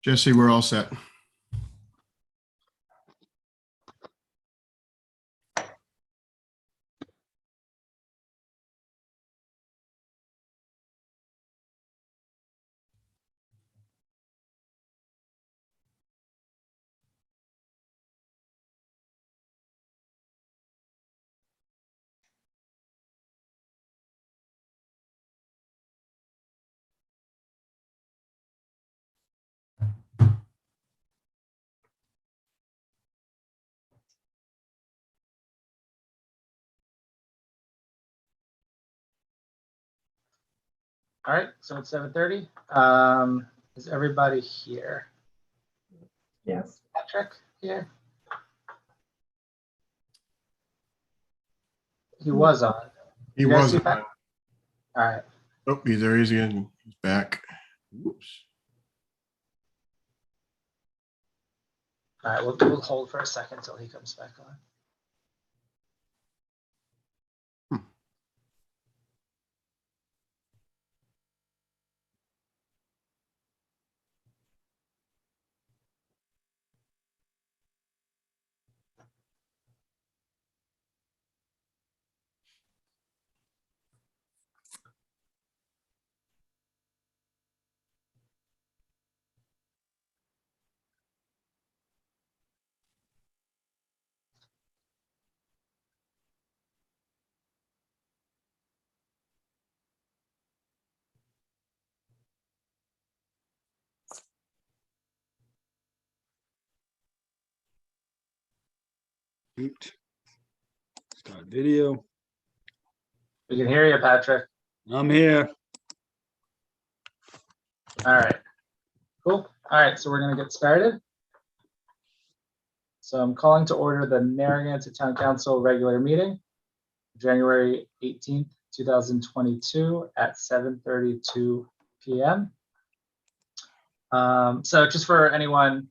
Jesse, we're all set. All right, so it's 7:30. Is everybody here? Yes. Patrick here? He was on. He You guys was see on. Pat? All right. Oh, he's there. He's again. He's back. Whoops. All right, we'll hold for a second until he comes back on. Start video. We can hear you, Patrick. I'm here. All right, cool. All right, so we're gonna get started. So I'm calling to order the Narragansett Town Council regular meeting, January 18th, 2022 at 7:32 p.m. So just for anyone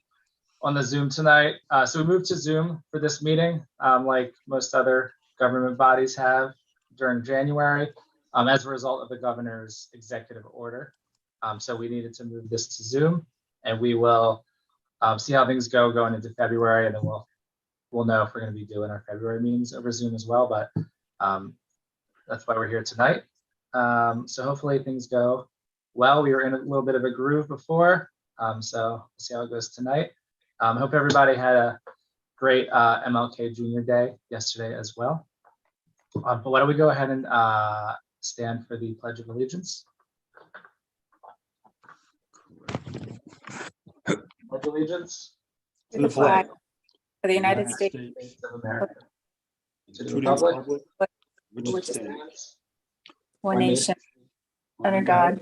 on the Zoom tonight, so we moved to Zoom for this meeting, like most other government bodies have during January, as a result of the governor's executive order. So we needed to move this to Zoom, and we will see how things go going into February, and then we'll know if we're going to be doing our February meetings over Zoom as well. But that's why we're here tonight. So hopefully things go well. We were in a little bit of a groove before, so we'll see how it goes tonight. Hope everybody had a great MLK Junior Day yesterday as well. But why don't we go ahead and stand for the Pledge of Allegiance? Pledge allegiance To the flag For the United States, of America, to the to the republic republic which which stands stands one nation, under God,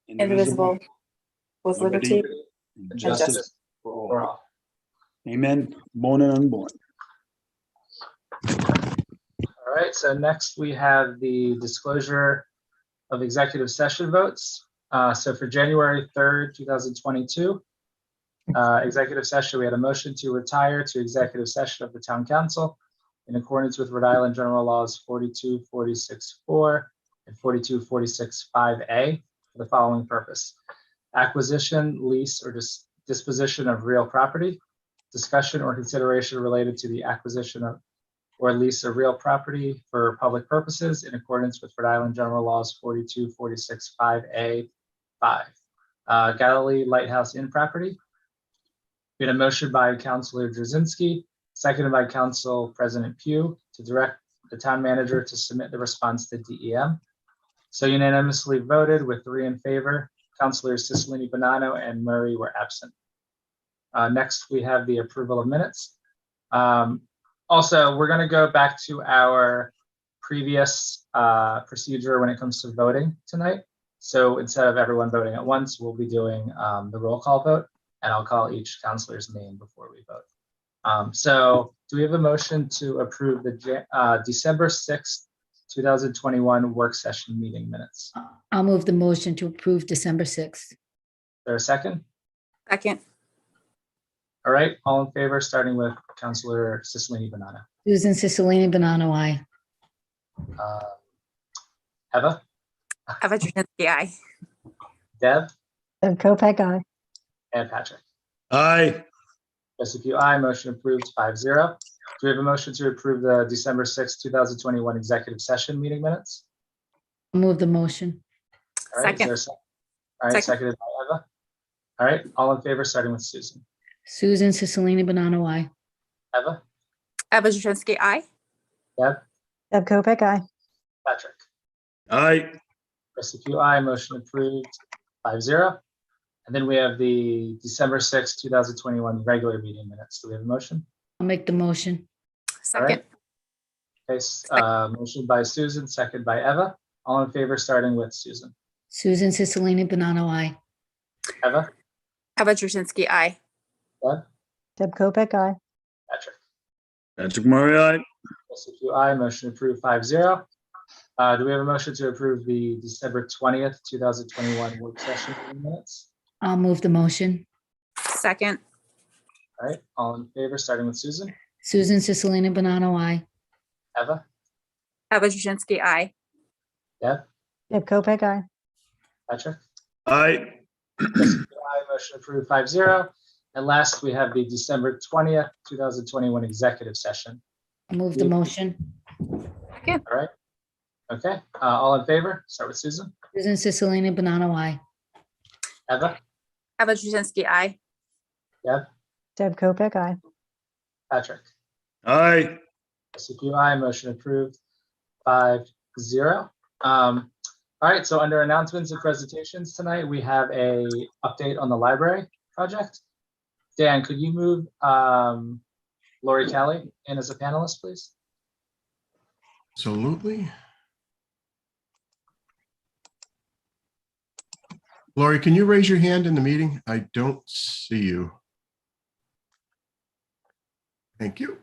indivisible, with liberty and and justice justice for for all. all. Amen. Born and unborn. All right, so next we have the disclosure of executive session votes. So for January 3rd, 2022, executive session, we had a motion to retire to executive session of the town council in accordance with Rhode Island General Laws 4246-4 and 4246-5A for the following purpose: acquisition, lease, or disposition of real property, discussion or consideration related to the acquisition of or lease of real property for public purposes in accordance with Rhode Island General Laws 4246-5A 5. Galilee Lighthouse Inn property. We had a motion by Councilor Drzezinski, seconded by Council President Pugh, to direct the town manager to submit the response to DEM. So unanimously voted with 3 in favor. Councilors Cicilline Bonanno and Murray were absent. Next, we have the approval of minutes. Also, we're going to go back to our previous procedure when it comes to voting tonight. So instead of everyone voting at once, we'll be doing the roll call vote, and I'll call each councilor's name before we vote. So do we have a motion to approve the December 6th, 2021 work session meeting minutes? Is I'll move the motion to approve December 6th. there a second? second, All right, all in favor, starting with Councilor Cicilline Bonanno. Susan Cicilline Bonanno, aye. Eva, Eva Drzezinski, aye. Deb, Deb Kopak, aye. and Patrick. Aye. Joseph, aye. Motion approved 5-0. Do we have a motion to approve the December 6th, 2021 executive session meeting minutes? I'll move the motion. All right, is there Second. a second? All right, Second. seconded by Eva. All right, all in favor, starting with Susan. Susan Cicilline Bonanno, I. Eva, Eva Juszczyk, aye. Deb, Deb Kopic, aye. Patrick. Aye. Joseph, aye. Motion approved 5-0. And then we have the December 6th, 2021 regular meeting minutes. Do we have a motion? I'll make the motion. Second. Okay, motion by Susan, second by Eva. All in favor, starting with Susan. Susan Cicilline Bonanno, I. Eva, Eva Juszczyk, aye. Deb, Deb Kopic, aye. Patrick. Patrick Murray, aye. Joseph, aye. Motion approved 5-0. Do we have a motion to approve the December 20th, 2021 work session meeting minutes? I'll move the motion. Second. All right, all in favor, starting with Susan. Susan Cicilline Bonanno, I. Eva, Eva Juszczyk, aye. Deb, Deb Kopic, aye. Patrick. Aye. Joseph, aye. Motion approved 5-0. And last, we have the December 20th, 2021 executive session. I'll move the motion. Second. All right. Okay, all in favor? Start with Susan. Susan Cicilline Bonanno, I. Eva, Eva Juszczyk, aye. Deb Kopic, aye. Patrick. Aye. Joseph, aye. Motion approved 5-0. All right, so under announcements and presentations tonight, we have a update on the library project. Dan, could you move Lori Kelly in as a panelist, please? Absolutely. Lori, can you raise your hand in the meeting? I don't see you. Thank you.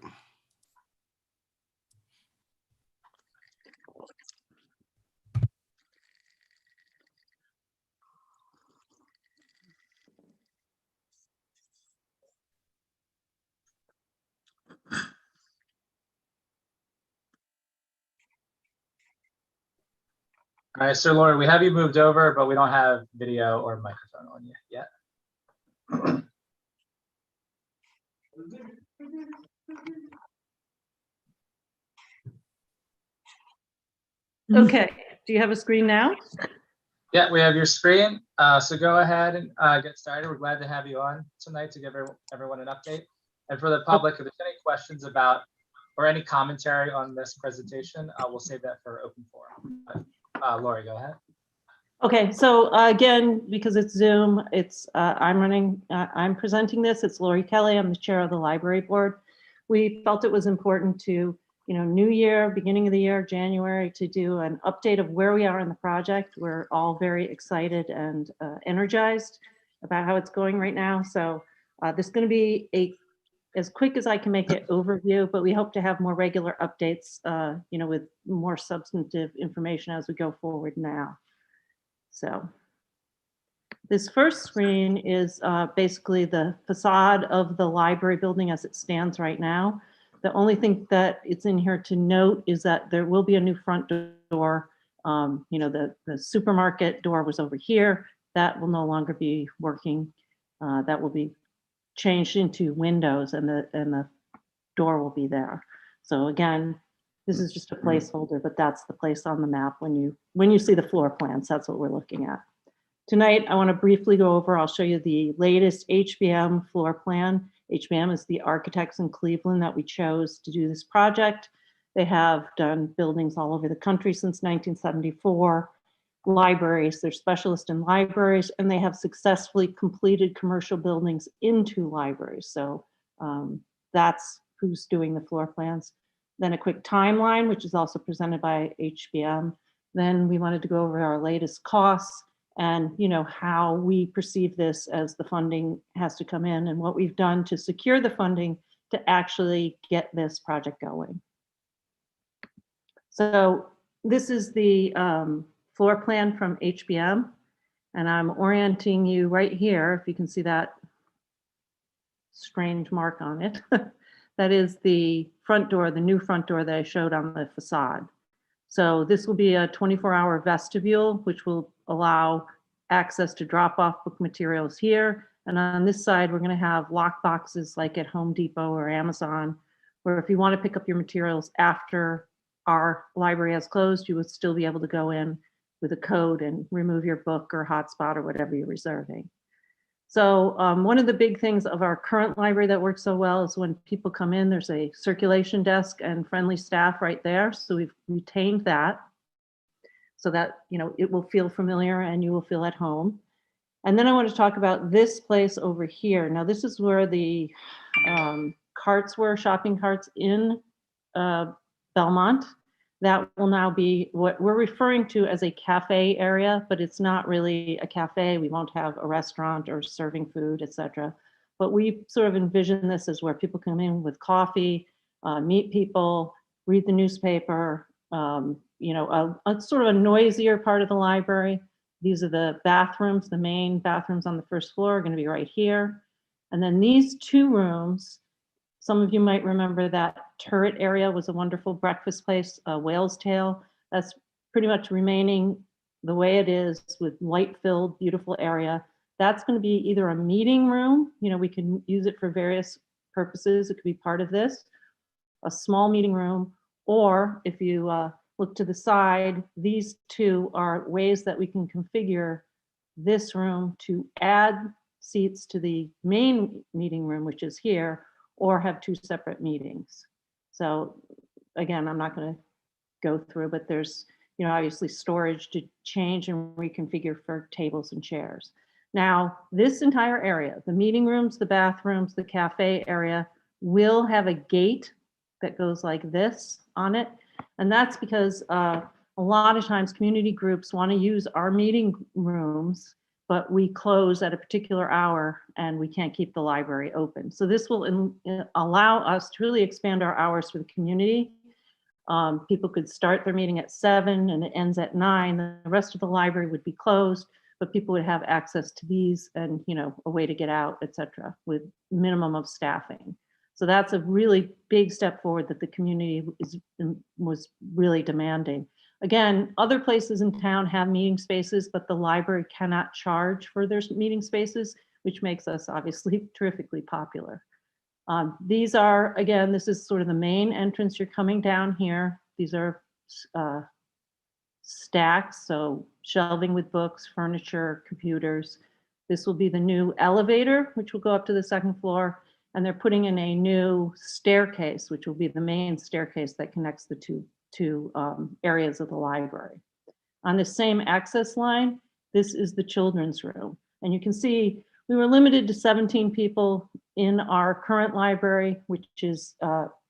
All right, so Lori, we have you moved over, but we don't have video or microphone on you yet. Okay, do you have a screen now? Yeah, we have your screen. So go ahead and get started. We're glad to have you on tonight to give everyone an update. And for the public, if there's any questions about or any commentary on this presentation, we'll save that for open forum. Lori, go ahead. Okay, so again, because it's Zoom, it's I'm presenting this. It's Lori Kelly. I'm the chair of the library board. We felt it was important to, new year, beginning of the year, January, to do an update of where we are in the project. We're all very excited and energized about how it's going right now. So this is going to be as quick as I can make it overview, but we hope to have more regular updates, with more substantive information as we go forward now. So this first screen is basically the facade of the library building as it stands right now. The only thing that it's in here to note is that there will be a new front door. The supermarket door was over here. That will no longer be working. That will be changed into windows, and the door will be there. So again, this is just a placeholder, but that's the place on the map when you see the floor plans. That's what we're looking at. Tonight, I want to briefly go over, I'll show you the latest HBM floor plan. HBM is the architects in Cleveland that we chose to do this project. They have done buildings all over the country since 1974. Libraries, they're specialists in libraries, and they have successfully completed commercial buildings into libraries. So that's who's doing the floor plans. Then a quick timeline, which is also presented by HBM. Then we wanted to go over our latest costs and how we perceive this as the funding has to come in and what we've done to secure the funding to actually get this project going. So this is the floor plan from HBM, and I'm orienting you right here, if you can see that strange mark on it. That is the front door, the new front door that I showed on the facade. So this will be a 24-hour vestibule, which will allow access to drop off book materials here, And on this side, we're going to have lock boxes like at Home Depot or Amazon, where if you want to pick up your materials after our library has closed, you would still be able to go in with a code and remove your book or hotspot or whatever you're reserving. So one of the big things of our current library that works so well is when people come in, there's a circulation desk and friendly staff right there. So we've retained that so that, you know, it will feel familiar and you will feel at home. And then I want to talk about this place over here. Now, this is where the carts were, shopping carts in Belmont. That will now be what we're referring to as a cafe area, but it's not really a cafe. We won't have a restaurant or serving food, etc. But we sort of envision this as where people come in with coffee, meet people, read the newspaper, you know, a sort of a noisier part of the library. These are the bathrooms. The main bathrooms on the first floor are going to be right here. And then these two rooms, some of you might remember that turret area was a wonderful breakfast place, Whale's Tail. That's pretty much remaining the way it is with light-filled, beautiful area. That's going to be either a meeting room, you know, we can use it for various purposes. It could be part of this, a small meeting room, or if you look to the side, these two are ways that we can configure this room to add seats to the main meeting room, which is here, or have two separate meetings. So again, I'm not going to go through, but there's, you know, obviously storage to change and reconfigure for tables and chairs. Now, this entire area, the meeting rooms, the bathrooms, the cafe area, will have a gate that goes like this on it. And that's because a lot of times community groups want to use our meeting rooms, but we close at a particular hour and we can't keep the library open. So this will allow us to really expand our hours for the community. People could start their meeting at 7 and it ends at 9. The rest of the library would be closed, but people would have access to these and, you know, a way to get out, etc., with minimum of staffing. So that's a really big step forward that the community was really demanding. Again, other places in town have meeting spaces, but the library cannot charge for their meeting spaces, which makes us obviously terrifically popular. These are, again, this is sort of the main entrance. You're coming down here. These are stacks, so shelving with books, furniture, computers. This will be the new elevator, which will go up to the second floor. And they're putting in a new staircase, which will be the main staircase that connects the two areas of the library. On the same access line, this is the children's room. And you can see we were limited to 17 people in our current library, which is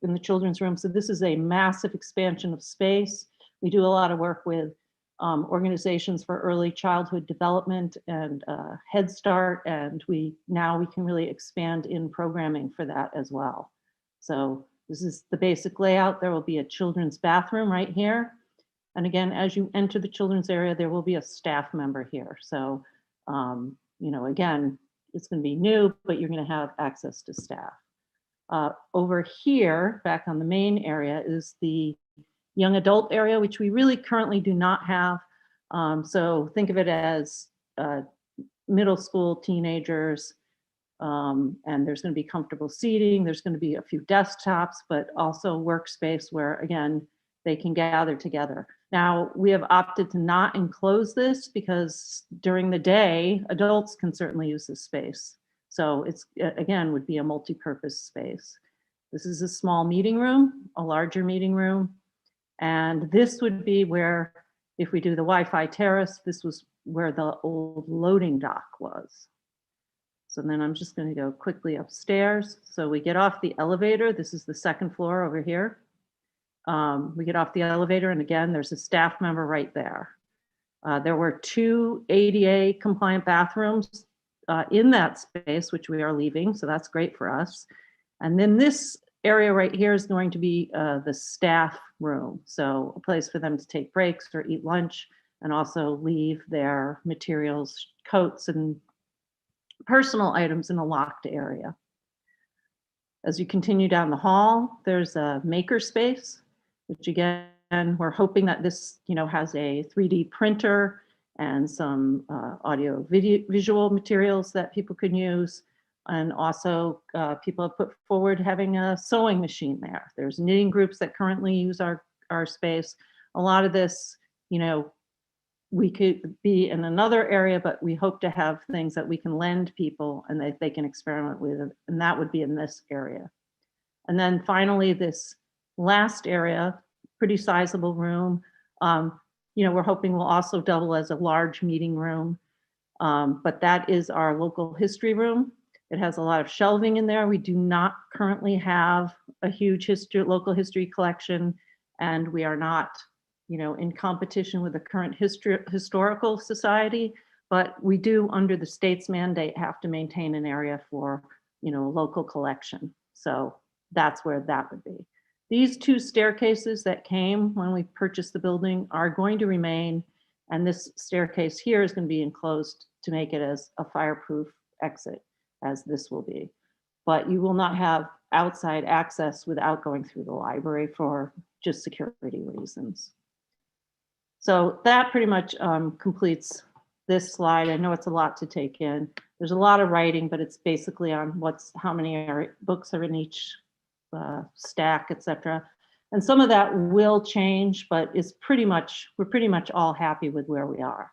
in the children's room. So this is a massive expansion of space. We do a lot of work with organizations for early childhood development and Head Start, and now we can really expand in programming for that as well. So this is the basic layout. There will be a children's bathroom right here. And again, as you enter the children's area, there will be a staff member here. So, you know, again, it's going to be new, but you're going to have access to staff. Over here, back on the main area, is the young adult area, which we really currently do not have. So think of it as middle school teenagers, and there's going to be comfortable seating. There's going to be a few desktops, but also workspace where, again, they can gather together. Now, we have opted to not enclose this because during the day, adults can certainly use this space. So it's, again, would be a multi-purpose space. This is a small meeting room, a larger meeting room. And this would be where, if we do the Wi-Fi terrace, this was where the old loading dock was. So then I'm just going to go quickly upstairs. So we get off the elevator. This is the second floor over here. We get off the elevator, and again, there's a staff member right there. There were 2 ADA compliant bathrooms in that space, which we are leaving. So that's great for us. And then this area right here is going to be the staff room. So a place for them to take breaks or eat lunch and also leave their materials, coats and personal items in a locked area. As you continue down the hall, there's a maker space, which again, we're hoping that this, you know, has a 3D printer and some audio video visual materials that people can use. And also people have put forward having a sewing machine there. There's knitting groups that currently use our space. A lot of this, you know, we could be in another area, but we hope to have things that we can lend people and that they can experiment with, and that would be in this area. And then finally, this last area, pretty sizable room, you know, we're hoping will also double as a large meeting room, but that is our local history room. It has a lot of shelving in there. We do not currently have a huge local history collection, and we are not, you know, in competition with the current historical society, but we do, under the state's mandate, have to maintain an area for, you know, local collection. So that's where that would be. These two staircases that came when we purchased the building are going to remain, and this staircase here is going to be enclosed to make it as a fireproof exit, as this will be. But you will not have outside access without going through the library for just security reasons. So that pretty much completes this slide. I know it's a lot to take in. There's a lot of writing, but it's basically on how many books are in each stack, etc. And some of that will change, but we're pretty much all happy with where we are.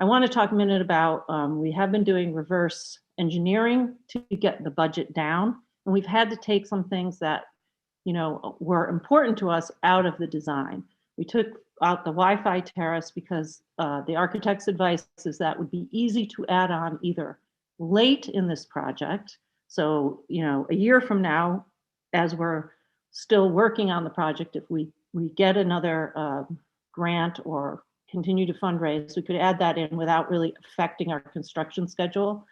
I want to talk a minute about, we have been doing reverse engineering to get the budget down. And we've had to take some things that, you know, were important to us out of the design. We took out the Wi-Fi terrace because the architect's advice is that would be easy to add on either late in this project. So, you know, a year from now, as we're still working on the project, if we get another grant or continue to fundraise, we could add that in without really affecting our construction schedule.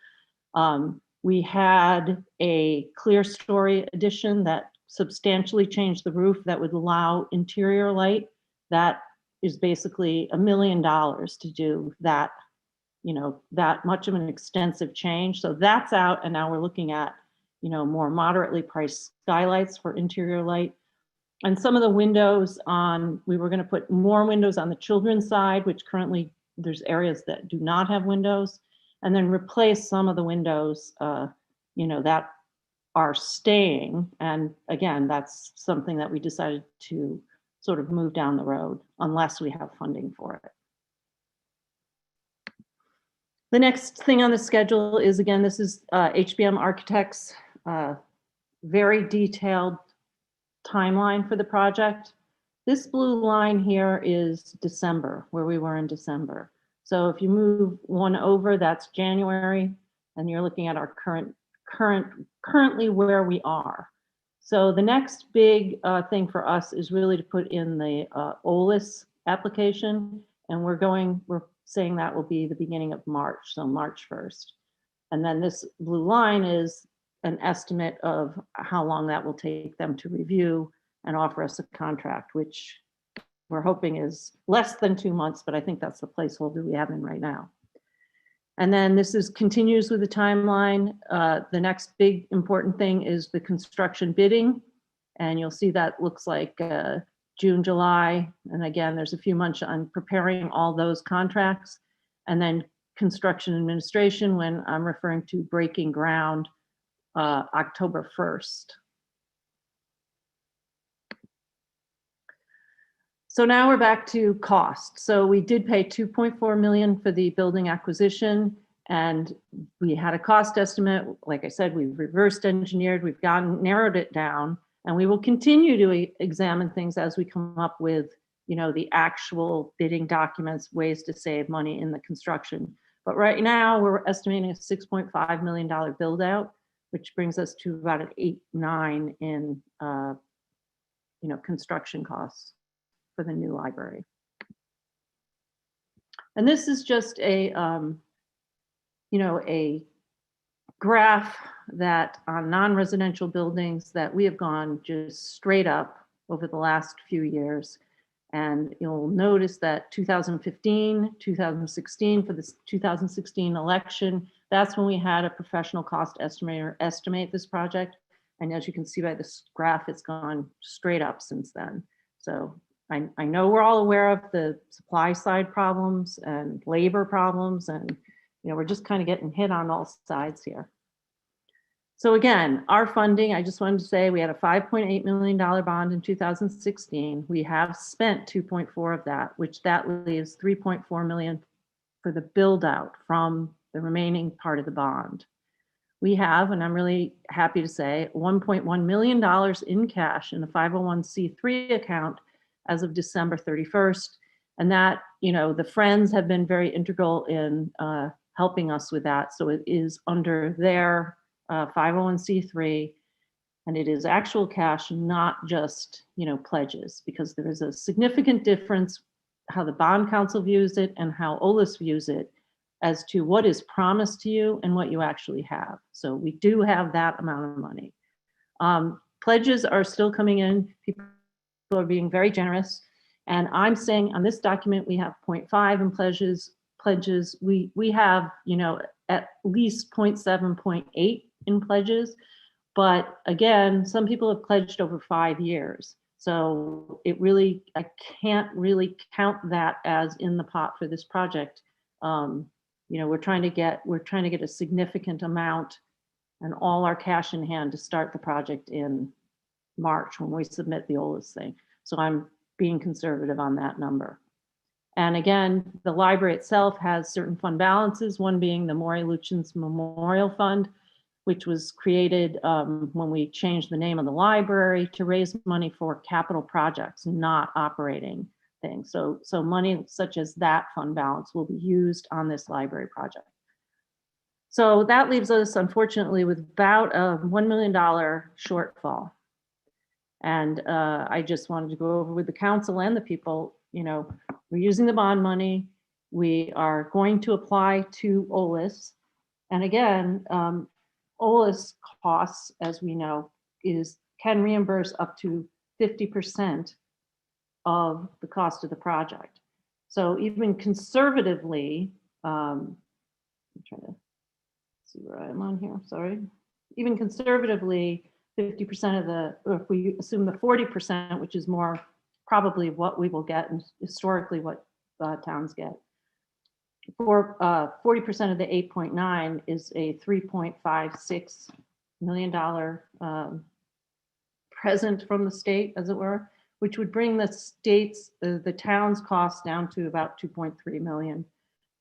We had a clear story addition that substantially changed the roof that would allow interior light. That is basically $1 million to do that, you know, that much of an extensive change. So that's out, and now we're looking at, you know, more moderately priced skylights for interior light. And some of the windows we were going to put more windows on the children's side, which currently there's areas that do not have windows, and then replace some of the windows, you know, that are staying. And again, that's something that we decided to sort of move down the road unless we have funding for it. The next thing on the schedule is, again, this is HBM Architects' very detailed timeline for the project. This blue line here is December, where we were in December. So if you move one over, that's January, and you're looking at our currently where we are. So the next big thing for us is really to put in the OLIS application, and we're saying that will be the beginning of March, so March 1st. And then this blue line is an estimate of how long that will take them to review and offer us a contract, which we're hoping is less than 2 months, but I think that's the placeholder we have in right now. And then this continues with the timeline. The next big important thing is the construction bidding. And you'll see that looks like June, July. And again, there's a few months on preparing all those contracts. And then construction administration, when I'm referring to breaking ground, October 1st. So now we're back to cost. So we did pay $2.4 million for the building acquisition, and we had a cost estimate. Like I said, we've reversed engineered, we've narrowed it down, and we will continue to examine things as we come up with, you know, the actual bidding documents, ways to save money in the construction. But right now we're estimating a $6.5 million build out, which brings us to about an 8-9 in, you know, construction costs for the new library. And this is just a, you know, a graph that on non-residential buildings that we have gone just straight up over the last few years. And you'll notice that 2015, 2016, for the 2016 election, that's when we had a professional cost estimator estimate this project. And as you can see by this graph, it's gone straight up since then. So I know we're all aware of the supply side problems and labor problems, and we're just kind of getting hit on all sides here. So again, our funding, I just wanted to say we had a $5.8 million bond in 2016. We have spent 2.4 of that, which that leaves 3.4 million for the build out from the remaining part of the bond. We have, and I'm really happy to say, $1.1 million in cash in a 501c3 account as of December 31st. And that, the Friends have been very integral in helping us with that. So it is under their 501c3, and it is actual cash, not just, pledges, because there is a significant difference how the bond council views it and how OLIS views it as to what is promised to you and what you actually have. So we do have that amount of money. Pledges are still coming in. People are being very generous. And I'm saying on this document, we have 0.5 in pledges. We have, at least 0.7, 0.8 in pledges. But again, some people have pledged over 5 years. So it really, I can't really count that as in the pot for this project. We're trying to get a significant amount and all our cash in hand to start the project in March when we submit the OLIS thing. So I'm being conservative on that number. And again, the library itself has certain fund balances, one being the Maury Lucian's Memorial Fund, which was created when we changed the name of the library to raise money for capital projects, not operating things. So money such as that fund balance will be used on this library project. So that leaves us, unfortunately, with about a $1 million shortfall. And I just wanted to go over with the council and the people, we're using the bond money. We are going to apply to OLIS. And again, OLIS costs, as we know, can reimburse up to 50% of the cost of the project. So even conservatively, I'm trying to see where I am on here, sorry. Even conservatively, 50% of the, or if we assume the 40%, which is more probably what we will get and historically what towns get. For 40% of the 8.9 is a $3.56 million present from the state, as it were, which would bring the state's, the town's costs down to about 2.3 million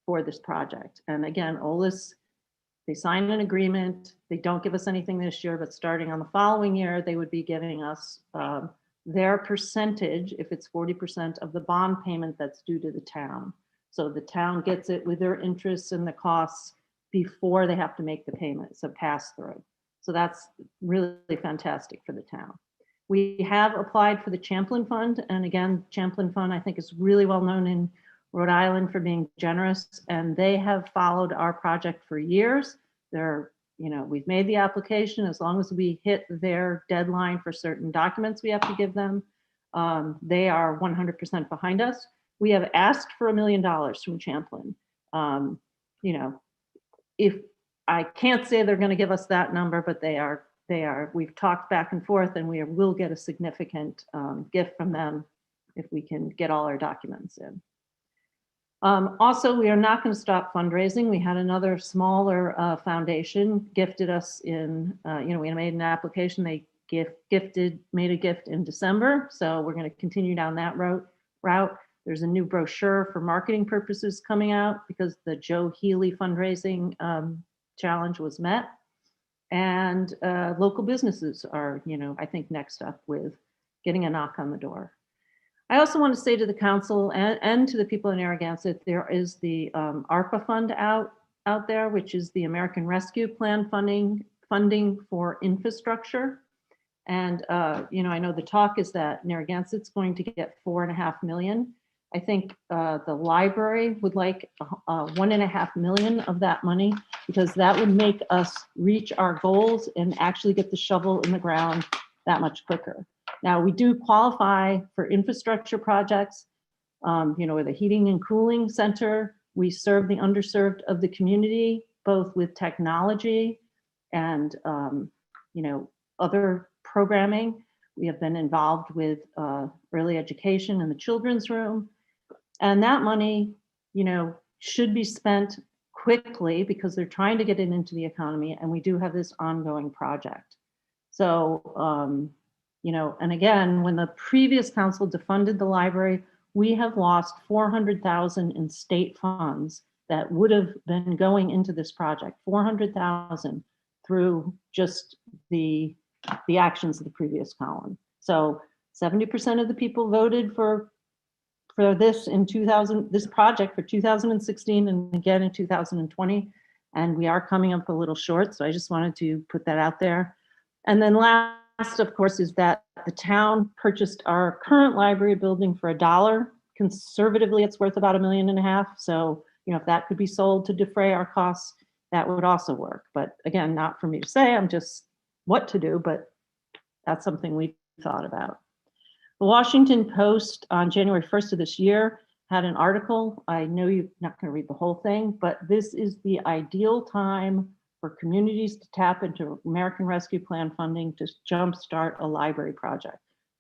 for this project. And again, OLIS, they sign an agreement. They don't give us anything this year, but starting on the following year, they would be giving us their percentage, if it's 40% of the bond payment that's due to the town. So the town gets it with their interests and the costs before they have to make the payment. It's a pass through. So that's really fantastic for the town. We have applied for the Champlain Fund. And again, Champlain Fund, I think, is really well known in Rhode Island for being generous. And they have followed our project for years. We've made the application. As long as we hit their deadline for certain documents we have to give them, they are 100% behind us. We have asked for $1 million from Champlain. If I can't say they're going to give us that number, but they are. We've talked back and forth, and we will get a significant gift from them if we can get all our documents in. Also, we are not going to stop fundraising. We had another smaller foundation gifted us in, we made an application. They made a gift in December. So we're going to continue down that route. There's a new brochure for marketing purposes coming out because the Joe Healy fundraising challenge was met. And local businesses are, I think next up with getting a knock on the door. I also want to say to the council and to the people in Narragansett, there is the ARPA fund out there, which is the American Rescue Plan funding for infrastructure. And, I know the talk is that Narragansett's going to get $4.5 million. I think the library would like $1.5 million of that money, because that would make us reach our goals and actually get the shovel in the ground that much quicker. Now, we do qualify for infrastructure projects, with a heating and cooling center. We serve the underserved of the community, both with technology and, other programming. We have been involved with early education in the children's room. And that money, should be spent quickly because they're trying to get it into the economy. And we do have this ongoing project. So, and again, when the previous council defunded the library, we have lost $400,000 in state funds that would have been going into this project, $400,000 through just the actions of the previous column. So 70% of the people voted for this this project for 2016 and again in 2020. And we are coming up a little short. So I just wanted to put that out there. And then last, of course, is that the town purchased our current library building for $1. Conservatively, it's worth about $1.5 million. So, if that could be sold to defray our costs, that would also work. But again, not for me to say, I'm just what to do, but that's something we thought about. The Washington Post on January 1st of this year had an article. I know you're not going to read the whole thing, but this is the ideal time for communities to tap into American Rescue Plan funding to jumpstart a library project.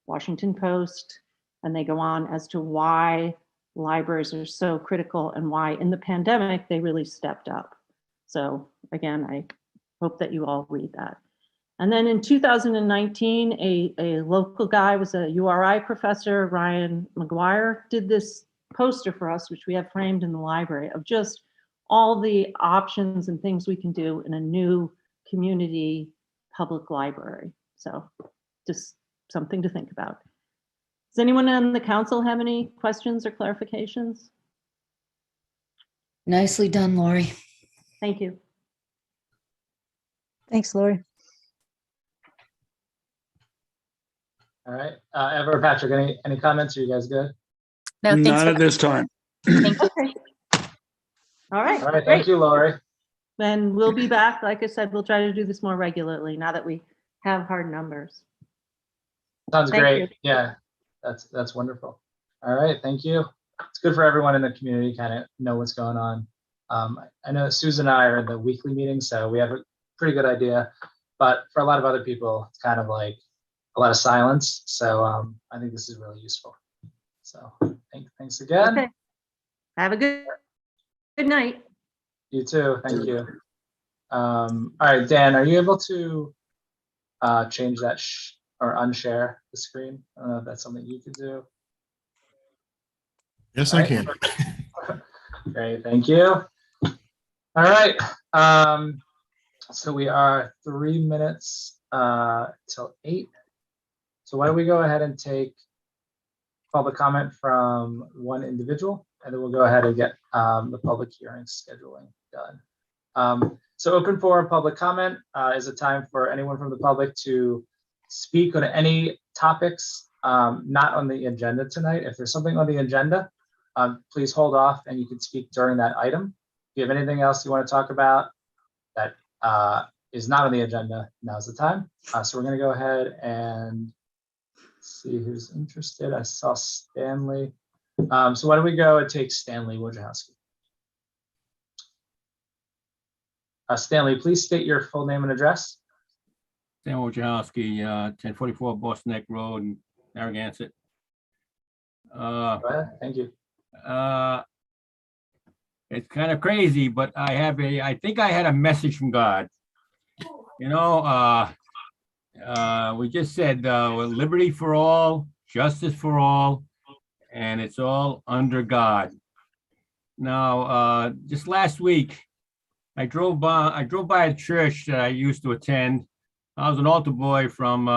Washington Post, and they go on as to why libraries are so critical and why in the pandemic they really stepped up. So again, I hope that you all read that. And then in 2019, a local guy was a URI professor, Ryan McGuire, did this poster for us, which we have framed in the library, of just all the options and things we can do in a new community public library. So just something to think about. Does anyone on the council have any questions or clarifications? Nicely done, Lori. Thank you. Thanks, Lori. All right, Ever or Patrick, any comments? Are you guys good? No, thanks. Not at this time. Thank you. Okay. All right, All right, great. thank you, Lori. Then we'll be back. Like I said, we'll try to do this more regularly now that we have hard numbers. Sounds Thank great. you. Yeah, that's wonderful. All right, thank you. It's good for everyone in the community to kind of know what's going on. I know that Susan and I are in the weekly meeting, so we have a pretty good idea. But for a lot of other people, it's kind of like a lot of silence. So I think this is really useful. So thanks again. Okay. Have a good night. You too. Thank you. All right, Dan, are you able to change that or unshare the screen? I don't know if that's something you could do. Yes, All I right. can. Great, thank you. All right. So we are 3 minutes till 8. So why don't we go ahead and take public comment from one individual, and then we'll go ahead and get the public hearing scheduling done. So open forum public comment is a time for anyone from the public to speak on any topics not on the agenda tonight. If there's something on the agenda, please hold off and you can speak during that item. If you have anything else you want to talk about that is not on the agenda, now's the time. So we're going to go ahead and see who's interested. I saw Stanley. So why don't we go and take Stanley Wojciechowski. Stanley, please state your full name and address. Stan Wojciechowski, 1044 Boston Neck Road, Narragansett. Go ahead. Thank you. It's kind of crazy, but I think I had a message from God. You know, we just said liberty for all, justice for all, and it's all under God. Now, just last week, I drove by a church that I used to attend. I was an altar boy from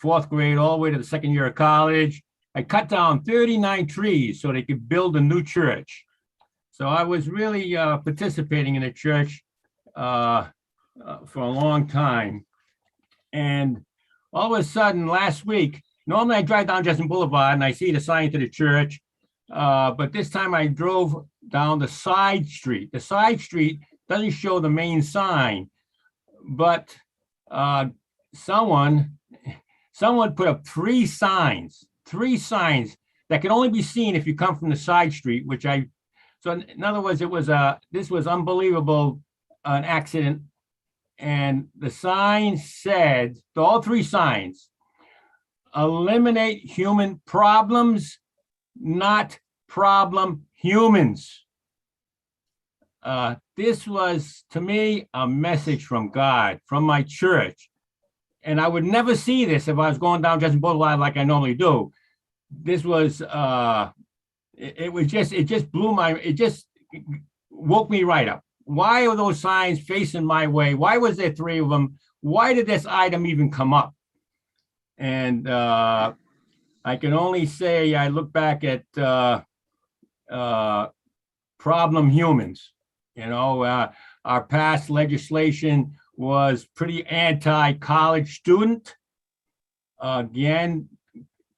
4th grade all the way to the 2nd year of college. I cut down 39 trees so they could build a new church. So I was really participating in the church for a long time. And all of a sudden last week, normally I drive down Jefferson Boulevard and I see the sign to the church. But this time I drove down the side street. The side street doesn't show the main sign, but someone put up 3 signs that can only be seen if you come from the side street, so in other words, this was unbelievable, an accident. And the sign said, all 3 signs, eliminate human problems, not problem humans. This was, to me, a message from God, from my church. And I would never see this if I was going down Jefferson Boulevard like I normally do. This was, it just blew it just woke me right up. Why are those signs facing my way? Why was there 3 of them? Why did this item even come up? And I can only say I look back at problem humans. You know, our past legislation was pretty anti-college student. Again,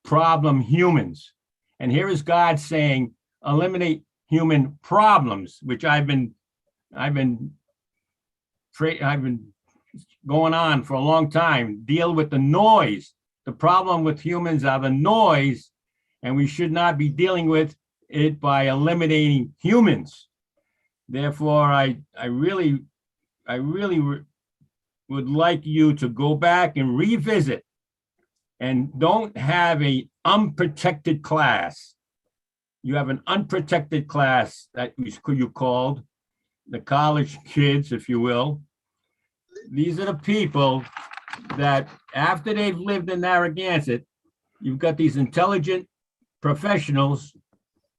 problem humans. And here is God saying, eliminate human problems, which I've been going on for a long time. Deal with the noise. The problem with humans are the noise, and we should not be dealing with it by eliminating humans. Therefore, I really would like you to go back and revisit and don't have an unprotected class. You have an unprotected class that you called the college kids, if you will. These are the people that after they've lived in Narragansett, you've got these intelligent professionals.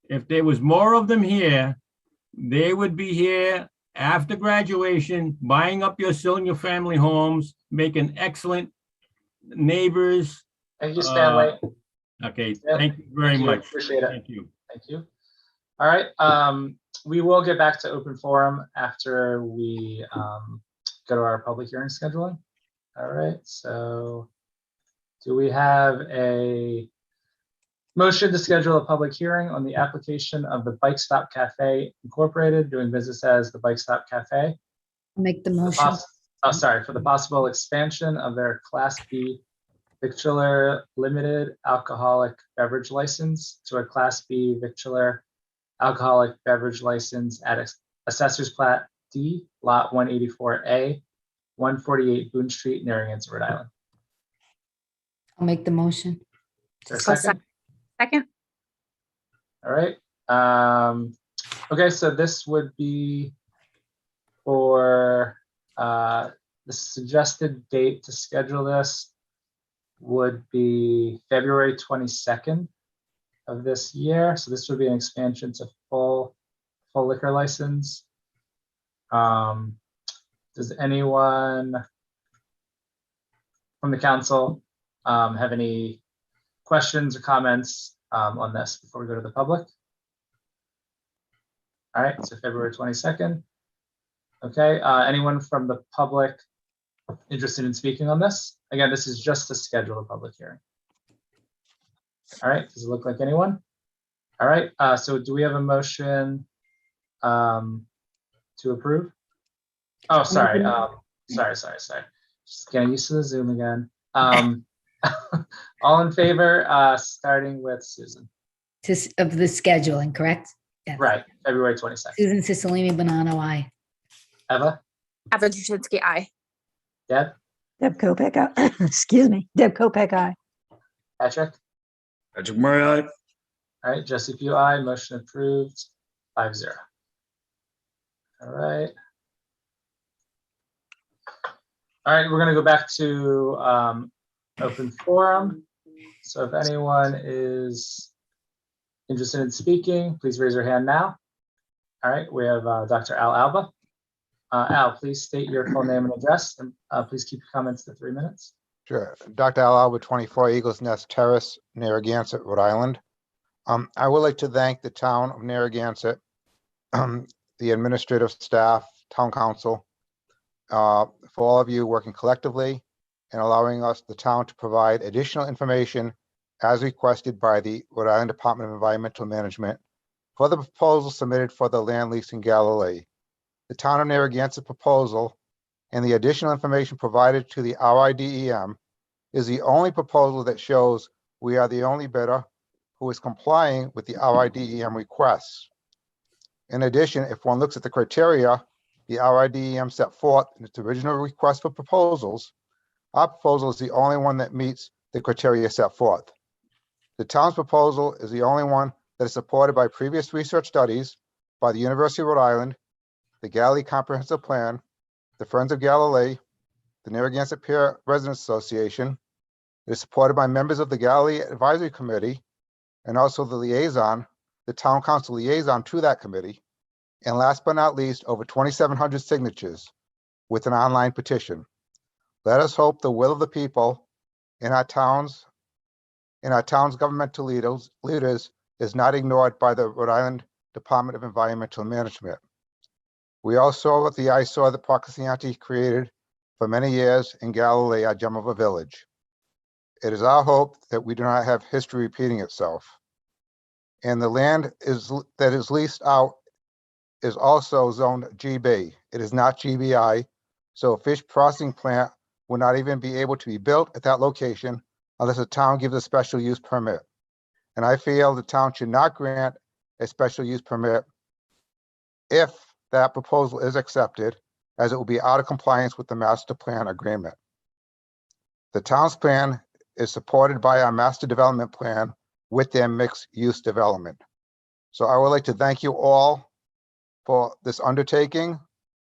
If there was more of them here, they would be here after graduation, buying up your single family homes, making excellent neighbors. Thank you, Stanley. Okay, Yeah, thank you very thank you. much. Appreciate it. Thank you. Thank you. All right, we will get back to open forum after we go to our public hearing scheduling. All right, so do we have a motion to schedule a public hearing on the application of the Bike Stop Cafe Incorporated, doing business as the Bike Stop Cafe? I'll make the For the motion. for the possible expansion of their Class B victualler limited alcoholic beverage license to a Class B victualler alcoholic beverage license at Assessor's Plat D, Lot 184A, 148 Boone Street, Narragansett, Rhode Island. I'll make the motion. Is there a second? Second. All right. Okay, so this would be for the suggested date to schedule this would be February 22nd of this year. So this would be an expansion to full liquor license. Does anyone from the council have any questions or comments on this before we go to the public? All right, so February 22nd. Okay, anyone from the public interested in speaking on this? Again, this is just to schedule a public hearing. All right, does it look like anyone? All right, so do we have a motion to approve? Oh, sorry, sorry. Just getting used to the Zoom again. All in favor, starting with Susan. Of the scheduling, correct? Yes. Right, February 22nd. Susan Cicilline Bonanno, aye. Eva, Eva Juszczycki, aye. Deb, Deb Kopic, aye. Excuse me, Deb Kopic, aye. Patrick. Patrick Murray, aye. All right, Jesse Pugh, aye. Motion approved, 5-0. All right. All right, we're going to go back to open forum. So if anyone is interested in speaking, please raise your hand now. All right, we have Dr. Al Alba. Al, please state your full name and address, and please keep your comments to 3 minutes. Sure. Dr. Al Alba, 24 Eagles Nest Terrace, Narragansett, Rhode Island. I would like to thank the town of Narragansett, the administrative staff, town council, for all of you working collectively and allowing us, the town, to provide additional information as requested by the Rhode Island Department of Environmental Management for the proposal submitted for the land lease in Galilee. The town of Narragansett proposal and the additional information provided to the RIDEM is the only proposal that shows we are the only bidder who is complying with the RIDEM requests. In addition, if one looks at the criteria the RIDEM set forth in its original request for proposals, our proposal is the only one that meets the criteria set forth. The town's proposal is the only one that is supported by previous research studies by the University of Rhode Island, the Galilee Comprehensive Plan, the Friends of Galilee, the Narragansett Peer Residents Association. It is supported by members of the Galilee Advisory Committee and also the liaison, the town council liaison to that committee. And last but not least, over 2,700 signatures with an online petition. Let us hope the will of the people in our town's governmental leaders is not ignored by the Rhode Island Department of Environmental Management. We all saw what the eyesore that Procaccianti created for many years in Galilee, our gem of a village. It is our hope that we do not have history repeating itself. And the land that is leased out is also zoned GB. It is not GBI, so a fish processing plant will not even be able to be built at that location unless the town gives a special use permit. And I feel the town should not grant a special use permit if that proposal is accepted, as it will be out of compliance with the master plan agreement. The town's plan is supported by our master development plan with their mixed use development. So I would like to thank you all for this undertaking.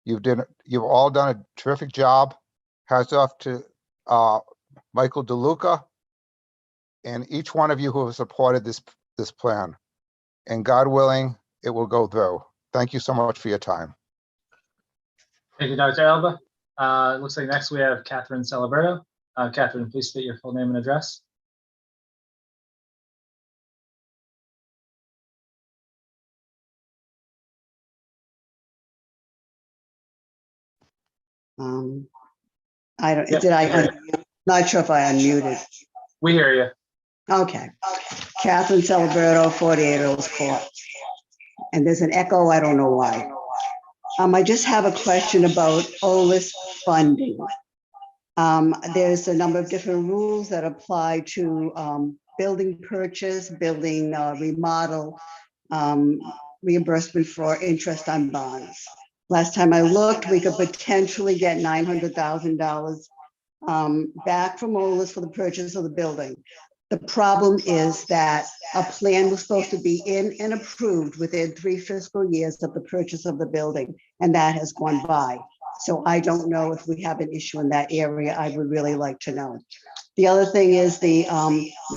You've all done a terrific job. Hats off to Michael DeLuca and each one of you who have supported this plan. And God willing, it will go through. Thank you so much for your time. Thank you, Dr. Alba. It looks like next we have Catherine Celeberto. Catherine, please state your full name and address. I don't, Yep. did I, not sure if I unmuted. We hear you. Okay. Catherine Celeberto, 48 Earls Court. And there's an echo, I don't know why. I just have a question about OLIS funding. There's a number of different rules that apply to building purchase, building remodel, reimbursement for interest on bonds. Last time I looked, we could potentially get $900,000 back from OLIS for the purchase of the building. The problem is that a plan was supposed to be in and approved within 3 fiscal years of the purchase of the building, and that has gone by. So I don't know if we have an issue in that area. I would really like to know. The other thing is the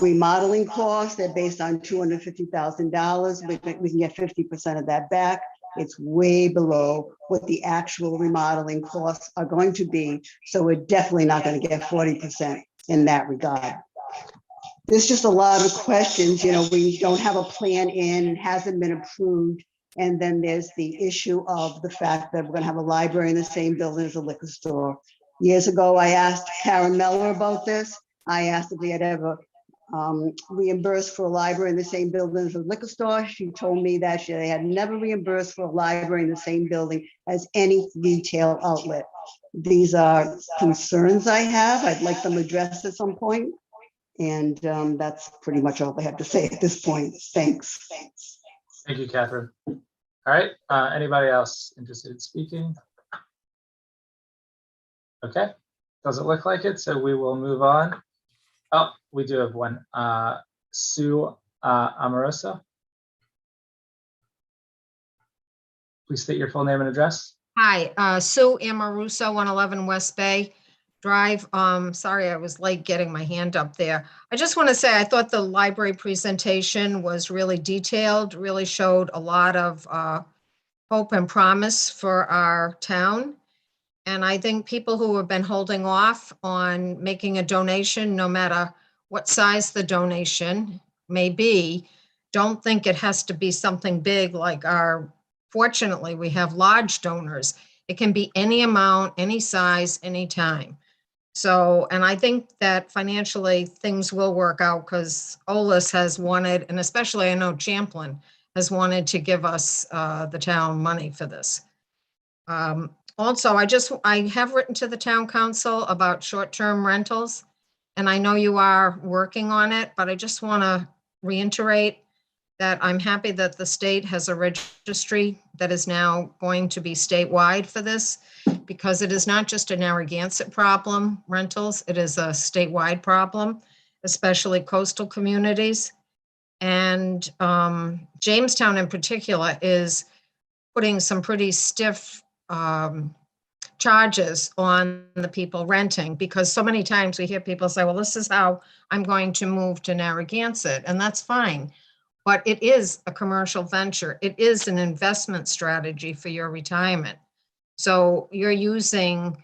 remodeling costs. They're based on $250,000. We can get 50% of that back. It's way below what the actual remodeling costs are going to be. So we're definitely not going to get 40% in that regard. There's just a lot of questions. You know, we don't have a plan in, hasn't been approved. And then there's the issue of the fact that we're going to have a library in the same building as a liquor store. Years ago, I asked Karen Meller about this. I asked if they had ever reimbursed for a library in the same building as a liquor store. She told me that they had never reimbursed for a library in the same building as any retail outlet. These are concerns I have. I'd like them addressed at some point. And that's pretty much all I have to say at this point. Thanks. Thank you, Catherine. All right, anybody else interested in speaking? Okay, doesn't look like it, so we will move on. Oh, we do have one. Sue Amoroso. Please state your full name and address. Hi, Sue Amoruso, 111 West Bay Drive. Sorry, I was late getting my hand up there. I just want to say I thought the library presentation was really detailed, really showed a lot of hope and promise for our town. And I think people who have been holding off on making a donation, no matter what size the donation may be, don't think it has to be something big like fortunately, we have large donors. It can be any amount, any size, any time. So, and I think that financially things will work out because OLIS has wanted, and especially I know Champlain has wanted to give us the town money for this. Also, I have written to the town council about short-term rentals, and I know you are working on it, but I just want to reiterate that I'm happy that the state has a registry that is now going to be statewide for this, because it is not just a Narragansett problem, rentals, it is a statewide problem. especially coastal communities. And Jamestown in particular is putting some pretty stiff charges on the people renting, because so many times we hear people say, well, this is how I'm going to move to Narragansett, and that's fine. But it is a commercial venture. It is an investment strategy for your retirement. So you're using,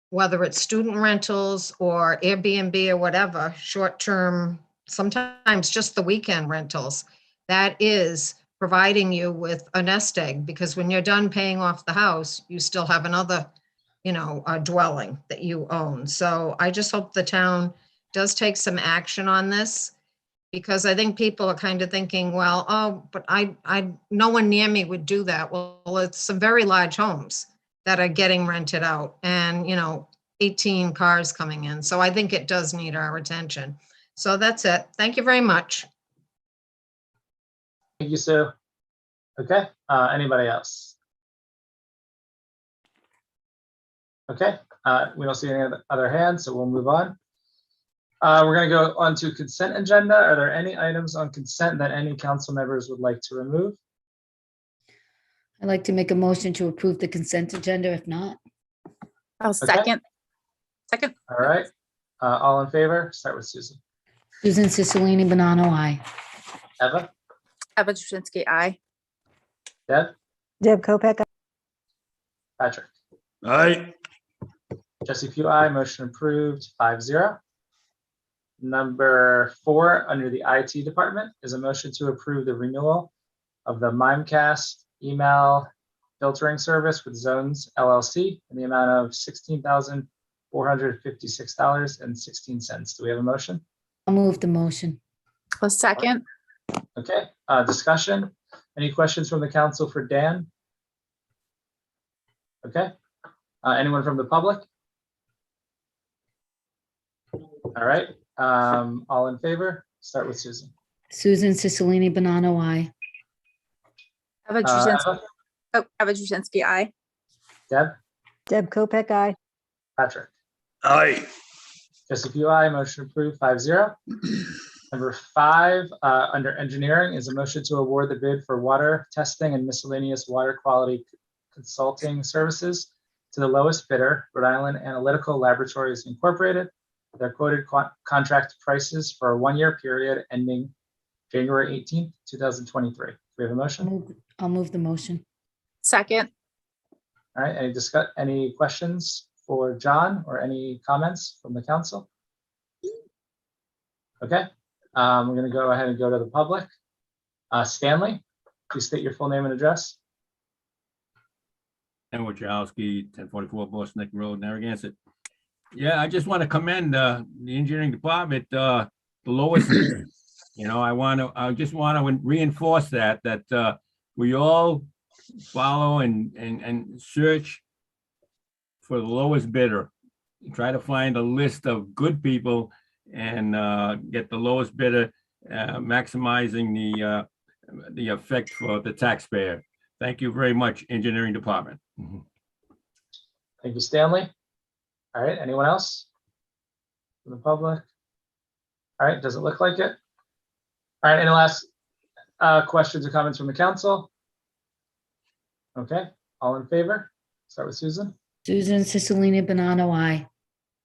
whether it's student rentals or Airbnb or whatever, short-term, sometimes just the weekend rentals, that is providing you with a nest egg, because when you're done paying off the house, you still have another, dwelling that you own. So I just hope the town does take some action on this, because I think people are kind of thinking, well, oh, but no one near me would do that. Well, it's some very large homes that are getting rented out, and, 18 cars coming in. So I think it does need our attention. So that's it. Thank you very much. Thank you, Sue. Okay, anybody else? Okay, we don't see any other hands, so we'll move on. We're going to go on to consent agenda. Are there any items on consent that any council members would like to remove? I'd like to make a motion to approve the consent agenda. If not, I'll second. Second. All right, all in favor? Start with Susan. Susan Cicilline Bonanno, aye. Eva? Eva Juszczyński, aye. Deb? Deb Kopek, aye. Patrick? Aye. Jesse Pugh, aye. Motion approved, 5-0. Number 4, under the IT department, is a motion to approve the renewal of the Mimecast email filtering service with Zones LLC in the amount of $16,456.16. Do we have a motion? I'll move the motion. I'll second. Okay, discussion. Any questions from the council for Dan? Okay, anyone from the public? All right, all in favor? Start with Susan. Susan Cicilline Bonanno, aye. Eva Juszczyński, Eva Juszczyński, aye. Deb? Deb Kopek, aye. Patrick? Aye. Jesse Pugh, aye. Motion approved, 5-0. Number 5, under engineering, is a motion to award the bid for water testing and miscellaneous water quality consulting services to the lowest bidder, Rhode Island Analytical Laboratories Incorporated. Their quoted contract prices for a 1-year period ending January 18th, 2023. Do we have a motion? I'll move the motion. Second. All right, any questions for John or any comments from the council? Okay, we're going to go ahead and go to the public. Stanley, please state your full name and address. And Wachowski, 1044 Boston Neck Road, Narragansett. Yeah, I just want to commend the engineering department, the lowest. I just want to reinforce that we all follow and search for the lowest bidder. Try to find a list of good people and get the lowest bidder, maximizing the effect for the taxpayer. Thank you very much, engineering department. Thank you, Stanley. All right, anyone else from the public? All right, does it look like it? All right, any last questions or comments from the council? Okay, all in favor? Start with Susan. Susan Cicilline Bonanno, aye.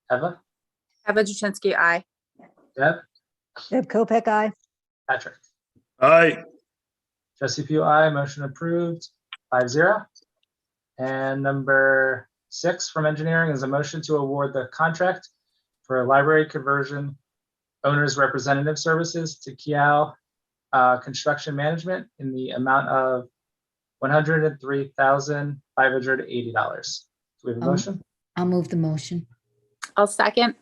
Eva? Eva Juszczyński, aye. Deb? Deb Kopek, aye. Patrick? Aye. Jesse Pugh, aye. Motion approved, 5-0. And number 6 from engineering is a motion to award the contract for library conversion owner's representative services to Kiao Construction Management in the amount of $103,580. Do we have a motion? I'll move the motion. I'll second.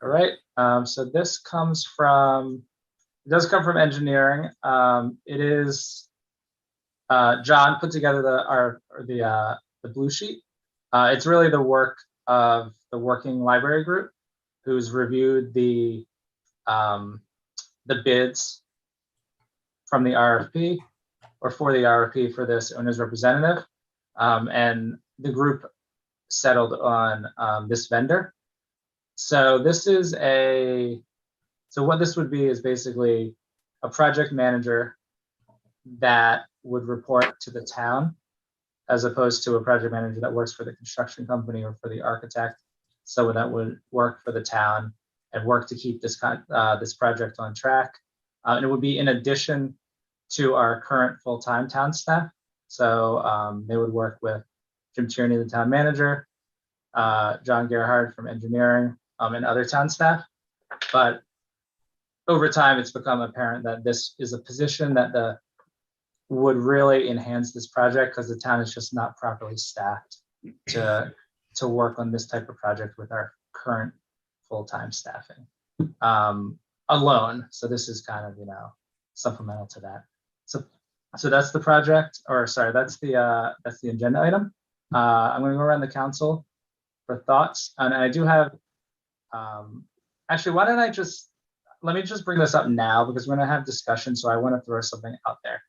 All right, so this comes from, it does come from engineering. It is, John put together the blue sheet. It's really the work of the working library group who's reviewed the bids from the RFP or for the RFP for this owner's representative. And the group settled on this vendor. So this is a So what this would be is basically a project manager that would report to the town, as opposed to a project manager that works for the construction company or for the architect. Someone that would work for the town and work to keep this project on track. And it would be in addition to our current full-time town staff. So they would work with Jim Tierney, the town manager, John Gerhard from engineering, and other town staff. But over time, it's become apparent that this is a position that would really enhance this project, because the town is just not properly staffed to work on this type of project with our current full-time staffing alone. So this is kind of, supplemental to that. So that's the project, or sorry, that's the agenda item. I'm going to go around the council for thoughts, and I do have. Actually, why don't let me just bring this up now, because we're going to have discussion. So I want to throw something out there.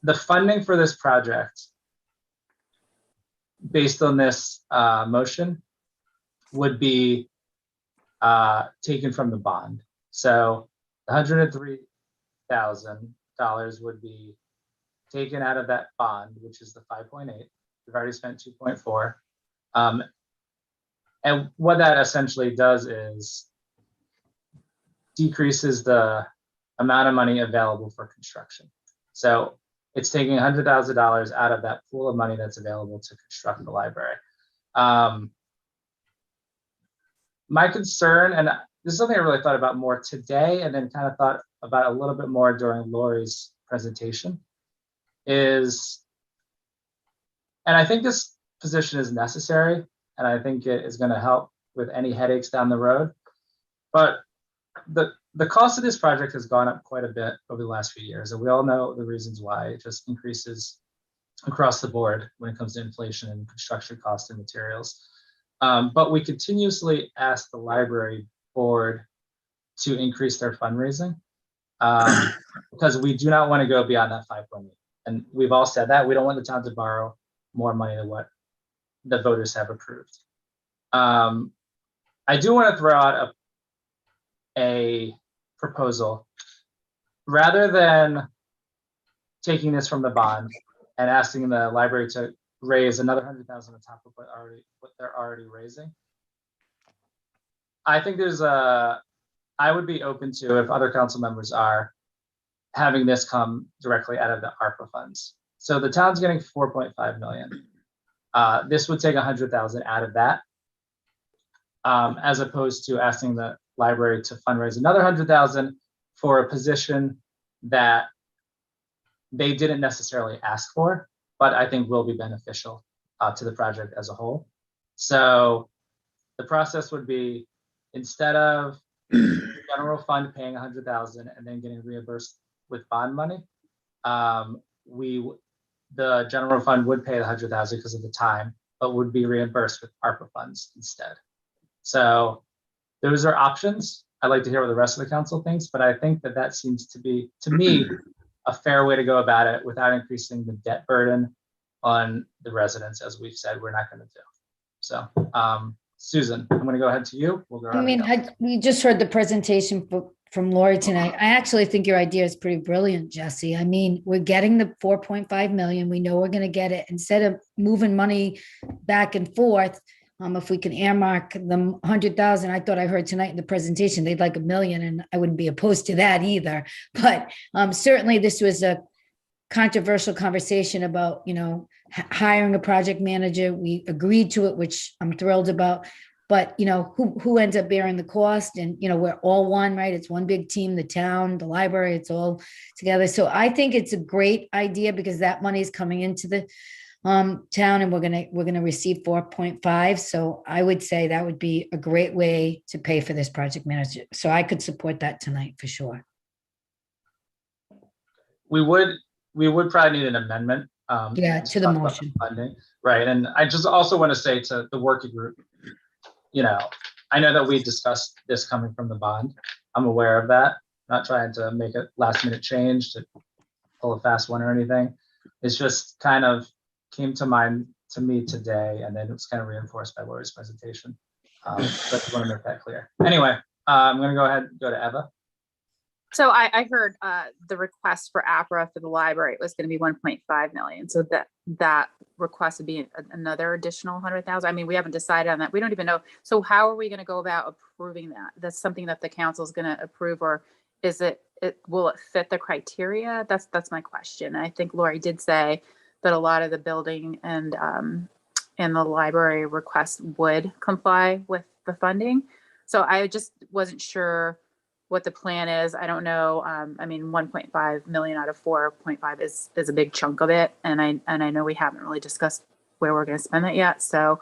The funding for this project, based on this motion, would be taken from the bond. So $103,000 would be taken out of that bond, which is the 5.8. We've already spent 2.4. And what that essentially does is decreases the amount of money available for construction. So it's taking $100,000 out of that pool of money that's available to construct the library. My concern, and this is something I really thought about more today, and then kind of thought about a little bit more during Lori's presentation, is, and I think this position is necessary, and I think it is going to help with any headaches down the road. But the cost of this project has gone up quite a bit over the last few years, and we all know the reasons why. It just increases across the board when it comes to inflation and construction costs and materials. But we continuously ask the library board to increase their fundraising because we do not want to go beyond that 5.8. And we've all said that. We don't want the town to borrow more money than what the voters have approved. I do want to throw out a proposal. Rather than taking this from the bond and asking the library to raise another $100,000 on top of what they're already raising, I think I would be open to, if other council members are, having this come directly out of the ARPA funds. So the town's getting 4.5 million. This would take 100,000 out of that, as opposed to asking the library to fundraise another 100,000 for a position that they didn't necessarily ask for, but I think will be beneficial to the project as a whole. So the process would be, instead of the general fund paying 100,000 and then getting reimbursed with bond money, the general fund would pay the 100,000 because of the time, but would be reimbursed with ARPA funds instead. So those are options. I'd like to hear what the rest of the council thinks, but I think that seems to be, to me, a fair way to go about it without increasing the debt burden on the residents, as we've said we're not going to do. So, Susan, I'm going to go ahead to you. We'll go I mean, we just heard the presentation from Lori tonight. I actually think your idea is pretty brilliant, Jesse. I mean, we're getting the 4.5 million. We know we're going to get it. Instead of moving money back and forth, if we can earmark them 100,000, I thought I heard tonight in the presentation, they'd like $1 million, and I wouldn't be opposed to that either. But certainly this was a controversial conversation about, hiring a project manager. We agreed to it, which I'm thrilled about. But, who ends up bearing the cost? And, we're all one, right? It's one big team, the town, the library, it's all together. So I think it's a great idea because that money is coming into the town, and we're gonna receive 4.5. So I would say that would be a great way to pay for this project manager. So I could support that tonight for sure. We would probably need an amendment. To the motion. Funding, right? And I just also want to say to the working group, I know that we discussed this coming from the bond. I'm aware of that. I'm not trying to make a last minute change to pull a fast one or anything. It's just kind of came to mind to me today, and then it was kind of reinforced by Lori's presentation. So I just want to make that clear. Anyway, I'm going to go ahead and go to Eva. So I heard the request for APRA for the library was going to be 1.5 million. So that request would be another additional 100,000. I mean, we haven't decided on that. We don't even know. So how are we going to go about approving that? That's something that the council is going to approve, or is will it fit the criteria? That's my question. I think Lori did say that a lot of the building and the library requests would comply with the funding. So I just wasn't sure what the plan is. I don't know. I mean, 1.5 million out of 4.5 is a big chunk of it. And I know we haven't really discussed where we're going to spend it yet. So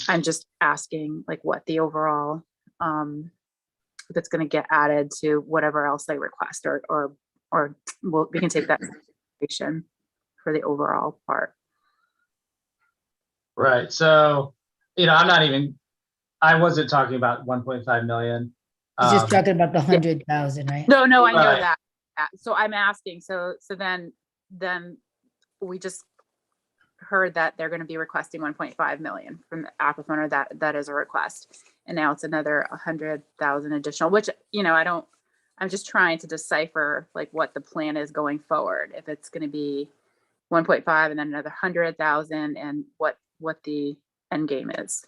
I'm just asking like what the overall, if it's going to get added to whatever else they request, or we can take that consideration for the overall part. Right. So, I wasn't talking about 1.5 million. He's just talking about the 100,000, right? No, I know Right. that. So I'm asking, so then we just heard that they're going to be requesting 1.5 million from the APRA fund, or that is a request. And now it's another 100,000 additional, which, I'm just trying to decipher like what the plan is going forward. If it's going to be 1.5 and then another 100,000, and what the end game is.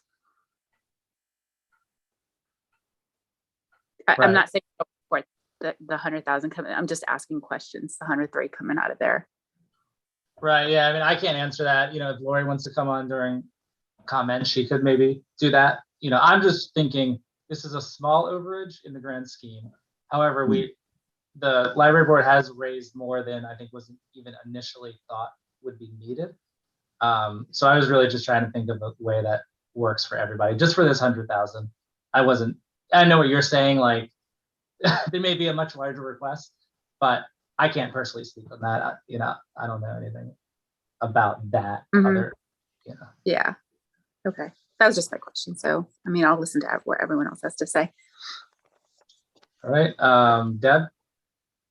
I'm Right. not saying support the 100,000 coming. I'm just asking questions. The 103 coming out of there. Right. Yeah. I mean, I can't answer that. If Lori wants to come on during comment, she could maybe do that. I'm just thinking this is a small overage in the grand scheme. However, the library board has raised more than I think was even initially thought would be needed. So I was really just trying to think of a way that works for everybody, just for this 100,000. I know what you're saying, like there may be a much larger request, but I can't personally speak on that. I don't know anything about that. Yeah. Okay. That was just my question. So, I mean, I'll listen to what everyone else has to say. All right. Deb?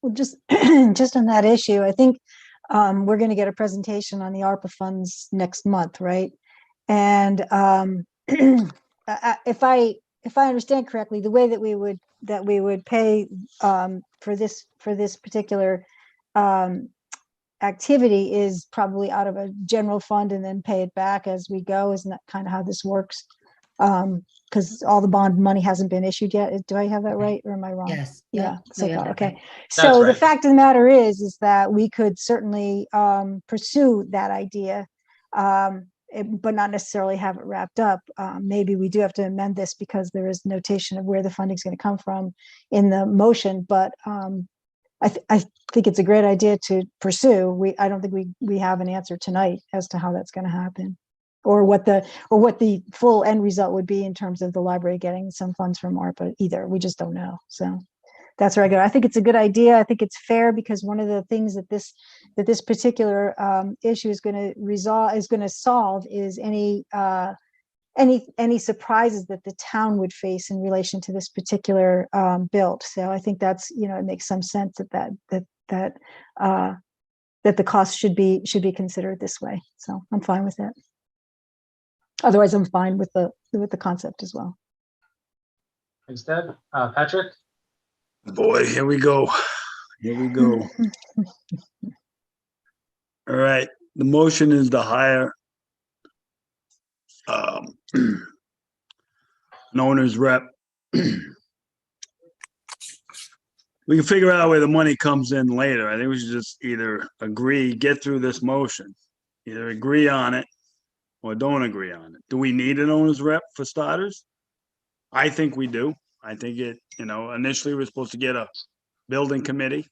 Well, just on that issue, I think we're going to get a presentation on the ARPA funds next month, right? And if I understand correctly, the way that we would pay for this particular activity is probably out of a general fund and then pay it back as we go. Isn't that kind of how this works? Because all the bond money hasn't been issued yet. Do I have that right, or am I wrong? Yes. Yeah. So you have that okay. right. So the right. fact of the matter is that we could certainly pursue that idea, but not necessarily have it wrapped up. Maybe we do have to amend this because there is notation of where the funding is going to come from in the motion. But I think it's a great idea to pursue. I don't think we have an answer tonight as to how that's going to happen, or what the full end result would be in terms of the library getting some funds from ARPA either. We just don't know. So that's where I go. I think it's a good idea. I think it's fair, because one of the things that this particular issue is going to solve is any surprises that the town would face in relation to this particular build. So I think that's, it makes some sense that the cost should be considered this way. So I'm fine with it. Otherwise, I'm fine with the concept as well. Thanks, Deb. Patrick? Boy, here we go. All right, the motion is to hire an owner's rep. We can figure out where the money comes in later. I think we should just either get through this motion, either agree on it or don't agree on it. Do we need an owner's rep for starters? I think we do. I think initially we're supposed to get a building committee.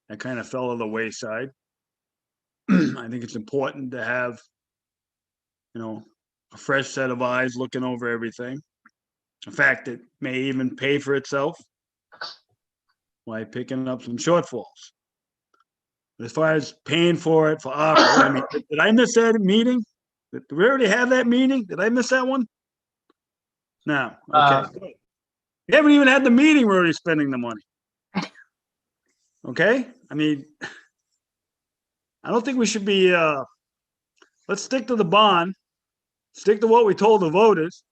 That kind of fell to the wayside. I think it's important to have, a fresh set of eyes looking over everything. In fact, it may even pay for itself by picking up some shortfalls. As far as paying for it for ARPA, did I miss that meeting? Did we already have that meeting? Did I miss that one? No. Okay. We haven't even had the meeting. We're already spending the money. Okay. I don't think we should be, let's stick to the bond, stick to what we told the voters.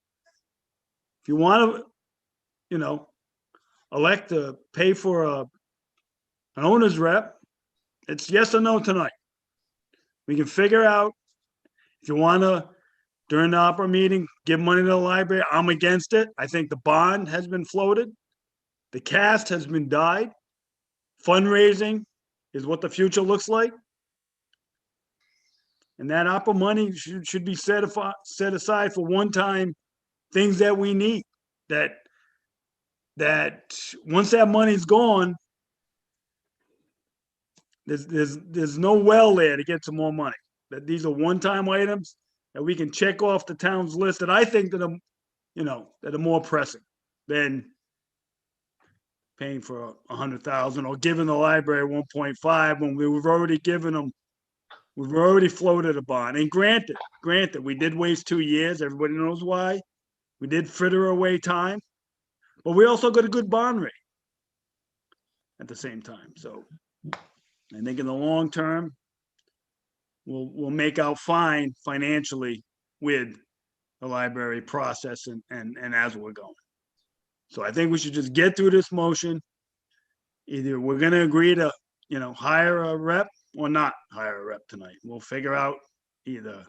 if you want to, you know, elect to pay for an owner's rep, it's yes or no tonight. We can figure out if you want to, during the opera meeting, give money to the library. I'm against it. I think the bond has been floated. The cast has been dyed. Fundraising is what the future looks like. And that opera money should be set aside for one-time things that we need. That once that money's gone, there's no well there to get some more money. That these are one-time items that we can check off the town's list that I think that are, you know, that are more pressing than paying for 100,000 or giving the library 1.5 when we've already given them, we've already floated a bond. And granted, we did waste 2 years. Everybody knows why. We did fritter away time, but we also got a good bond rate at the same time. So I think in the long term, we'll make out fine financially with the library process and as we're going. So I think we should just get through this motion. Either we're going to agree to, you know, hire a rep or not hire a rep tonight. We'll figure out either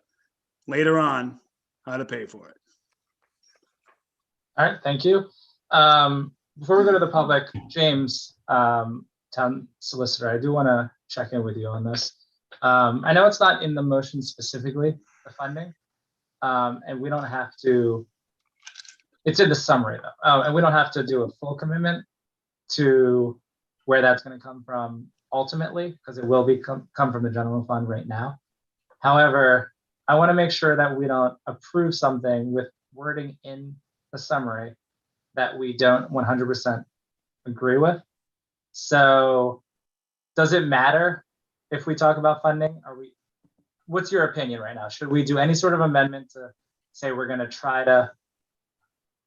later on how to pay for it. All right, thank you. Before we go to the public, James, town solicitor, I do want to check in with you on this. I know it's not in the motion specifically, the funding, and we don't have to, it's in the summary though, and we don't have to do a full commitment to where that's going to come from ultimately, because it will be come from the general fund right now. However, I want to make sure that we don't approve something with wording in the summary that we don't 100% agree with. So does it matter if we talk about funding? What's your opinion right now? Should we do any sort of amendment to say we're going to try to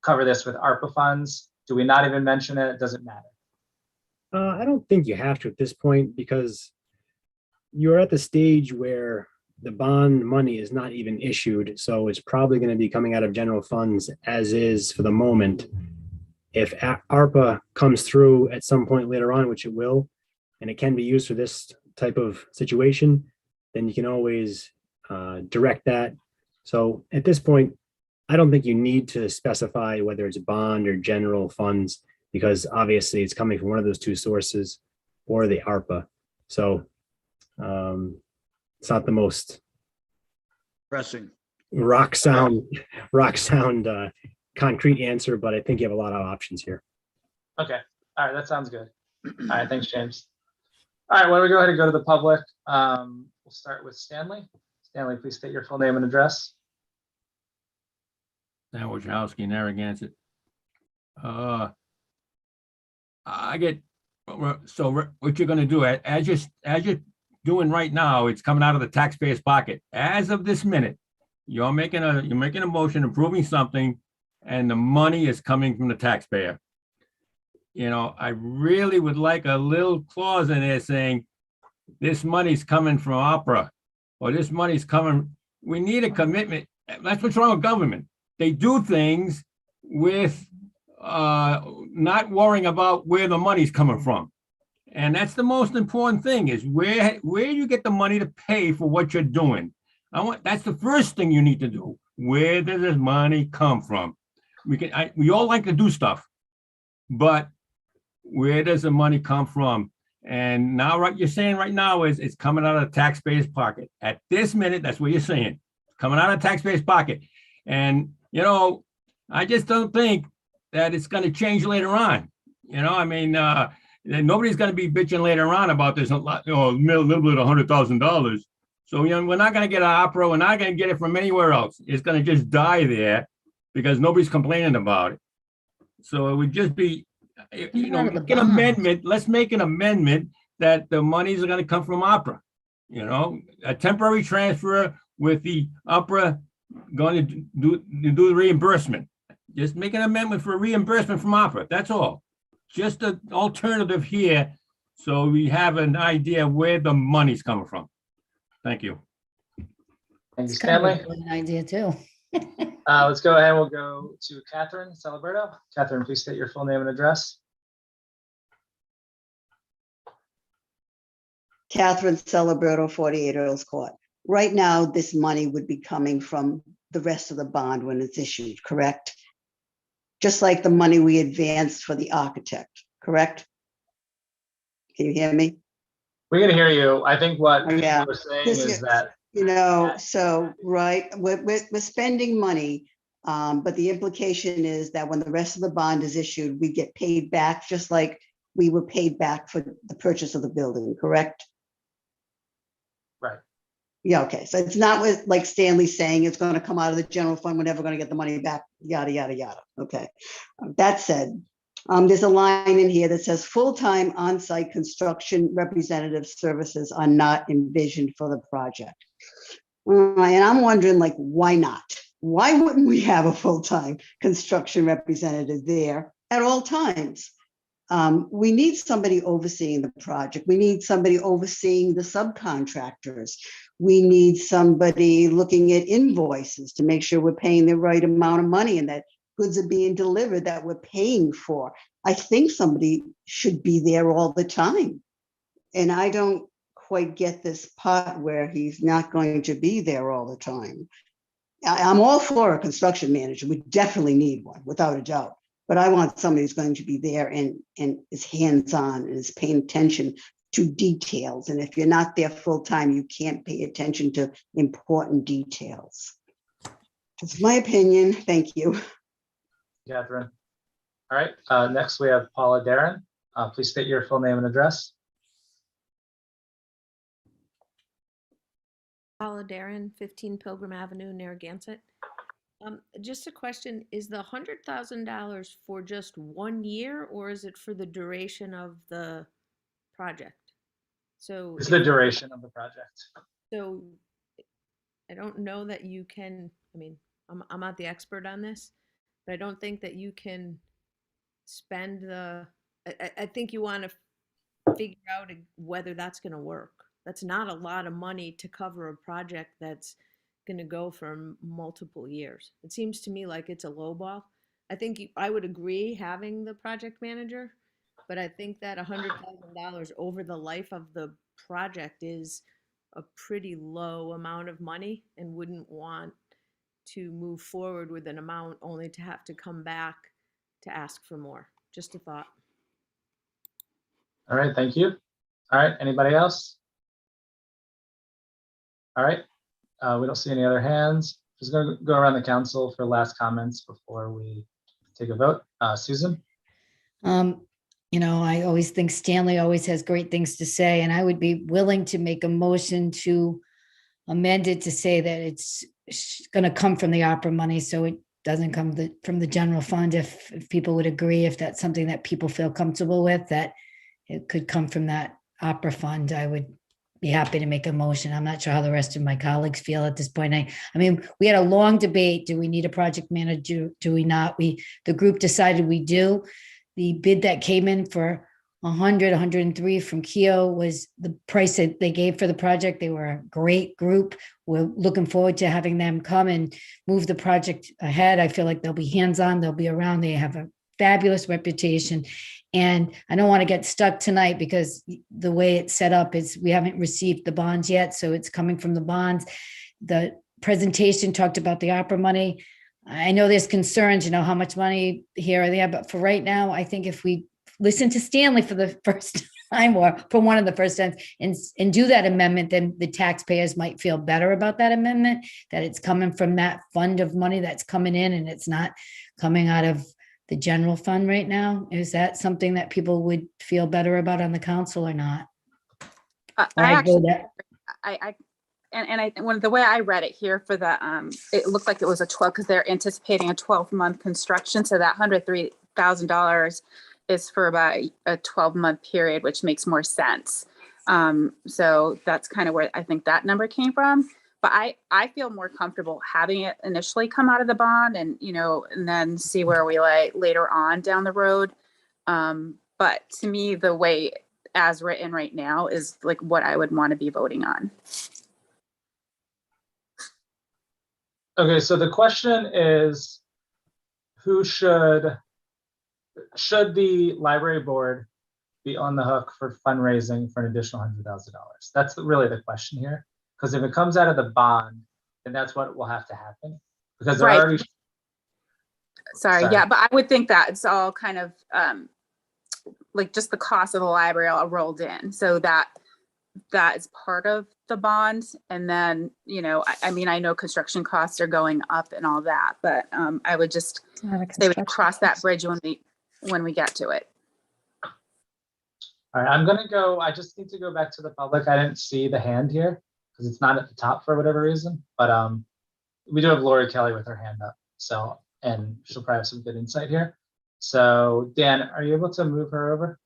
cover this with ARPA funds? Do we not even mention it? Does it matter? I don't think you have to at this point, because you're at the stage where the bond money is not even issued. So it's probably going to be coming out of general funds as is for the moment. If ARPA comes through at some point later on, which it will, and it can be used for this type of situation, then you can always direct that. So at this point, I don't think you need to specify whether it's bond or general funds, because obviously it's coming from one of those two sources or the ARPA. So it's not the most Pressing. rock sound concrete answer, but I think you have a lot of options here. Okay. All right. That sounds good. All right. Thanks, James. All right. Why don't we go ahead and go to the public? We'll start with Stanley. Stanley, please state your full name and address. Stan Wojciechowski, Narragansett. I get, so what you're gonna do, as you're doing right now, it's coming out of the taxpayer's pocket. As of this minute, you're making a motion approving something, and the money is coming from the taxpayer. You know, I really would like a little clause in there saying, this money's coming from opera, or this money's coming, we need a commitment. That's what's wrong with government. They do things with not worrying about where the money's coming from. And that's the most important thing, is where you get the money to pay for what you're doing. That's the first thing you need to do. Where does this money come from? We all like to do stuff, but where does the money come from? And now what you're saying right now is it's coming out of the taxpayer's pocket. At this minute, that's what you're saying. It's coming out of the taxpayer's pocket. And, you know, I just don't think that it's going to change later on. You know, I mean, nobody's going to be bitching later on about this, a little bit of $100,000. So, you know, we're not going to get an opera. We're not going to get it from anywhere else. It's going to just die there because nobody's complaining about it. So it would just be, you know, make an amendment. Let's make an amendment that the monies are going to come from opera. You know, a temporary transfer with the opera going to do the reimbursement. Just make an amendment for reimbursement from opera. That's all. Just an alternative here, so we have an idea where the money's coming from. Thank you. Thank you, It's kind of Stanley. a brilliant idea too. Let's go ahead. We'll go to Catherine Celebrato. Catherine, please state your full name and address. Catherine Celebrato, 48 Earls Court. Right now, this money would be coming from the rest of the bond when it's issued, correct? Just like the money we advanced for the architect, correct? Can you hear me? We're going to hear you. I think what Yeah. we're saying This is is- that You know, so, right, we're spending money, but the implication is that when the rest of the bond is issued, we get paid back, just like we were paid back for the purchase of the building, correct? Right. Yeah, okay, so it's not with, like Stanley saying it's gonna come out of the general fund, we're never gonna get the money back, yada, yada, yada, okay. That said, there's a line in here that says full-time on-site construction representative services are not envisioned for the project. And I'm wondering, like, why not? Why wouldn't we have a full-time construction representative there at all times? We need somebody overseeing the project. We need somebody overseeing the subcontractors. We need somebody looking at invoices to make sure we're paying the right amount of money and that goods are being delivered that we're paying for. I think somebody should be there all the time. And I don't quite get this part where he's not going to be there all the time. I'm all for a construction manager. We definitely need one, without a doubt. But I want somebody who's going to be there and is hands-on and is paying attention to details. And if you're not there full-time, you can't pay attention to important details. That's my opinion. Thank you. Catherine. All right, next we have Paula Darren. Please state your full name and address. Paula Darren, 15 Pilgrim Avenue, Narragansett. Just a question, is the $100,000 for just 1 year or is it for the duration of the project? So It's the duration of the project. So I don't know that you can, I mean, I'm not the expert on this, but I don't think that you can spend I think you want to figure out whether that's going to work. That's not a lot of money to cover a project that's going to go for multiple years. It seems to me like it's a low ball. I think I would agree having the project manager, but I think that $100,000 over the life of the project is a pretty low amount of money and wouldn't want to move forward with an amount only to have to come back to ask for more. Just a thought. All right, thank you. All right, anybody else? All right, we don't see any other hands. Just going to go around the council for last comments before we take a vote. Susan? You know, I always think Stanley always has great things to say, and I would be willing to make a motion to amend it to say that it's going to come from the opera money, so it doesn't come from the general fund. If people would agree, if that's something that people feel comfortable with, that it could come from that opera fund, I would be happy to make a motion. I'm not sure how the rest of my colleagues feel at this point. I mean, we had a long debate. Do we need a project manager? Do we not? The group decided we do. The bid that came in for 103 from Keo was the price that they gave for the project. They were a great group. We're looking forward to having them come and move the project ahead. I feel like they'll be hands-on, they'll be around, they have a fabulous reputation. And I don't want to get stuck tonight because the way it's set up is we haven't received the bonds yet, so it's coming from the bonds. The presentation talked about the opera money. I know there's concerns, you know, how much money here or there, but for right now, I think if we listen to Stanley for the first time or for one of the first times and do that amendment, then the taxpayers might feel better about that amendment, that it's coming from that fund of money that's coming in and it's not coming out of the general fund right now. Is that something that people would feel better about on the council or not? When the way I read it here for the it looked like it was a 12 because they're anticipating a 12-month construction, so that $103,000 is for about a 12-month period, which makes more sense. So that's kind of where I think that number came from. But I feel more comfortable having it initially come out of the bond and, you know, and then see where we like later on down the road. But to me, the way as written right now is like what I would want to be voting on. Okay, so the question is, who should the library board be on the hook for fundraising for an additional $100,000? That's really the question here. Because if it comes out of the bond, then that's what will have to happen. Because they're Right. already, Sorry, Sorry. yeah, but I would think that it's all kind of like just the cost of the library all rolled in. So that is part of the bond. And then, you know, I mean, I know construction costs are going up and all that, but I would just It's not a say we construction cross that cost. bridge when we get to it. all right, I'm gonna go, I just need to go back to the public. I didn't see the hand here because it's not at the top for whatever reason, but we do have Lori Kelly with her hand up. So, and she'll probably have some good insight here. So Dan, are you able to move her over?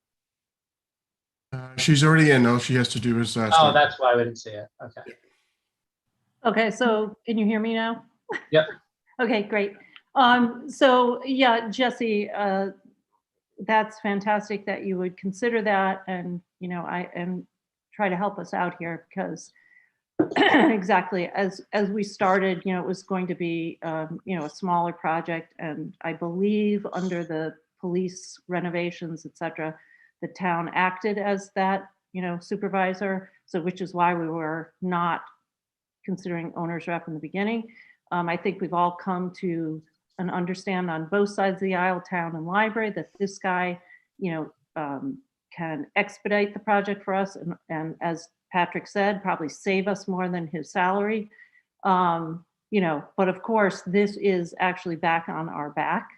She's already in. All she has to do is. Oh, start. that's why we didn't see it. Okay. Okay, so can you hear me now? Yep. Okay, great. So yeah, Jesse, that's fantastic that you would consider that, and you know, and try to help us out here, because exactly as we started, you know, it was going to be you know, a smaller project, and I believe under the police renovations, etc., the town acted as that, you know, supervisor. So which is why we were not considering owner's rep in the beginning. I think we've all come to an understand on both sides of the aisle, town and library, that this guy, you know, can expedite the project for us, and as Patrick said, probably save us more than his salary. You know, but of course, this is actually back on our back.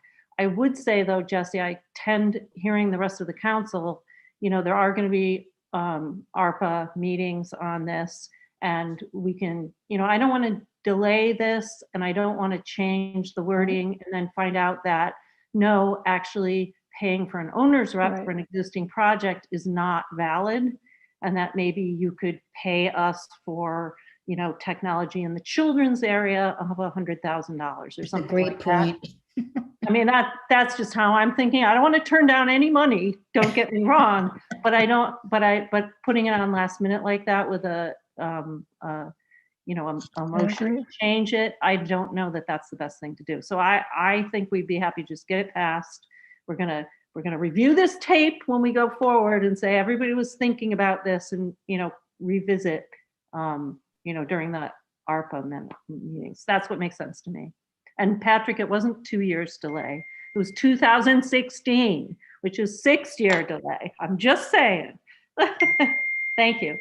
I would say though, Jesse, I tend, hearing the rest of the council, you know, there are going to be ARPA meetings on this, and we can, you know, I don't want to delay this, and I don't want to change the wording and then find out that no, actually paying for an owner's rep Right. for an existing project is not valid, and that maybe you could pay us for, you know, technology in the children's area of $100,000 or It's a something great like that. point. I mean, that's just how I'm thinking. I don't want to turn down any money, don't get me wrong, but but putting it on last minute like that with a you know, a motion agree. to change it, I don't know that that's the best thing to do. So I think we'd be happy to just get it passed. We're gonna review this tape when we go forward and say everybody was thinking about this, and you know, revisit you know, during the ARPA meetings. That's what makes sense to me. And Patrick, it wasn't 2 years delay. It was 2016, which is 6-year delay. I'm just saying. Thank you.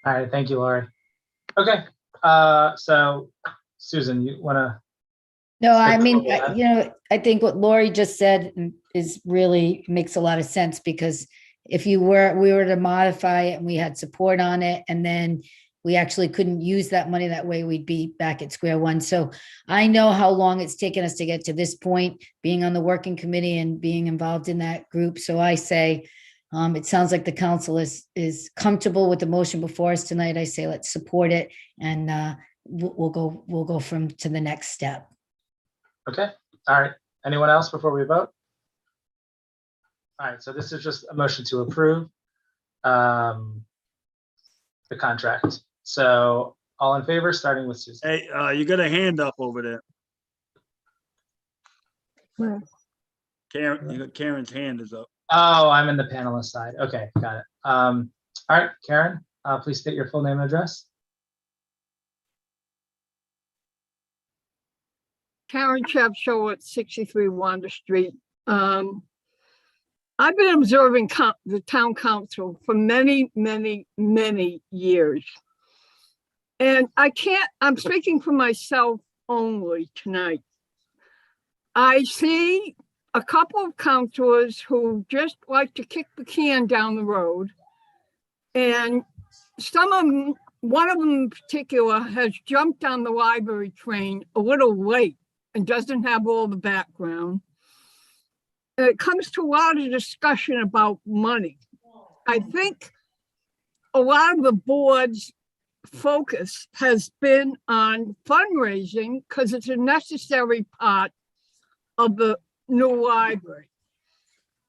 All right, thank you, Lori. Okay, so Susan, you wanna? No, I Take mean, over that. you know, I think what Lori just said is really makes a lot of sense, because if we were to modify it and we had support on it, and then we actually couldn't use that money that way, we'd be back at square one. So I know how long it's taken us to get to this point, being on the working committee and being involved in that group. So I say, it sounds like the council is comfortable with the motion before us tonight. I say, let's support it, and we'll go from to the next step. Okay, all right. Anyone else before we vote? All right, so this is just a motion to approve the contract. So all in favor, starting with Susan. Hey, you got a hand up over there. Where? Karen, Karen's hand is up. Oh, I'm in the panelist side. Okay, got it. All right, Karen, please state your full name and address. Karen Chapshaw at 63 Wanda Street. I've been observing the town council for many, many, many years. And I'm speaking for myself only tonight. I see a couple of councilors who just like to kick the can down the road. And some of them, one of them in particular, has jumped on the library train a little late and doesn't have all the background. And it comes to a lot of discussion about money. I think a lot of the board's focus has been on fundraising because it's a necessary part of the new library.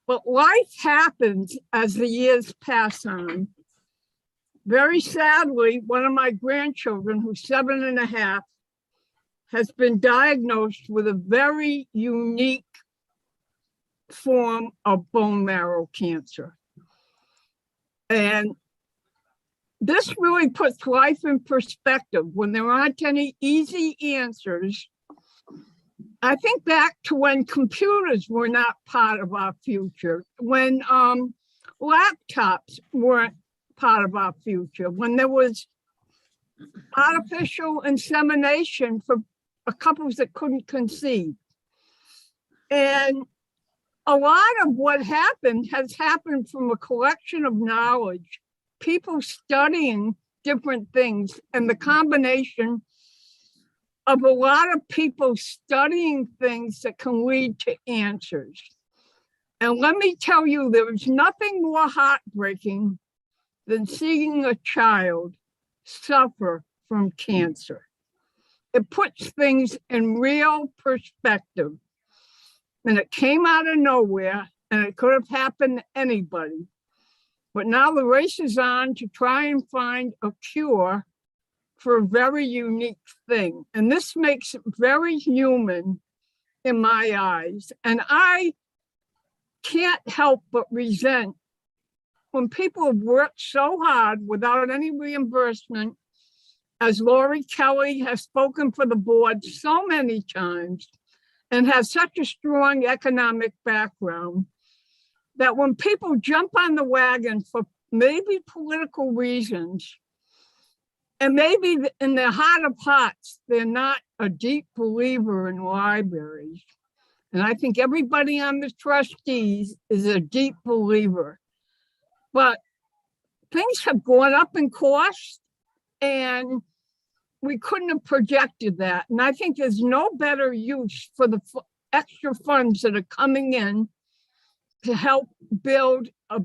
But life happens as the years pass on. Very sadly, one of my grandchildren, who's 7.5, has been diagnosed with a very unique form of bone marrow cancer. And this really puts life in perspective when there aren't any easy answers. I think back to when computers were not part of our future, when laptops weren't part of our future, when there was artificial insemination for couples that couldn't conceive. And a lot of what happened has happened from a collection of knowledge, people studying different things, and the combination of a lot of people studying things that can lead to answers. And let me tell you, there is nothing more heartbreaking than seeing a child suffer from cancer. It puts things in real perspective. And it came out of nowhere, and it could have happened to anybody. But now the race is on to try and find a cure for a very unique thing. And this makes it very human in my eyes. And I can't help but resent when people have worked so hard without any reimbursement, as Lori Kelly has spoken for the board so many times, and has such a strong economic background, that when people jump on the wagon for maybe political reasons, and maybe in their heart of hearts, they're not a deep believer in libraries. And I think everybody on the trustees is a deep believer. But things have gone up in cost, and we couldn't have projected that. And I think there's no better use for the extra funds that are coming in to help build a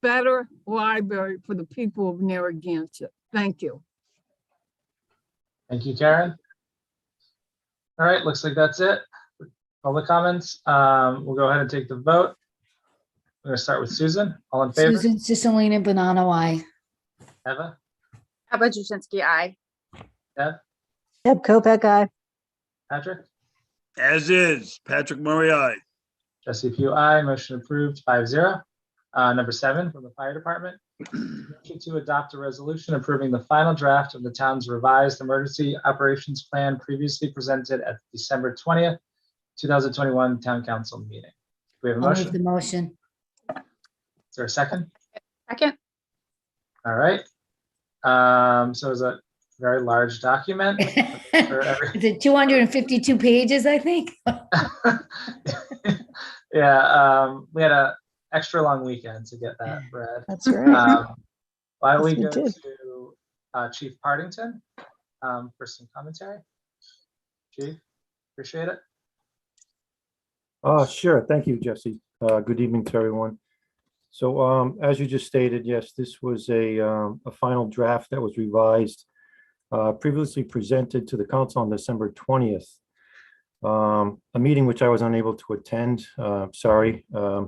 better library for the people of Narragansett. Thank you. Thank you, Karen. All right, looks like that's it. Public comments. We'll go ahead and take the vote. We're going to start with Susan. All in favor? Susan Cicilline Bonanno, aye. Eva? Eva Juszczyk, aye. Deb? Deb Kopeck, aye. Patrick? As is, Patrick Murray, aye. Jesse Pugh, aye. Motion approved 5-0. Number 7 from the fire department. Motion to adopt a resolution approving the final draft of the town's revised emergency operations plan previously presented at December 20th, 2021 town council meeting. We have a I'll make motion. the motion. Is there a second? Second. All right. So it's a very large document. For every... Is it 252 pages, I think? Yeah, we had an extra long weekend to get that read. That's right. Why don't we Yes, go we did. to Chief Partington for some commentary? Chief, appreciate it. Sure. Thank you, Jesse. Good evening to everyone. So as you just stated, yes, this was a final draft that was revised, previously presented to the council on December 20th. A meeting which I was unable to attend. Sorry. I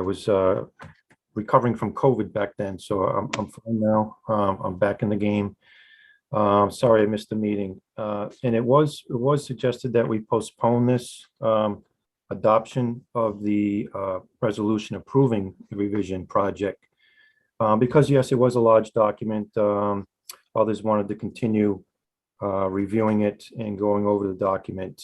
was recovering from COVID back then, so I'm fine now. I'm back in the game. Sorry I missed the meeting. And it was suggested that we postpone this adoption of the resolution approving the revision project. Because yes, it was a large document. Others wanted to continue reviewing it and going over the document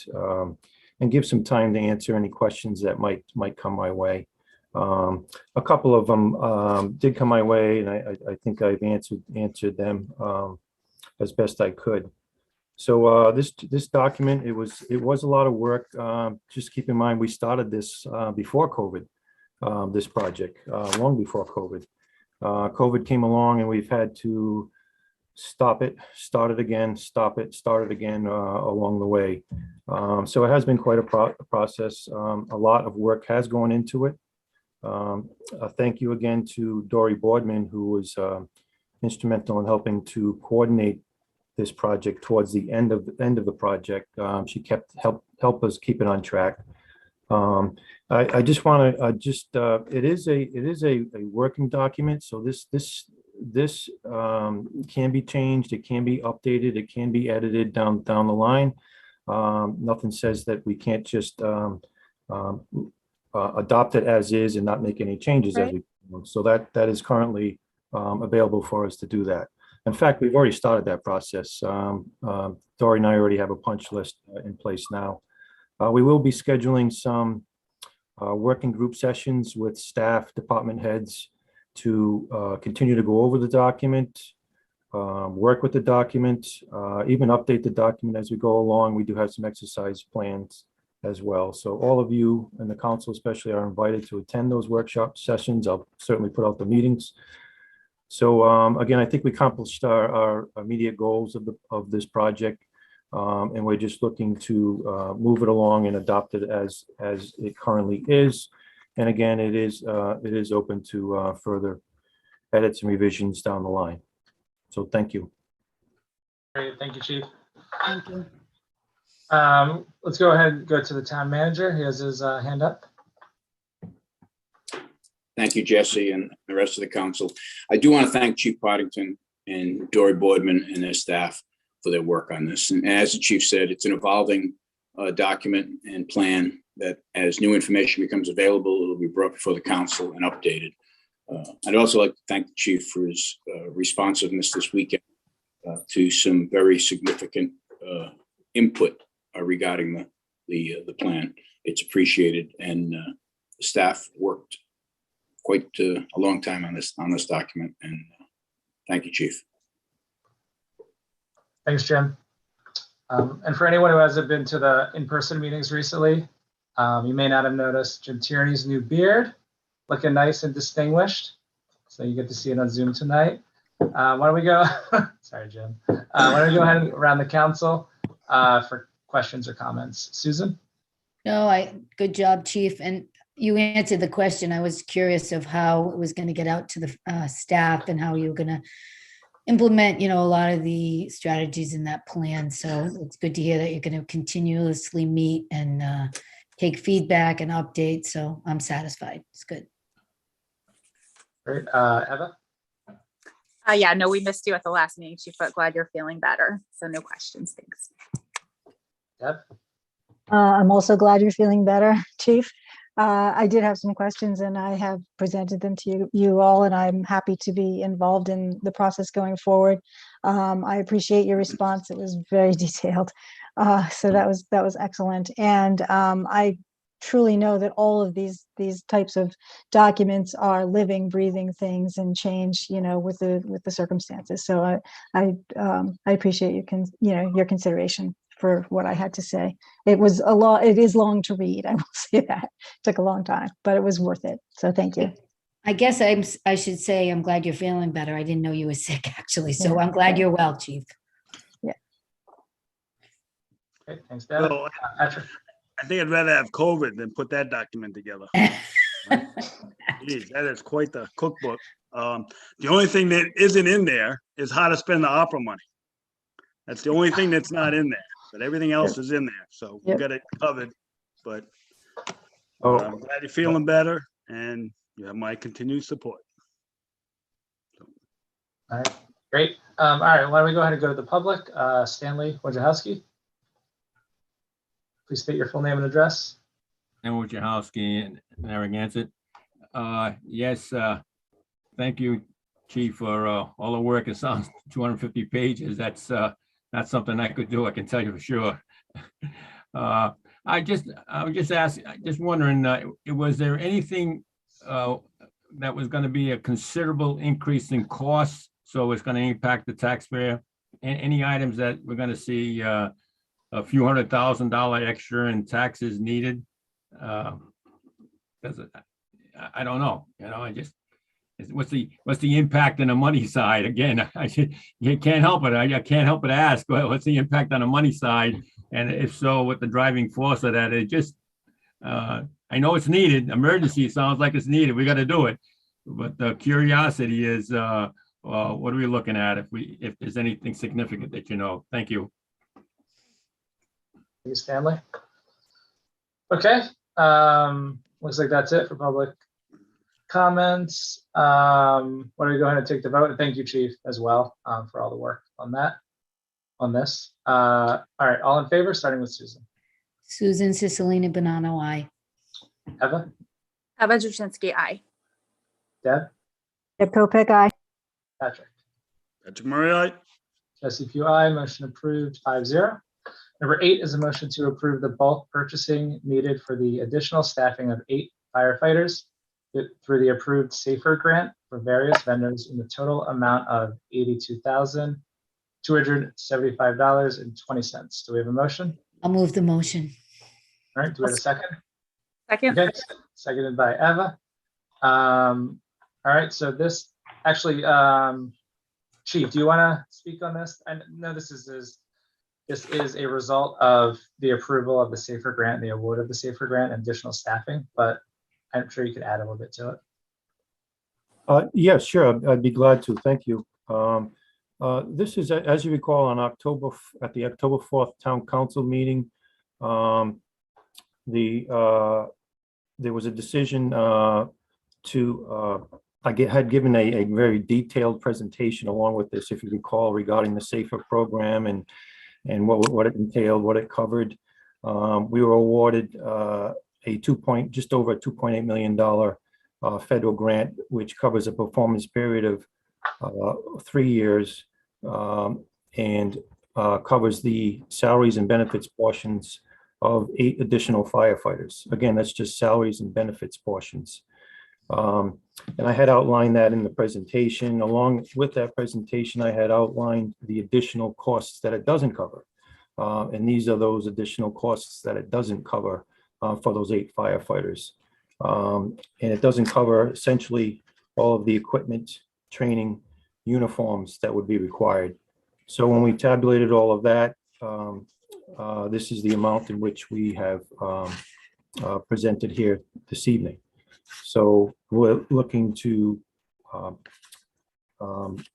and give some time to answer any questions that might come my way. A couple of them did come my way, and I think I've answered them as best I could. So this document, it was a lot of work. Just keep in mind, we started this before COVID, this project, long before COVID. COVID came along and we've had to stop it, start it again, stop it, start it again along the way. So it has been quite a process. A lot of work has gone into it. Thank you again to Dory Boardman, who was instrumental in helping to coordinate this project towards the end of the project. She help us keep it on track. I just want to it is a working document. So this this can be changed, it can be updated, it can be edited down the line. Nothing says that we can't just adopt it as is and not make any changes as we go. So that is currently available for us to do that. In fact, we've already started that process. Dory and I already have a punch list in place now. We will be scheduling some working group sessions with staff, department heads to continue to go over the document, work with the document, even update the document as we go along. We do have some exercise plans as well. So all of you and the council especially are invited to attend those workshop sessions. I'll certainly put out the meetings. So again, I think we accomplished our immediate goals of this project. And we're just looking to move it along and adopt it as it currently is. And again, it is open to further edits and revisions down the line. So thank you. Great, thank you, Chief. Thank you. Let's go ahead and go to the town manager. He has his hand up. Thank you, Jesse, and the rest of the council. I do want to thank Chief Poddington and Dory Boardman and their staff for their work on this. And as the chief said, it's an evolving document and plan that as new information becomes available, it will be brought before the council and updated. I'd also like to thank the chief for his responsiveness this weekend to some very significant input regarding the plan. It's appreciated, and the staff worked quite a long time on this document. And thank you, Chief. Thanks, Jim. And for anyone who hasn't been to the in-person meetings recently, you may not have noticed Jim Tierney's new beard, looking nice and distinguished. So you get to see it on Zoom tonight. Why don't we go, sorry, Jim. Why don't we go ahead around the council for questions or comments? Susan? No, good job, Chief. And you answered the question. I was curious of how it was going to get out to the staff and how you were going to implement, a lot of the strategies in that plan. So it's good to hear that you're going to continuously meet and take feedback and update. So I'm satisfied. It's good. Great. Eva? Yeah, no, we missed you at the last meeting, Chief, but glad you're feeling better. So no questions. Thanks. Deb? I'm also glad you're feeling better, Chief. I did have some questions and I have presented them to you all, and I'm happy to be involved in the process going forward. I appreciate your response. It was very detailed. So that was excellent. And I truly know that all of these types of documents are living, breathing things and change, with the circumstances. So I appreciate your consideration for what I had to say. It was a lot. It is long to read. I will say that. It took a long time, but it was worth it. So thank you. I guess I should say I'm glad you're feeling better. I didn't know you were sick, actually. So Yeah. I'm glad you're well, Chief. Yeah. Okay, thanks, Deb. Well, Patrick? I think I'd rather have COVID than put that document together. Geez, that is quite the cookbook. The only thing that isn't in there is how to spend the opera money. That's the only thing that's not in there, but everything else is in there. So we got it covered. But I'm glad you're feeling better, and you have my continued support. All right, great. All right, why don't we go ahead and go to the public? Stanley Wojciechowski. Please state your full name and address. Stanley Wojciechowski in Narragansett. Yes, thank you, Chief, for all the work. It sounds 250 pages. That's not something I could do, I can tell you for sure. I was just wondering, was there anything that was going to be a considerable increase in costs, so it's going to impact the taxpayer? Any items that we're going to see a few $100,000 extra in taxes needed? I don't know. What's the impact on the money side? Again, you can't help it. I can't help but ask, what's the impact on the money side? And if so, what the driving force of that is? Just, I know it's needed. Emergency sounds like it's needed. We got to do it. But the curiosity is, what are we looking at if there's anything significant that you know? Thank you. Thank you, Stanley. Okay. Looks like that's it for public comments. Why don't we go ahead and take the vote? And thank you, Chief, as well, for all the work on this. All right, all in favor, starting with Susan. Susan Cicilline Bonanno, aye. Eva, Eva Juszczyński, aye. Deb, Deb Kopek, aye. Patrick, Patrick Murray, aye. Jesse Pugh, aye. Motion approved 5-0. Number 8 is a motion to approve the bulk purchasing needed for the additional staffing of 8 firefighters through the approved SAFER grant for various vendors in the total amount of $82,275.20. Do we have a motion? I'll move the motion. All right, do we have a second? Second. Okay, seconded by Eva. All right, so this actually, Chief, do you want to speak on this? I know this is a result of the approval of the SAFER grant, the award of the SAFER grant, and additional staffing, but I'm sure you could add a little bit to it. Yeah, sure. I'd be glad to. Thank you. This is, as you recall, on at the October 4th Town Council meeting, there was a decision I had given a very detailed presentation along with this, if you recall, regarding the SAFER program and what it entailed, what it covered. We were awarded just over a $2.8 million federal grant, which covers a performance period of 3 years and covers the salaries and benefits portions of 8 additional firefighters. Again, that's just salaries and benefits portions. And I had outlined that in the presentation. Along with that presentation, I had outlined the additional costs that it doesn't cover. And these are those additional costs that it doesn't cover for those 8 firefighters. And it doesn't cover essentially all of the equipment, training, uniforms that would be required. So when we tabulated all of that, this is the amount in which we have presented here this evening. So we're looking to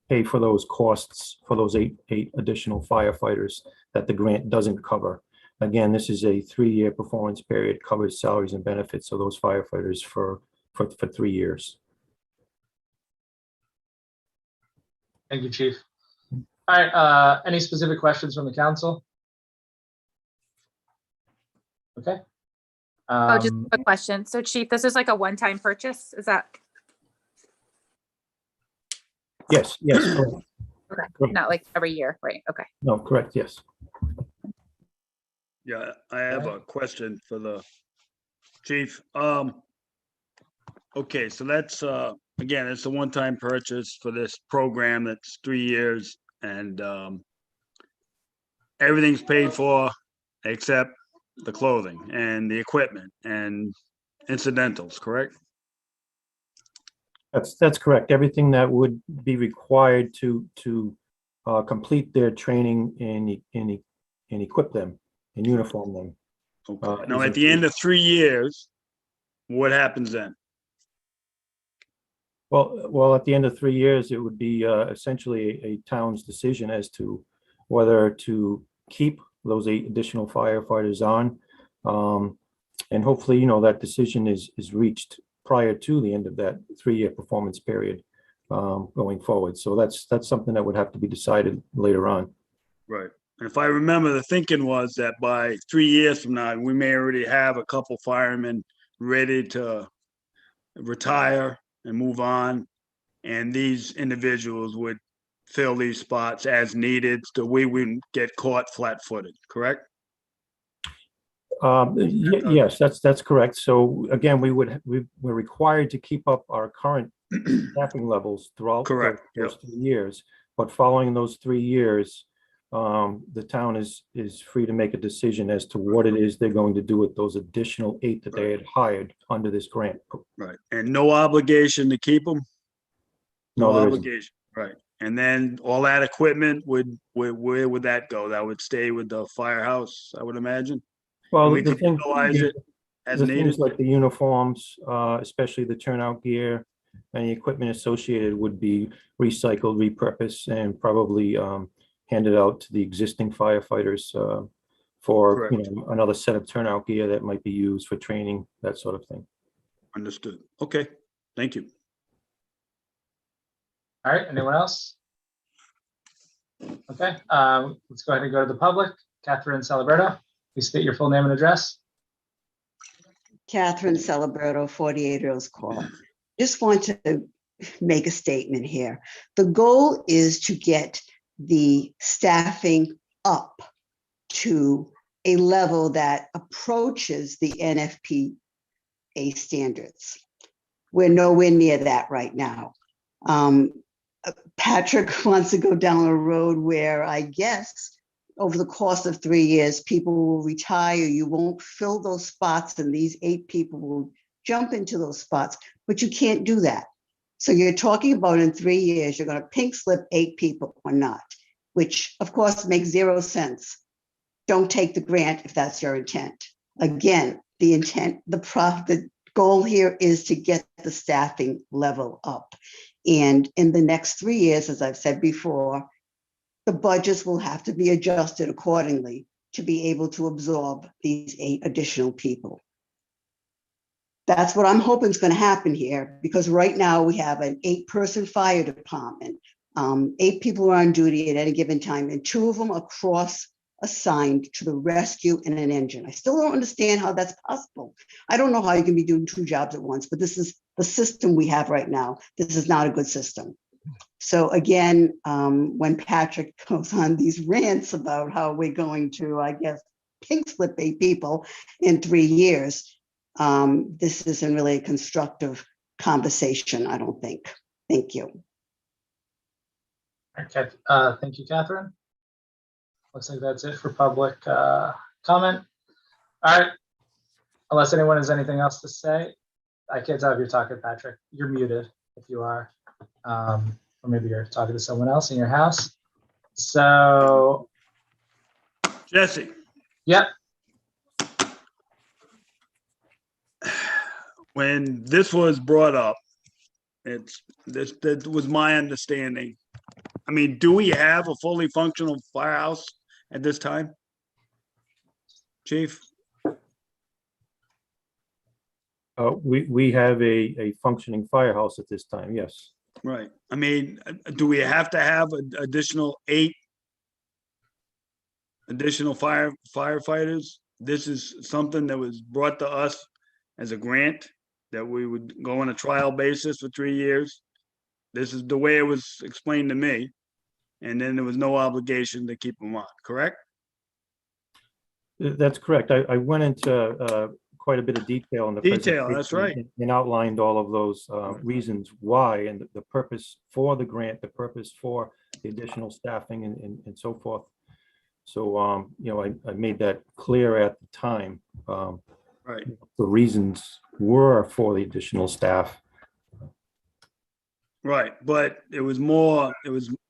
pay for those costs for those eight additional firefighters that the grant doesn't cover. Again, this is a 3-year performance period, covers salaries and benefits of those firefighters for 3 years. Thank you, Chief. All right, any specific questions from the council? Okay. Oh, just a question. So Chief, this is like a one-time purchase, is that? Yes, yes. Correct. Okay, Correct. not like every year, right? Okay. No, correct, yes. Yeah, I have a question for the chief. Okay, so that's again, it's a one-time purchase for this program that's 3 years, and everything's paid for except the clothing and the equipment and incidentals, correct? That's correct. Everything that would be required to complete their training and equip them and uniform them. Okay. Now, at the end of 3 years, what happens then? Well, at the end of 3 years, it would be essentially a town's decision as to whether to keep those 8 additional firefighters on. And hopefully, you know, that decision is reached prior to the end of that 3-year performance period going forward. So that's something that would have to be decided later on. Right. And if I remember, the thinking was that by 3 years from now, we may already have a couple firemen ready to retire and move on. And these individuals would fill these spots as needed, so we wouldn't get caught flat-footed, correct? Yes, that's correct. So again, we're required to keep up our current staffing levels throughout those 3 years. But following those 3 years, the town is free to make a decision as to what it is they're going to do with those additional 8 that they had hired under this grant. Right. And no obligation to keep them? No, there isn't. obligation. Right. And then all that equipment where would that go? That would stay with the firehouse, I would imagine? Well, we the could utilize it as the needed? things like the uniforms, especially the turnout gear and the equipment associated would be recycled, repurposed, and probably handed out to the existing firefighters for another set of turnout gear that might be used for training, that sort of thing. Understood. Okay. Thank you. All right, anyone else? Okay, let's go ahead and go to the public. Catherine Celebrato, please state your full name and address. Catherine Celebrato, 48 Earls Court. Just want to make a statement here. The goal is to get the staffing up to a level that approaches the NFPA standards. We're nowhere near that right now. Patrick wants to go down a road where I guess over the course of 3 years, people will retire. You won't fill those spots and these 8 people will jump into those spots, but you can't do that. So you're talking about in 3 years, you're going to pink slip 8 people or not, which of course makes 0 sense. Don't take the grant if that's your intent. Again, the intent, the goal here is to get the staffing level up. And in the next 3 years, as I've said before, the budgets will have to be adjusted accordingly to be able to absorb these 8 additional people. That's what I'm hoping is going to happen here, because right now we have an 8-person fire department. 8 people are on duty at any given time, and 2 of them are cross-assigned to the rescue and an engine. I still don't understand how that's possible. I don't know how you can be doing 2 jobs at once, but this is the system we have right now. This is not a good system. So again, when Patrick goes on these rants about how we're going to, I guess, pink slip 8 people in 3 years, this isn't really a constructive conversation, I don't think. Thank you. Okay, thank you, Catherine. Looks like that's it for public comment. All right, unless anyone has anything else to say. I can't tell if you're talking, Patrick. You're muted if you are. Or maybe you're talking to someone else in your house. So, Jesse. Yep. When this was brought up, that was my understanding. I mean, do we have a fully functional firehouse at this time, Chief? We have a functioning firehouse at this time, yes. Right. I mean, do we have to have an additional 8 additional firefighters? This is something that was brought to us as a grant that we would go on a trial basis for 3 years. This is the way it was explained to me. And then there was no obligation to keep them on, correct? That's correct. I went into quite a bit of detail in the Detail, that's right. and outlined all of those reasons why, and the purpose for the grant, the purpose for the additional staffing and so forth. So, you know, I made that clear at the time. Right. The reasons were for the additional staff. Right, but it was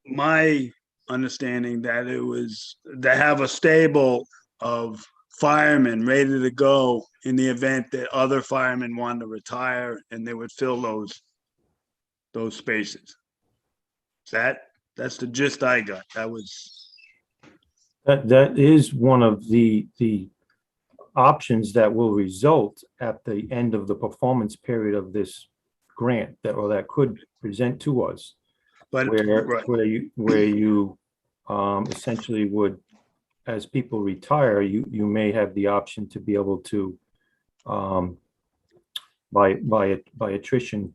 my understanding that it was to have a stable of firemen ready to go in the event that other firemen wanted to retire and they would fill those spaces. That's the gist I got. That is one of the options that will result at the end of the performance period of this grant that could present to us. But where you essentially would, as people retire, you may have the option to be able to by attrition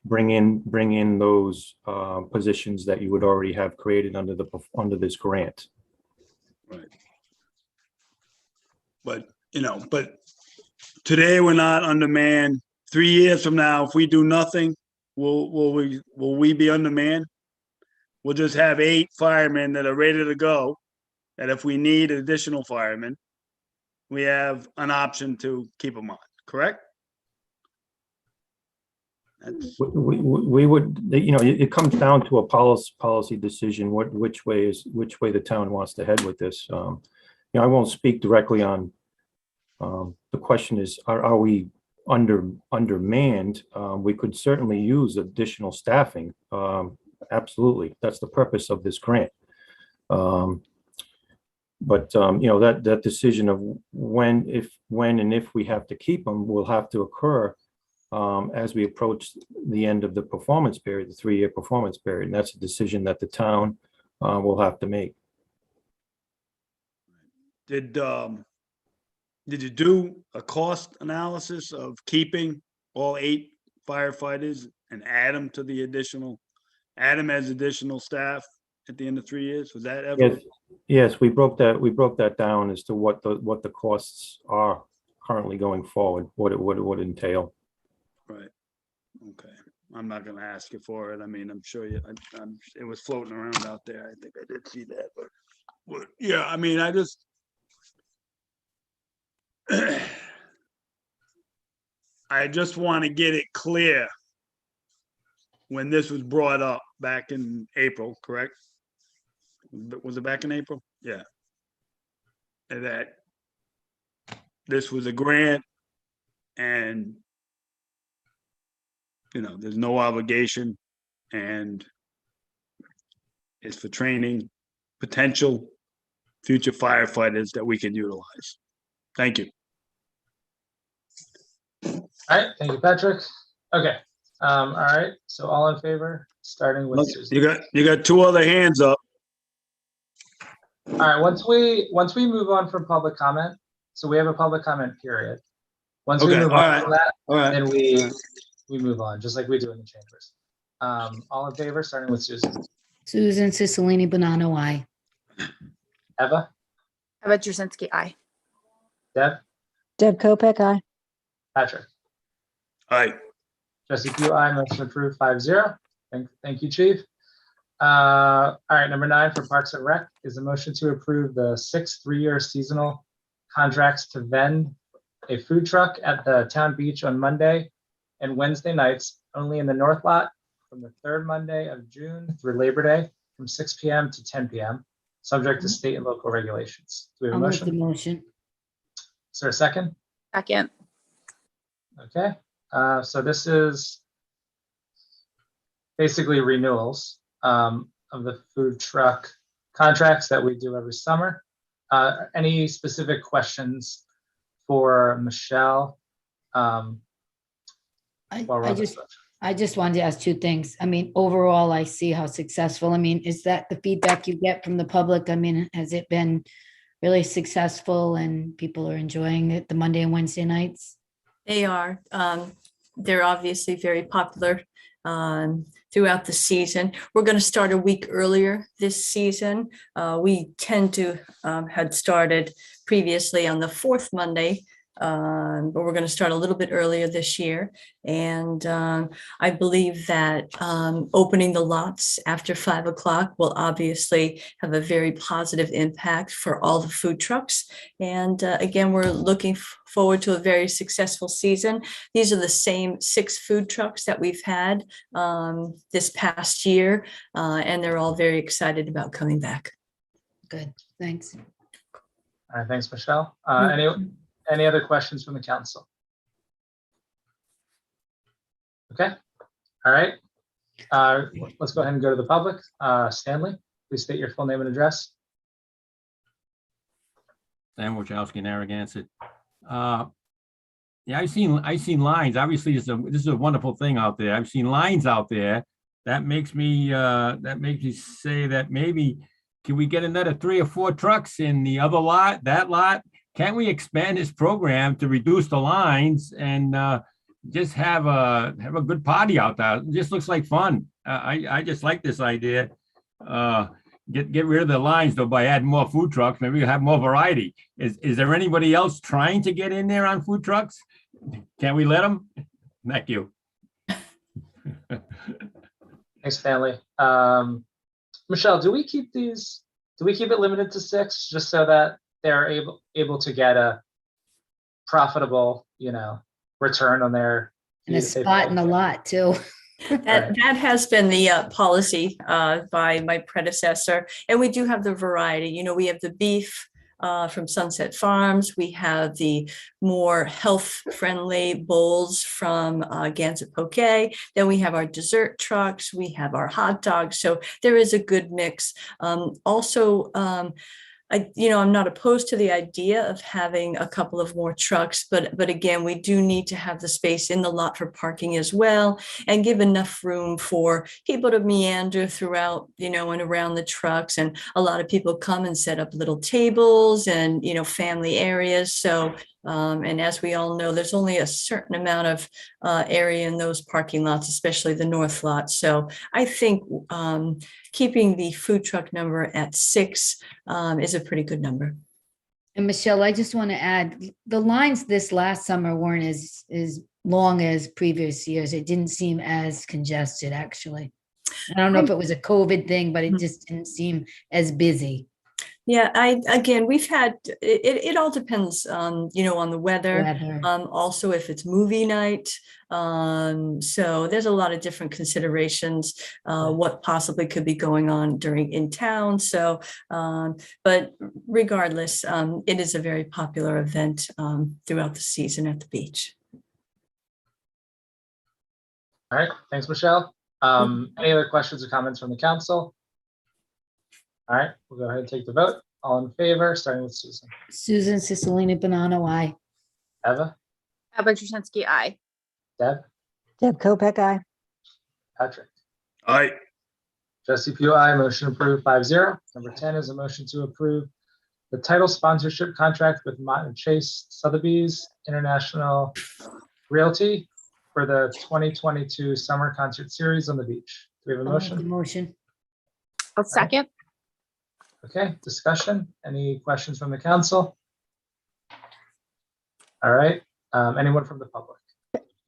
bring in those positions that you would already have created under this grant. Right. But today we're not undermanned. 3 years from now, if we do nothing, will we be undermanned? We'll just have 8 firemen that are ready to go. That if we need additional firemen, we have an option to keep them on. Correct? We would, it comes down to a policy decision. Which way the town wants to head with this. I won't speak directly on. The question is, are we undermanned? We could certainly use additional staffing. Absolutely, that's the purpose of this grant. But that decision of when and if we have to keep them will have to occur as we approach the end of the performance period, the 3-year performance period. And that's a decision that the town will have to make. Did you do a cost analysis of keeping all 8 firefighters and add them as additional staff at the end of 3 years? Was that ever? Yes, we broke that down as to what the costs are currently going forward, what it would entail. Right. Okay. I'm not gonna ask you for it. I mean, I'm sure it was floating around out there. I think I did see that, but yeah, I mean, I just I just want to get it clear when this was brought up back in April, correct? Was it back in April? Yeah. And that this was a grant and, you know, there's no obligation and it's for training potential future firefighters that we can utilize. Thank you. All right, thank you, Patrick. Okay, all right, so all in favor, starting with Susan. You got 2 other hands up. All right, once we move on from public comment, so we have a public comment period. Once we Okay, move all on right, from that, all right. then we move on, just like we do in the chambers. All in favor, starting with Susan. Susan Cicilline Bonanno, aye. Eva, Eva Jasinski, aye. Deb, Deb Kopeck, aye. Patrick, Aye. Jesse Q, aye, motion approved 5-0. Thank you, Chief. All right, number 9 for Parks and Rec is a motion to approve the 6 3-year seasonal contracts to vend a food truck at the town beach on Monday and Wednesday nights only in the North Lot from the 3rd Monday of June through Labor Day from 6 p.m. to 10 p.m., subject to state and local regulations. Do we have a I'll make the motion? motion. Is there a second? Second. Okay, so this is basically renewals of the food truck contracts that we do every summer. Any specific questions for Michelle? while we're on this subject? I just wanted to ask 2 things. I mean, overall, I see how successful. I mean, is that the feedback you get from the public? I mean, has it been really successful and people are enjoying it, the Monday and Wednesday nights? They are. They're obviously very popular throughout the season. We're going to start a week earlier this season. We tend to had started previously on the 4th Monday, but we're going to start a little bit earlier this year. And I believe that opening the lots after 5 o'clock will obviously have a very positive impact for all the food trucks. And again, we're looking forward to a very successful season. These are the same 6 food trucks that we've had this past year, and they're all very excited about coming back. Good, thanks. All right, thanks, Michelle. Any other questions from the council? Okay, all right. Let's go ahead and go to the public. Stanley, please state your full name and address. Stan Wojciechowski, Narragansett. Yeah, I've seen lines. Obviously, this is a wonderful thing out there. I've seen lines out there. That makes me say that maybe can we get another 3 or 4 trucks in the other lot, that lot? Can't we expand this program to reduce the lines and just have a good party out there? It just looks like fun. I just like this idea. Get rid of the lines though by adding more food trucks. Maybe we'll have more variety. Is there anybody else trying to get in there on food trucks? Can we let them? Thank you. Thanks, Stanley. Michelle, do we keep it limited to 6 just so that they're able to get a profitable, return on their And a spot in the lot too. That has been the policy by my predecessor, and we do have the variety. We have the beef from Sunset Farms. We have the more health-friendly bowls from Gansett Poke. Then we have our dessert trucks. We have our hot dogs. So there is a good mix. Also, I'm not opposed to the idea of having a couple of more trucks, but again, we do need to have the space in the lot for parking as well, and give enough room for people to meander throughout, and around the trucks. And a lot of people come and set up little tables and, family areas. So, and as we all know, there's only a certain amount of area in those parking lots, especially the north lot. So I think keeping the food truck number at 6 is a pretty good number. And Michelle, I just want to add, the lines this last summer weren't as long as previous years. It didn't seem as congested, actually. I don't know if it was a COVID thing, but it just didn't seem as busy. Yeah, we've had, it all depends on the weather. Also if it's movie night. So there's a lot of different considerations, what possibly could be going on in town. So, but regardless, it is a very popular event throughout the season at the beach. All right, thanks, Michelle. Any other questions or comments from the council? All right, we'll go ahead and take the vote. All in favor, starting with Susan. Susan Cicilline Bonanno, aye. Eva? Eva Jasinski, aye. Deb? Deb Kopeck, aye. Patrick? Aye. Jesse Pugh, aye. Motion approved 5-0. Number 10 is a motion to approve the title sponsorship contract with Mott and Chase Sotheby's International Realty for the 2022 Summer Concert Series on the beach. Do we have a I'll make the motion? motion. I'll second. Okay, discussion. Any questions from the council? All right, anyone from the public?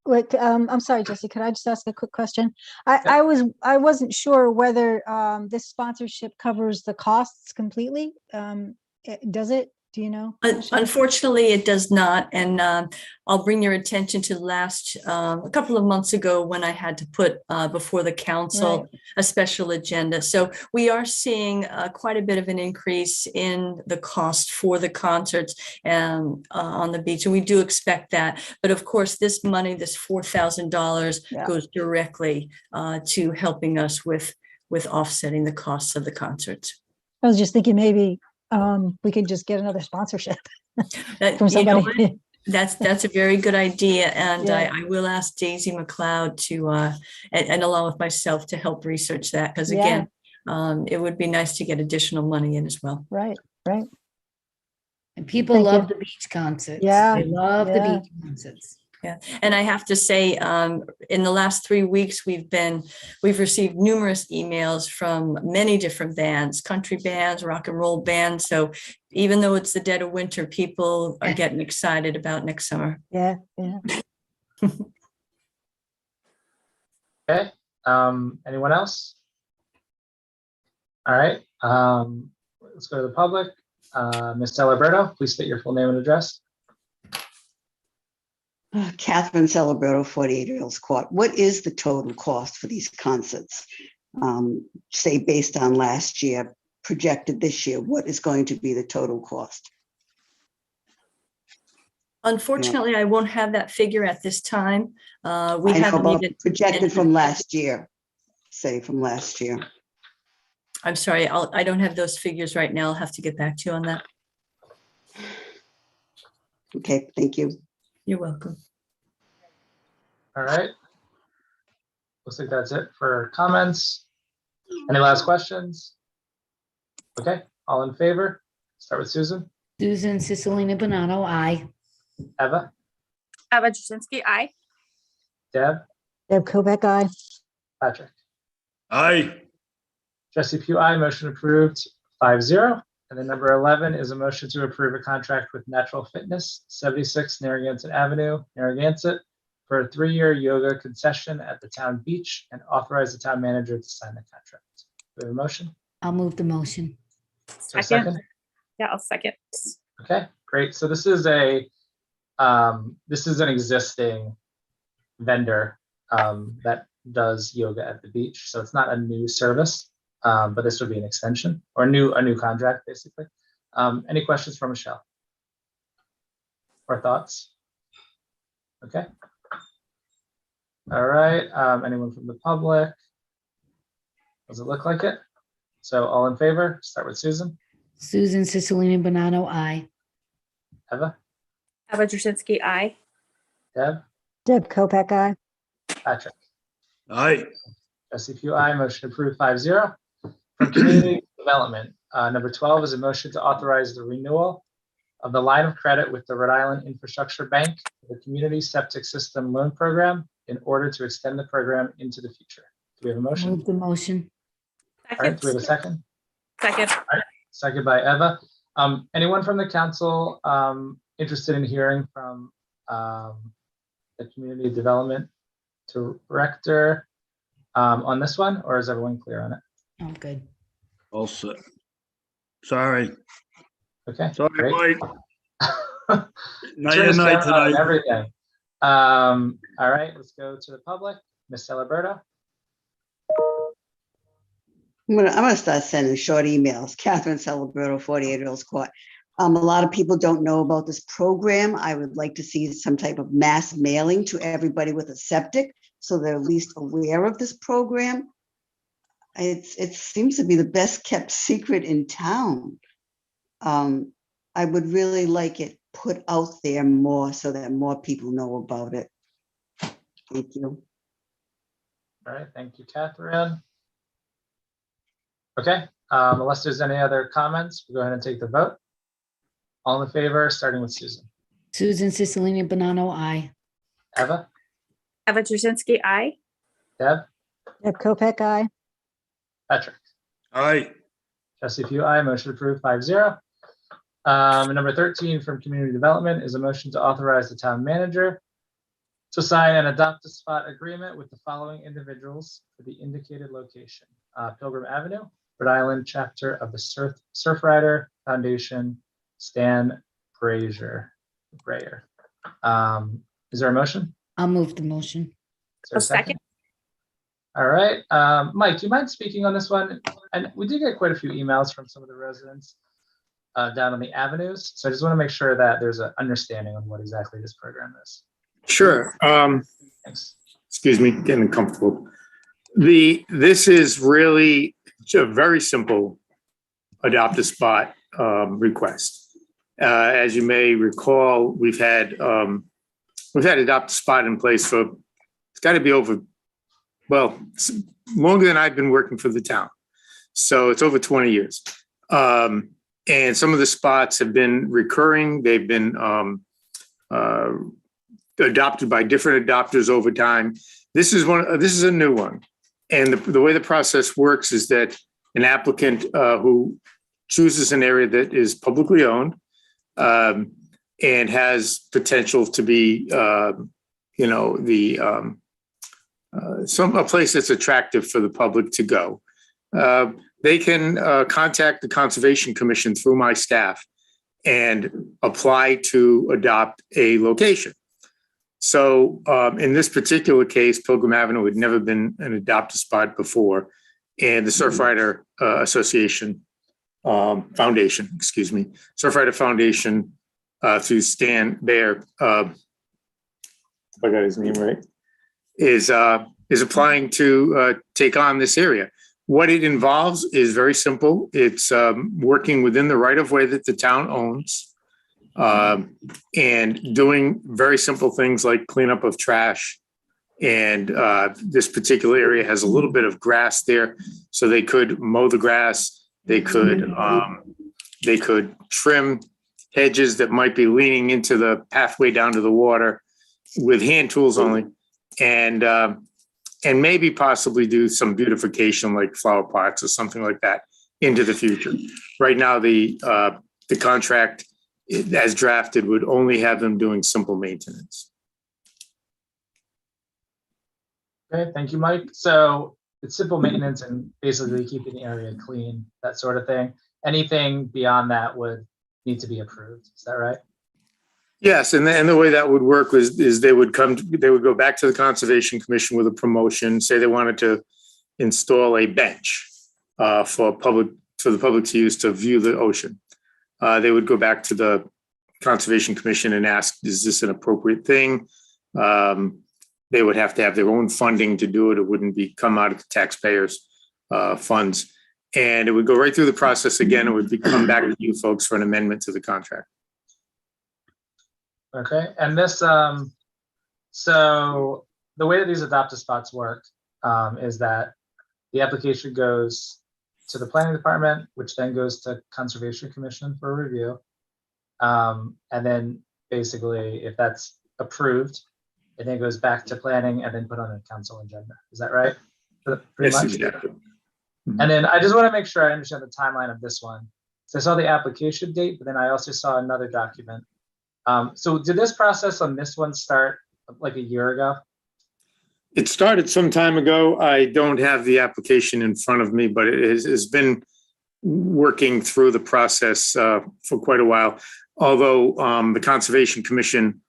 Wait, I'm sorry, Jesse, could I just ask a quick question? I wasn't sure whether this sponsorship covers the costs completely. Does it? Do you know? Unfortunately, it does not. And I'll bring your attention to a couple of months ago when I had to put before the council a special agenda. So we are seeing quite a bit of an increase in the cost for the concerts on the beach. And we do expect that. But of course, this money, this $4,000 goes directly to helping us with offsetting the costs of the concerts. I was just thinking maybe we could just get another sponsorship from somebody. That's a very good idea. And I will ask Daisy McLeod to, and along with myself, to help research that. Because again, it would be nice to get additional money in as well. Right. And people love the beach concerts. Yeah. They love the beach concerts. Yeah, and I have to say, in the last 3 weeks, we've received numerous emails from many different bands, country bands, rock and roll bands. So even though it's the dead of winter, people are getting excited about next summer. Yeah. Okay, anyone else? All right, let's go to the public. Ms. Celebrato, please state your full name and address. Catherine Celebrato, 48 Earls Court. What is the total cost for these concerts? Say based on last year, projected this year, what is going to be the total cost? Unfortunately, I won't have that figure at this time. We I know haven't about even projected from last year, say from last year. I'm sorry, I don't have those figures right now. I'll have to get back to you on that. Okay, thank you. You're welcome. All right. Looks like that's it for comments. Any last questions? Okay, all in favor? Start with Susan. Susan Cicilline Bonanno, aye. Eva? Eva Jasinski, aye. Deb? Deb Kopeck, aye. Patrick? Aye. Jesse Pugh, aye. Motion approved 5-0. And then number 11 is a motion to approve a contract with Natural Fitness, 76 Narragansett Avenue, Narragansett, for a 3-year yoga concession at the town beach, and authorize the town manager to sign the contract. Do we have a motion? I'll move the motion. Is there a second? Yeah, I'll second. Okay, great. So this is an existing vendor that does yoga at the beach. So it's not a new service. But this would be an extension or a new contract, basically. Any questions from Michelle or thoughts? Okay. All right. Anyone from the public? Does it look like it? So all in favor? Start with Susan. Susan Cicilline Bonanno, aye. Eva, Eva Jasinski, aye. Deb, Deb Kopak, aye. Patrick, Aye. Jesse Pugh, aye. Motion approved 5-0. From Community Development, number 12 is a motion to authorize the renewal of the line of credit with the Rhode Island Infrastructure Bank, the Community Septic System Loan Program, in order to extend the program into the future. Do we have a motion? Move the motion. All right, do we have a second? Second. All right, second by Eva. Anyone from the council interested in hearing from the Community Development Director on this one, or is everyone clear on it? I'm good. All set. Sorry. Okay, Sorry, great. Mike. Night Turn and his night camera on and tonight. everything. All right, let's go to the public. Ms. Celeberto. I'm gonna start sending short emails. Catherine Celebrato, 48 Earls Court. A lot of people don't know about this program. I would like to see some type of mass mailing to everybody with a septic, so they're at least aware of this program. It seems to be the best kept secret in town. I would really like it put out there more so that more people know about it. Thank you. All right, thank you, Catherine. Okay, unless there's any other comments, we'll go ahead and take the vote. All in favor, starting with Susan. Susan Cicilline Bonanno, aye. Eva, Eva Jasinski, aye. Deb, Deb Kopak, aye. Patrick, Aye. Jesse Pugh, aye. Motion approved 5-0. Number 13 from Community Development is a motion to authorize the town manager to sign an adopt-a-spot agreement with the following individuals for the indicated location. Pilgrim Avenue, Rhode Island chapter of the Surfrider Foundation, Stan Brayer. Is there a motion? I'll move the motion. Is there a second? All right, Mike, do you mind speaking on this one? And we did get quite a few emails from some of the residents down on the avenues. So I just want to make sure that there's an understanding on what exactly this program is. Sure. Thanks. Excuse me, getting comfortable. This is really a very simple adopt a spot request. As you may recall, we've had adopt a spot in place for, it's got to be over, well, longer than I've been working for the town. So it's over 20 years. And some of the spots have been recurring. They've been adopted by different adopters over time. This is a new one. And the way the process works is that an applicant who chooses an area that is publicly owned and has potential to be, a place that's attractive for the public to go. They can contact the Conservation Commission through my staff and apply to adopt a location. So in this particular case, Pilgrim Avenue had never been an adopt-a spot before, and the Surfrider Foundation, Surfrider Foundation through Stan Bayer, if I got his name right, is applying to take on this area. What it involves is very simple. It's working within the right-of-way that the town owns, and doing very simple things like cleanup of trash. And this particular area has a little bit of grass there, so they could mow the grass. They could trim hedges that might be leaning into the pathway down to the water with hand tools only, and maybe possibly do some beautification like flower pots or something like that into the future. Right now, the contract as drafted would only have them doing simple maintenance. Okay, thank you, Mike. So it's simple maintenance and basically keeping the area clean, that sort of thing. Anything beyond that would need to be approved. Is that right? Yes, and the way that would work is they would go back to the Conservation Commission with a promotion, say they wanted to install a bench for the public to use to view the ocean. They would go back to the Conservation Commission and ask, is this an appropriate thing? They would have to have their own funding to do it. It wouldn't come out of the taxpayers' funds. And it would go right through the process again. It would come back to you folks for an amendment to the contract. Okay, and this, so the way that these adopt-a spots work is that the application goes to the planning department, which then goes to Conservation Commission for review. And then basically, if that's approved, it then goes back to planning and then put on a council agenda. Is that right? Pretty Yes, much? exactly. And then I just want to make sure I understand the timeline of this one. So I saw the application date, but then I also saw another document. So did this process on this one start like a year ago? It started some time ago. I don't have the application in front of me, but it has been working through the process for quite a while. Although the Conservation Commission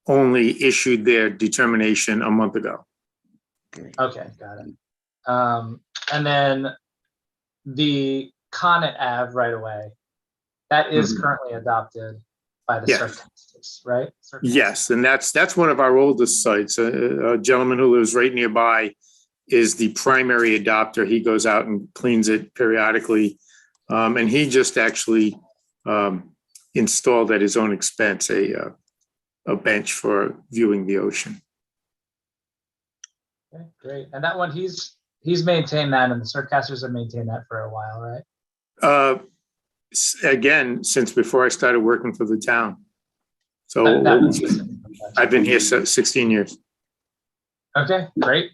only issued their determination a month ago. Okay, got it. And then the Connet Ave right away, that is currently adopted by the circumstances, right? Yes, and that's one of our oldest sites. A gentleman who lives right nearby is the primary adopter. He goes out and cleans it periodically. And he just actually installed at his own expense a bench for viewing the ocean. Okay, great. And that one, he's maintained that, and the Surfcasters have maintained that for a while, right? Again, since before I started working for the town. So I've been here 16 years. Okay, great.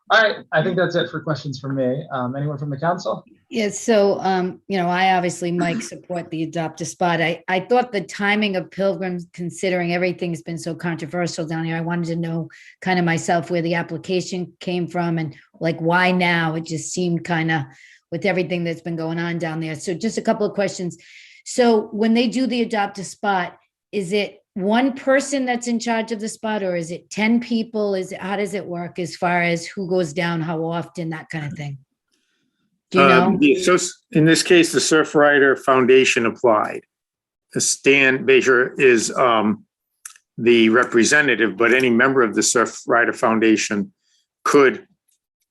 All right, I think that's it for questions from me. Anyone from the council? Yeah, so, I obviously, Mike, support the adopt a spot. I thought the timing of Pilgrims, considering everything's been so controversial down here, I wanted to know kind of myself where the application came from and like, why now? It just seemed kind of with everything that's been going on down there. So just a couple of questions. So when they do the adopt a spot, is it one person that's in charge of the spot, or is it 10 people? How does it work as far as who goes down, how often, that kind of thing? Do you know? So in this case, the Surfrider Foundation applied. Stan Baker is the representative, but any member of the Surfrider Foundation could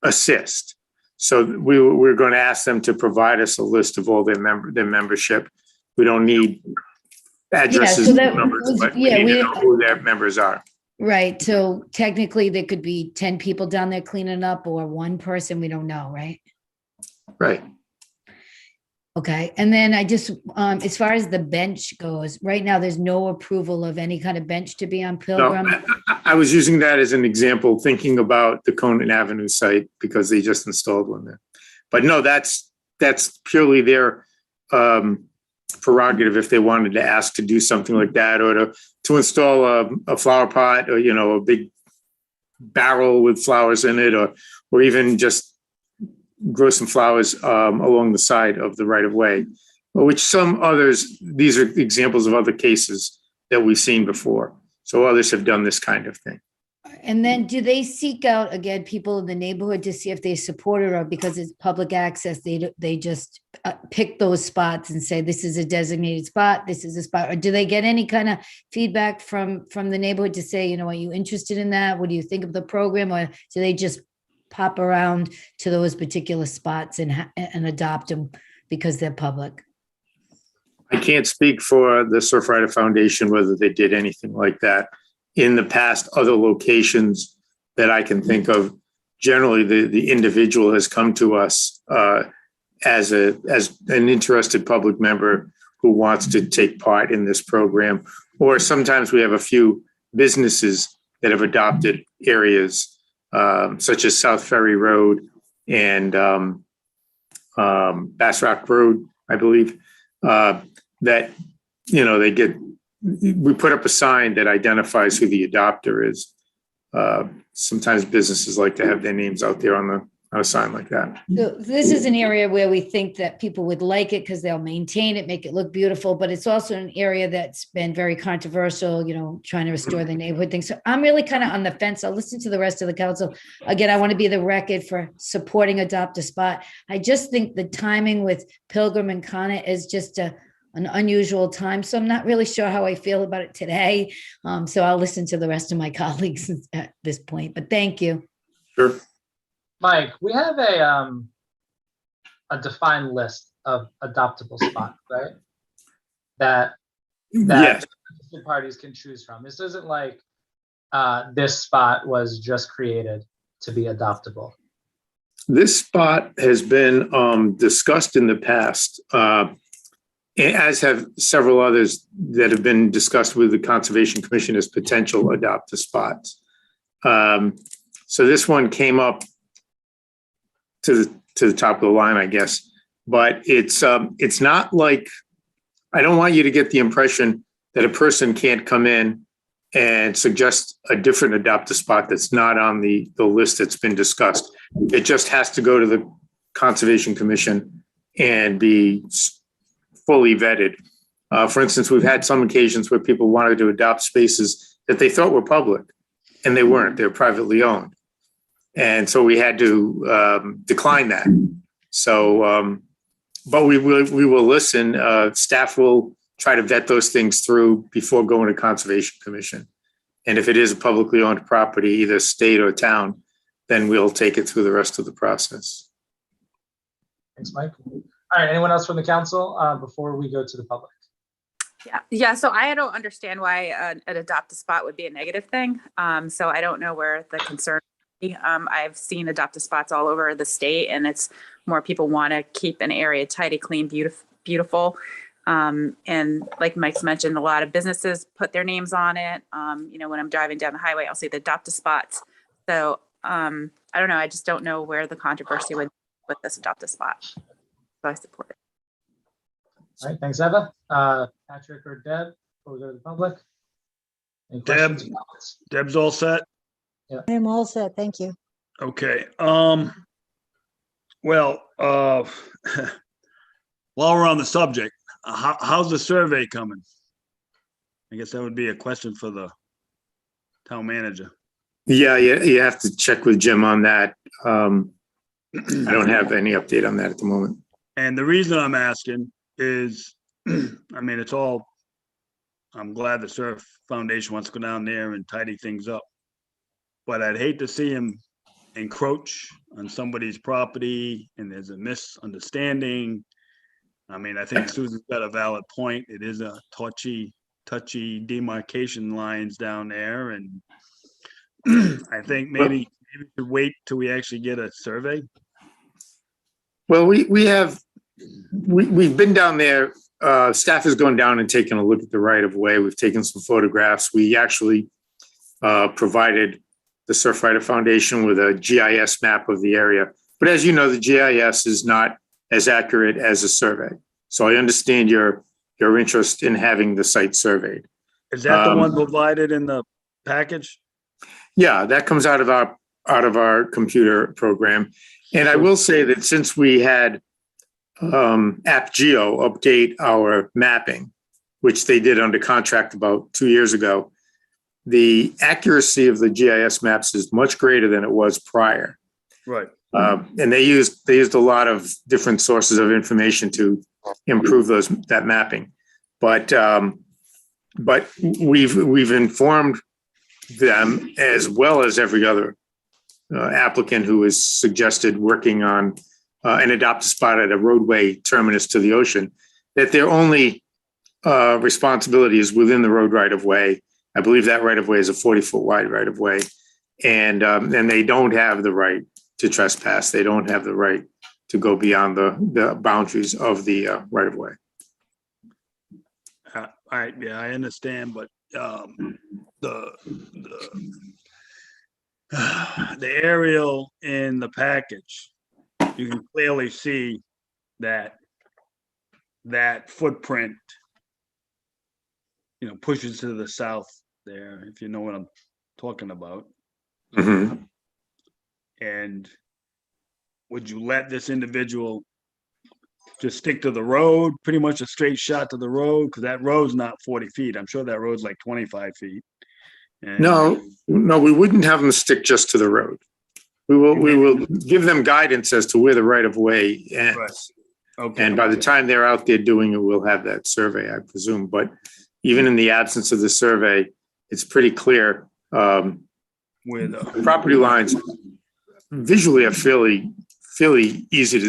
assist. So we're going to ask them to provide us a list of all their membership. We don't need addresses and numbers, but we need to know who their members are. Right. So technically there could be 10 people down there cleaning up, or one person, we don't know, right? Right. Okay. And then I just, as far as the bench goes, right now, there's no approval of any kind of bench to be on Pilgrim. No, I was using that as an example, thinking about the Conant Avenue site because they just installed one there. But no, that's purely their prerogative if they wanted to ask to do something like that, or to install a flower pot, or a big barrel with flowers in it, or even just grow some flowers along the side of the right of way, which some others, these are examples of other cases that we've seen before. So others have done this kind of thing. And then do they seek out, again, people in the neighborhood to see if they support it, or because it's public access, they just pick those spots and say, this is a designated spot, this is a spot? Or do they get any kind of feedback from the neighborhood to say, are you interested in that? What do you think of the program? Or do they just pop around to those particular spots and adopt them because they're public? I can't speak for the Surfrider Foundation, whether they did anything like that. In the past, other locations that I can think of, generally the individual has come to us as an interested public member who wants to take part in this program. Or sometimes we have a few businesses that have adopted areas such as South Ferry Road and Bass Rock Road, I believe, that, we put up a sign that identifies who the adopter is. Sometimes businesses like to have their names out there on a sign like that. So this is an area where we think that people would like it because they'll maintain it, make it look beautiful, but it's also an area that's been very controversial, trying to restore the neighborhood thing. So I'm really kind of on the fence. I'll listen to the rest of the council. Again, I want to be the record for supporting Adopt a Spot. I just think the timing with Pilgrim and Conant is just an unusual time. So I'm not really sure how I feel about it today. So I'll listen to the rest of my colleagues at this point, but thank you. Sure. Mike, we have a defined list of adoptable spots, right? That Yes. interested parties can choose from. This isn't like this spot was just created to be adoptable. This spot has been discussed in the past, as have several others that have been discussed with the Conservation Commission as potential adopt-a spots. So this one came up to the top of the line, I guess. But it's not like, I don't want you to get the impression that a person can't come in and suggest a different adopt-a spot that's not on the list that's been discussed. It just has to go to the Conservation Commission and be fully vetted. For instance, we've had some occasions where people wanted to adopt spaces that they thought were public, and they weren't. They're privately owned. And so we had to decline that. So, but we will listen. Staff will try to vet those things through before going to Conservation Commission. And if it is a publicly owned property, either state or town, then we'll take it through the rest of the process. Thanks, Mike. All right, anyone else from the council before we go to the public? Yeah. So I don't understand why an adopt-a spot would be a negative thing. So I don't know where the concern. I've seen adopt-a spots all over the state, and it's more people want to keep an area tidy, clean, beautiful. And like Mike's mentioned, a lot of businesses put their names on it. When I'm driving down the highway, I'll see the adopt-a spots. So I don't know. I just don't know where the controversy would be with this adopt-a spot. So I support it. All right, thanks, Eva. Patrick or Deb, before we go to the public? Any questions or comments? Deb's all set? Yeah. I'm all set. Thank you. Okay. Well, while we're on the subject, how's the survey coming? I guess that would be a question for the town manager. Yeah, you have to check with Jim on that. I don't have any update on that at the moment. And the reason I'm asking is, it's all, I'm glad the Surf Foundation wants to go down there and tidy things up. But I'd hate to see him encroach on somebody's property and there's a misunderstanding. I think Susan's got a valid point. It is a touchy demarcation lines down there. And I think maybe we should wait till we actually get a survey. Well, we've been down there. Staff has gone down and taken a look at the right of way. We've taken some photographs. We actually provided the Surfrider Foundation with a GIS map of the area. But as you know, the GIS is not as accurate as a survey. So I understand your interest in having the site surveyed. Is that the one provided in the package? Yeah, that comes out of our computer program. And I will say that since we had AppGeo update our mapping, which they did under contract about 2 years ago, the accuracy of the GIS maps is much greater than it was prior. Right. And they used a lot of different sources of information to improve that mapping. But we've informed them, as well as every other applicant who has suggested working on an adopt-a spot at a roadway terminus to the ocean, that their only responsibility is within the road right of way. I believe that right of way is a 40-foot wide right of way, and they don't have the right to trespass. They don't have the right to go beyond the boundaries of the right of way. I understand, but the aerial in the package, you can clearly see that footprint, pushes to the south there, if you know what I'm talking about. Mm-hmm. And would you let this individual just stick to the road, pretty much a straight shot to the road? Because that road's not 40 feet. I'm sure that road's like 25 feet. And No, we wouldn't have them stick just to the road. We will give them guidance as to where the right of way ends. Right. Okay. And by the time they're out there doing it, we'll have that survey, I presume. But even in the absence of the survey, it's pretty clear. Where the property lines visually are fairly easy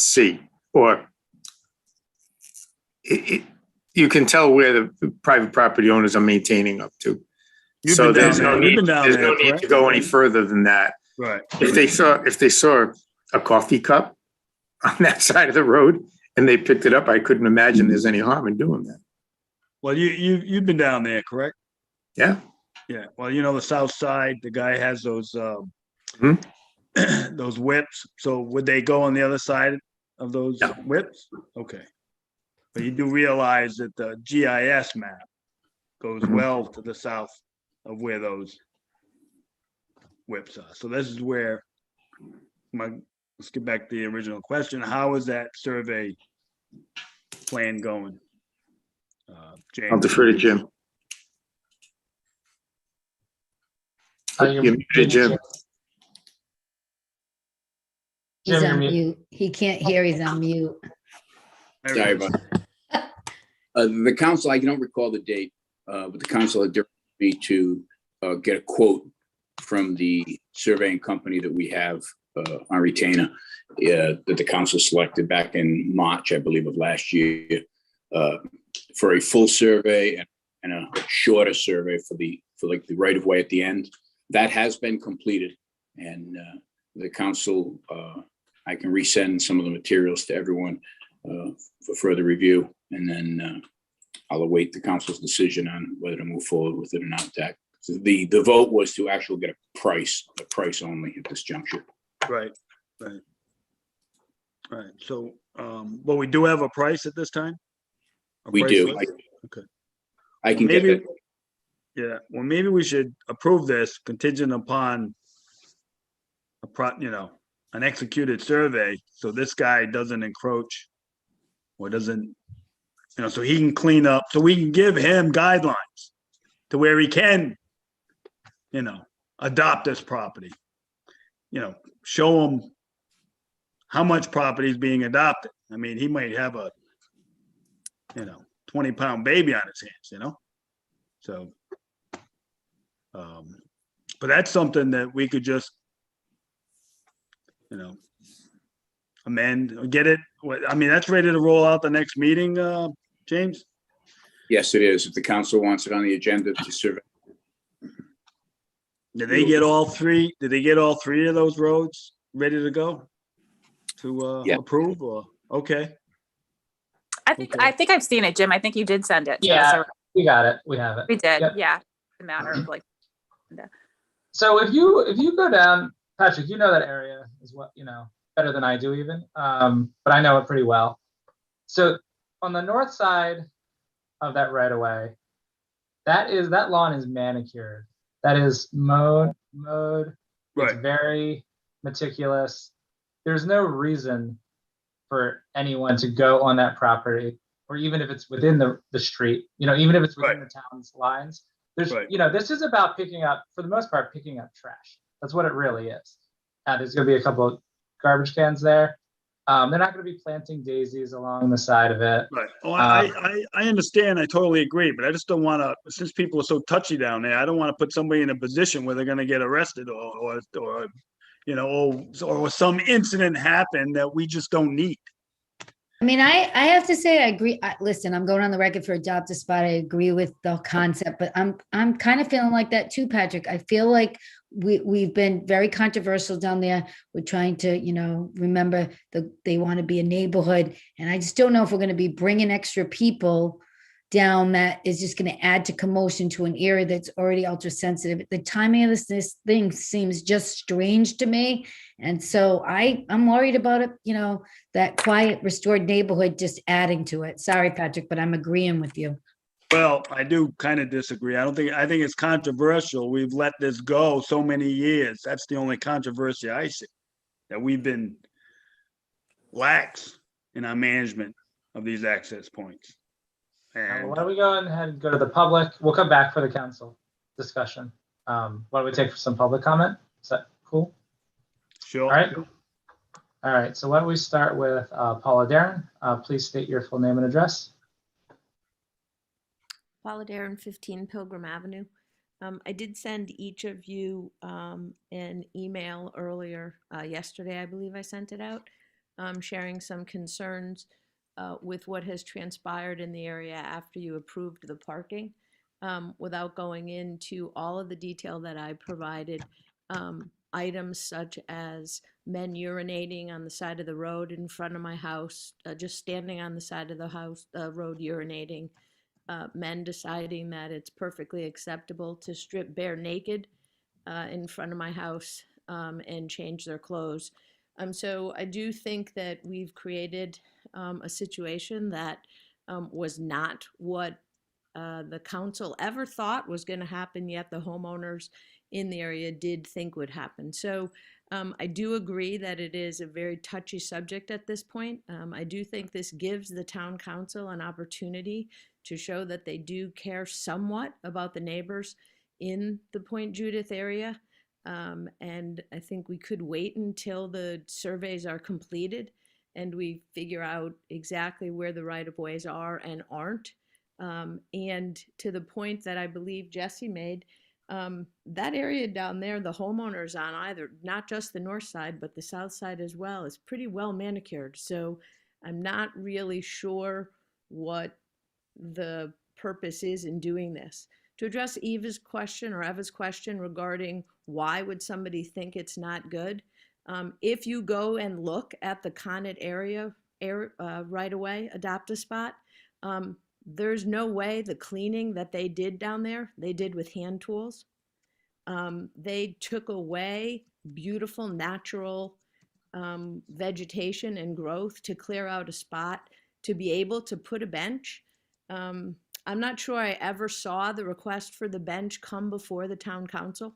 see, or you can tell where the private property owners are maintaining up to. You've So been down there's no there. You've need, been down there's there, no need to correct? go any further than that. Right. If they saw a coffee cup on that side of the road and they picked it up, I couldn't imagine there's any harm in doing that. Well, you've been down there, correct? Yeah. Yeah. Well, you know, the south side, the guy has those, Hmm? those whips. So would they go on the other side of those No. whips? Okay. But you do realize that the GIS map goes Mhm. well to the south of where those whips are. So this is where let's get back to the original question. How is that survey plan going? I'll James? defer to Jim. You're You're muted, Jim. He's Jim, you're on mute. mute. He can't hear, he's on mute. There it Sorry is. about that. The council, I don't recall the date, but the council had directed me to get a quote from the surveying company that we have on retainer that the council selected back in March, I believe, of last year for a full survey and a shorter survey for like the right of way at the end. That has been completed, and the council, I can resend some of the materials to everyone for further review, and then I'll await the council's decision on whether to move forward with it or not. That so the vote was to actually get a price only at this juncture. Right. So, but we do have a price at this time? A We price do. list? Okay. I can get Maybe, that. yeah, well, maybe we should approve this contingent upon an executed survey, so this guy doesn't encroach or doesn't, so he can clean up, so we can give him guidelines to where he can, adopt this property. Show him how much property is being adopted. I mean, he might have a, 20-pound baby on his hands, so. But that's something that we could just, amend or get it. I mean, that's ready to roll out the next meeting, James? Yes, it is. If the council wants it on the agenda to survey. Did they get all three? Did they get all three of those roads ready to go to Yeah. approve or, okay? I think I've seen it, Jim. I think you did send it. to Yeah, us. we got it. We have it. We did. Yep. Yeah. A matter of like. So if you go down, Patrick, you know that area is what, better than I do even, but I know it pretty well. So on the north side of that right of way, that lawn is manicured. That is mowed. It's Right. very meticulous. There's no reason for anyone to go on that property, or even if it's within the street, even if it's within the town's lines. There's, Right. This is about picking up, for the most part, picking up trash. That's what it really is. There's going to be a couple of garbage cans there. They're not going to be planting daisies along the side of it. Right. Oh, I understand. I totally agree, but I just don't want to, since people are so touchy down there, I don't want to put somebody in a position where they're going to get arrested or some incident happen that we just don't need. I mean, I have to say, I agree. Listen, I'm going on the record for adopt a spot. I agree with the concept, but I'm kind of feeling like that too, Patrick. I feel like we've been very controversial down there. We're trying to, remember they want to be a neighborhood. And I just don't know if we're going to be bringing extra people down that is just going to add to commotion to an area that's already ultra sensitive. The timing of this thing seems just strange to me. And so I'm worried about it, that quiet, restored neighborhood just adding to it. Sorry, Patrick, but I'm agreeing with you. Well, I do kind of disagree. I think it's controversial. We've let this go so many years. That's the only controversy I see, that we've been lax in our management of these access points. And Why don't we go ahead and go to the public? We'll come back for the council discussion. Why don't we take some public comment? Is that cool? Sure. All right. So why don't we start with Paula Darren? Please state your full name and address. Paula Darren, 15 Pilgrim Avenue. I did send each of you an email earlier yesterday. I believe I sent it out sharing some concerns with what has transpired in the area after you approved the parking, without going into all of the detail that I provided. Items such as men urinating on the side of the road in front of my house, just standing on the side of the house, road urinating, men deciding that it's perfectly acceptable to strip bare naked in front of my house and change their clothes. So I do think that we've created a situation that was not what the council ever thought was going to happen, yet the homeowners in the area did think would happen. So I do agree that it is a very touchy subject at this point. I do think this gives the town council an opportunity to show that they do care somewhat about the neighbors in the Point Judith area. And I think we could wait until the surveys are completed and we figure out exactly where the right-of-ways are and aren't. And to the point that I believe Jesse made, that area down there, the homeowners on either, not just the north side, but the south side as well, is pretty well manicured. So I'm not really sure what the purpose is in doing this. To address Eva's question regarding why would somebody think it's not good, if you go and look at the Connet area right away, adopt a spot, there's no way the cleaning that they did down there, they did with hand tools. They took away beautiful natural vegetation and growth to clear out a spot to be able to put a bench. I'm not sure I ever saw the request for the bench come before the town council.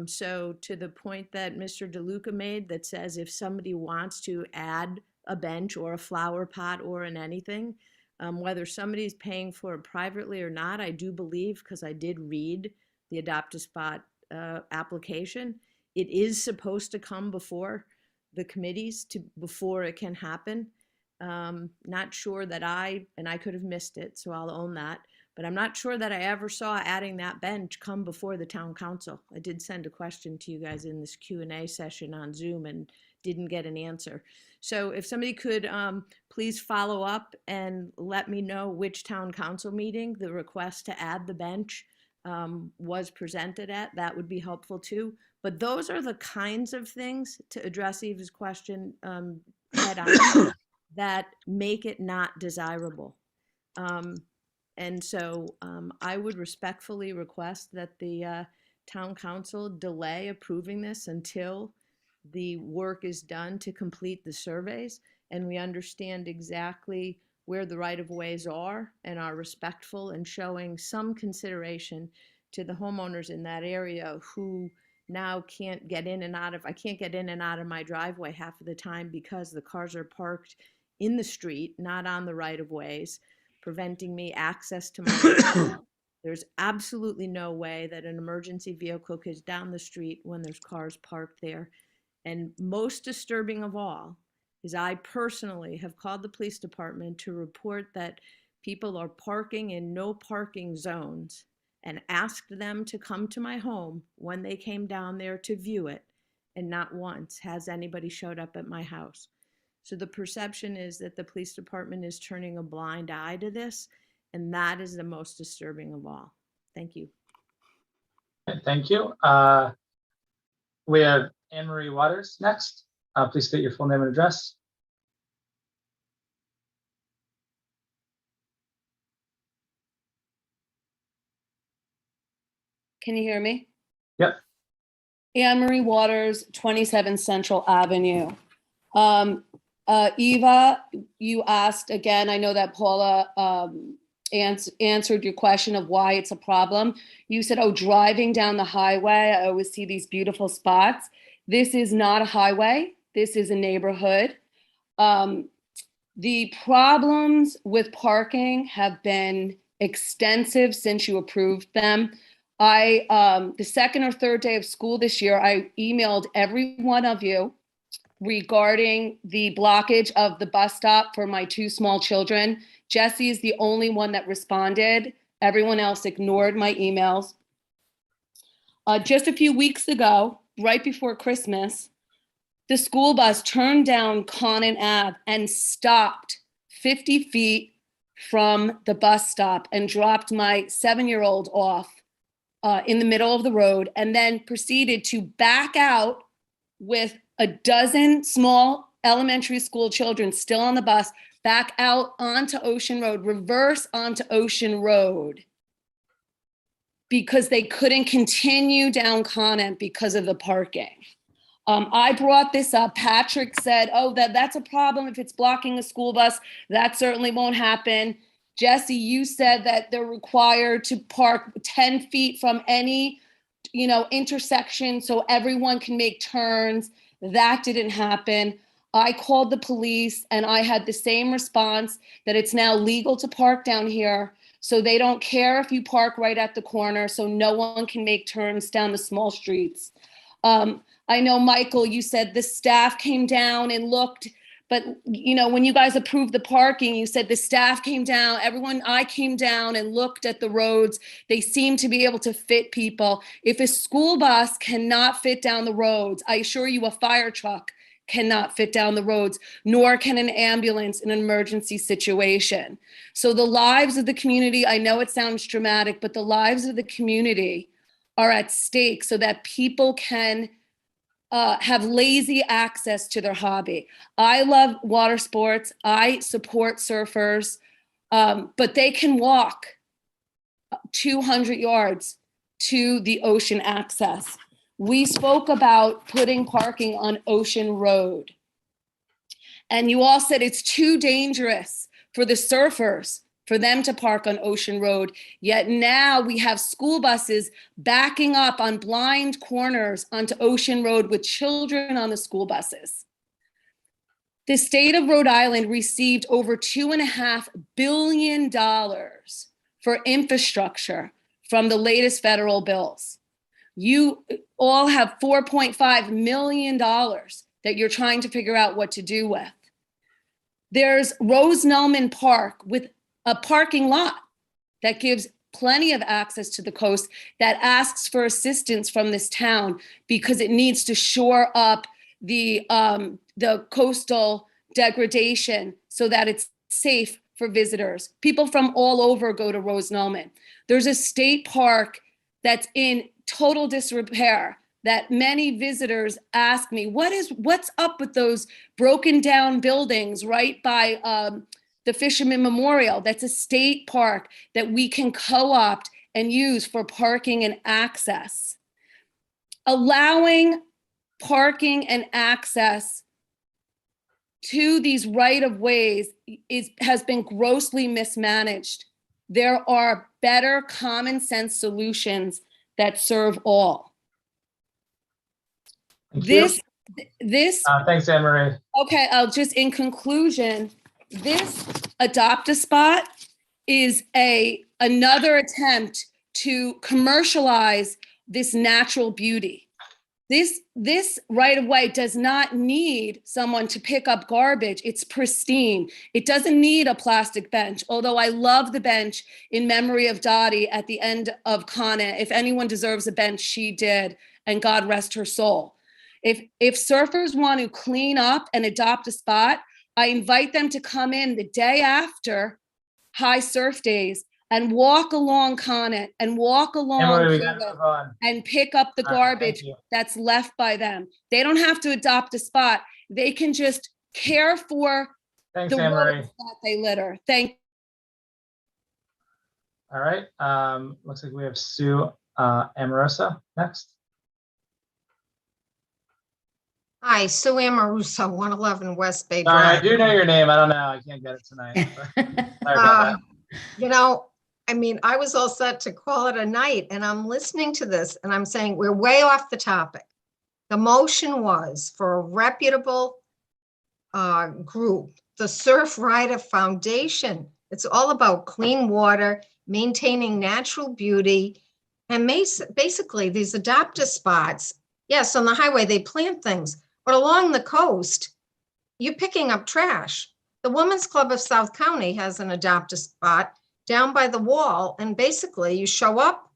So to the point that Mr. DeLuca made that says if somebody wants to add a bench or a flower pot or an anything, whether somebody's paying for it privately or not, I do believe, because I did read the Adopt a Spot application, it is supposed to come before the committees before it can happen. Not sure that I could have missed it, so I'll own that, but I'm not sure that I ever saw adding that bench come before the town council. I did send a question to you guys in this Q&A session on Zoom and didn't get an answer. So if somebody could please follow up and let me know which town council meeting the request to add the bench was presented at, that would be helpful too. But those are the kinds of things, to address Eva's question head on, that make it not desirable. And so I would respectfully request that the town council delay approving this until the work is done to complete the surveys and we understand exactly where the right-of-ways are and are respectful and showing some consideration to the homeowners in that area who now can't get in and out of, I can't get in and out of my driveway half of the time because the cars are parked in the street, not on the right-of-ways, preventing me access to my There's absolutely no way that an emergency vehicle goes down the street when there's cars parked there. And most disturbing of all is I personally have called the police department to report that people are parking in no parking zones and asked them to come to my home when they came down there to view it. And not once has anybody showed up at my house. So the perception is that the police department is turning a blind eye to this. And that is the most disturbing of all. Thank you. Thank you. We have Anne Marie Waters next. Please state your full name and address. Can you hear me? Yep. Anne Marie Waters, 27 Central Avenue. Eva, you asked again, I know that Paula answered your question of why it's a problem. You said, oh, driving down the highway, I always see these beautiful spots. This is not a highway. This is a neighborhood. The problems with parking have been extensive since you approved them. The second or third day of school this year, I emailed every one of you regarding the blockage of the bus stop for my two small children. Jesse is the only one that responded. Everyone else ignored my emails. Just a few weeks ago, right before Christmas, the school bus turned down Conant Ave and stopped 50 feet from the bus stop and dropped my 7-year-old off in the middle of the road, and then proceeded to back out with a dozen small elementary school children still on the bus, back out onto Ocean Road, reverse onto Ocean Road, because they couldn't continue down Conant because of the parking. I brought this up. Patrick said, oh, that's a problem if it's blocking a school bus. That certainly won't happen. Jesse, you said that they're required to park 10 feet from any, intersection so everyone can make turns. That didn't happen. I called the police and I had the same response, that it's now legal to park down here. So they don't care if you park right at the corner, so no one can make turns down the small streets. I know, Michael, you said the staff came down and looked, but when you guys approved the parking, you said the staff came down, I came down and looked at the roads. They seem to be able to fit people. If a school bus cannot fit down the roads, I assure you a fire truck cannot fit down the roads, nor can an ambulance in an emergency situation. So the lives of the community, I know it sounds dramatic, but the lives of the community are at stake so that people can have lazy access to their hobby. I love water sports. I support surfers, but they can walk 200 yards to the ocean access. We spoke about putting parking on Ocean Road. And you all said it's too dangerous for the surfers for them to park on Ocean Road. Yet now we have school buses backing up on blind corners onto Ocean Road with children on the school buses. The state of Rhode Island received over $2.5 billion for infrastructure from the latest federal bills. You all have $4.5 million that you're trying to figure out what to do with. There's Rose-Nelman Park with a parking lot that gives plenty of access to the coast, that asks for assistance from this town because it needs to shore up the coastal degradation so that it's safe for visitors. People from all over go to Rose-Nelman. There's a state park that's in total disrepair that many visitors ask me, what's up with those broken down buildings right by the Fisherman Memorial? That's a state park that we can co-opt and use for parking and access. Allowing parking and access to these right-of-ways has been grossly mismanaged. There are better common sense solutions that serve all. Thanks, Anne Marie. Okay, I'll just, in conclusion, this Adopt-A-Spot is another attempt to commercialize this natural beauty. This right of way does not need someone to pick up garbage. It's pristine. It doesn't need a plastic bench, although I love the bench in memory of Dottie at the end of Conant. If anyone deserves a bench, she did, and God rest her soul. If surfers want to clean up and adopt a spot, I invite them to come in the day after high surf days and walk along Conant and walk along and pick up the garbage that's left by them. They don't have to adopt a spot. They can just care for the roads that they litter. Thank you. All right. Looks like we have Sue Amorosa next. Hi, Sue Amoruso, 111 West Bay Sorry, Drive. I do know your name. I don't know. I can't get it tonight. Sorry about that. I mean, I was all set to call it a night, and I'm listening to this and I'm saying we're way off the topic. The motion was for a reputable group, the Surf Rider Foundation. It's all about clean water, maintaining natural beauty, and basically these adopt-a spots. Yes, on the highway, they plant things, but along the coast, you're picking up trash. The Women's Club of South County has an adopt-a spot down by the wall, and basically you show up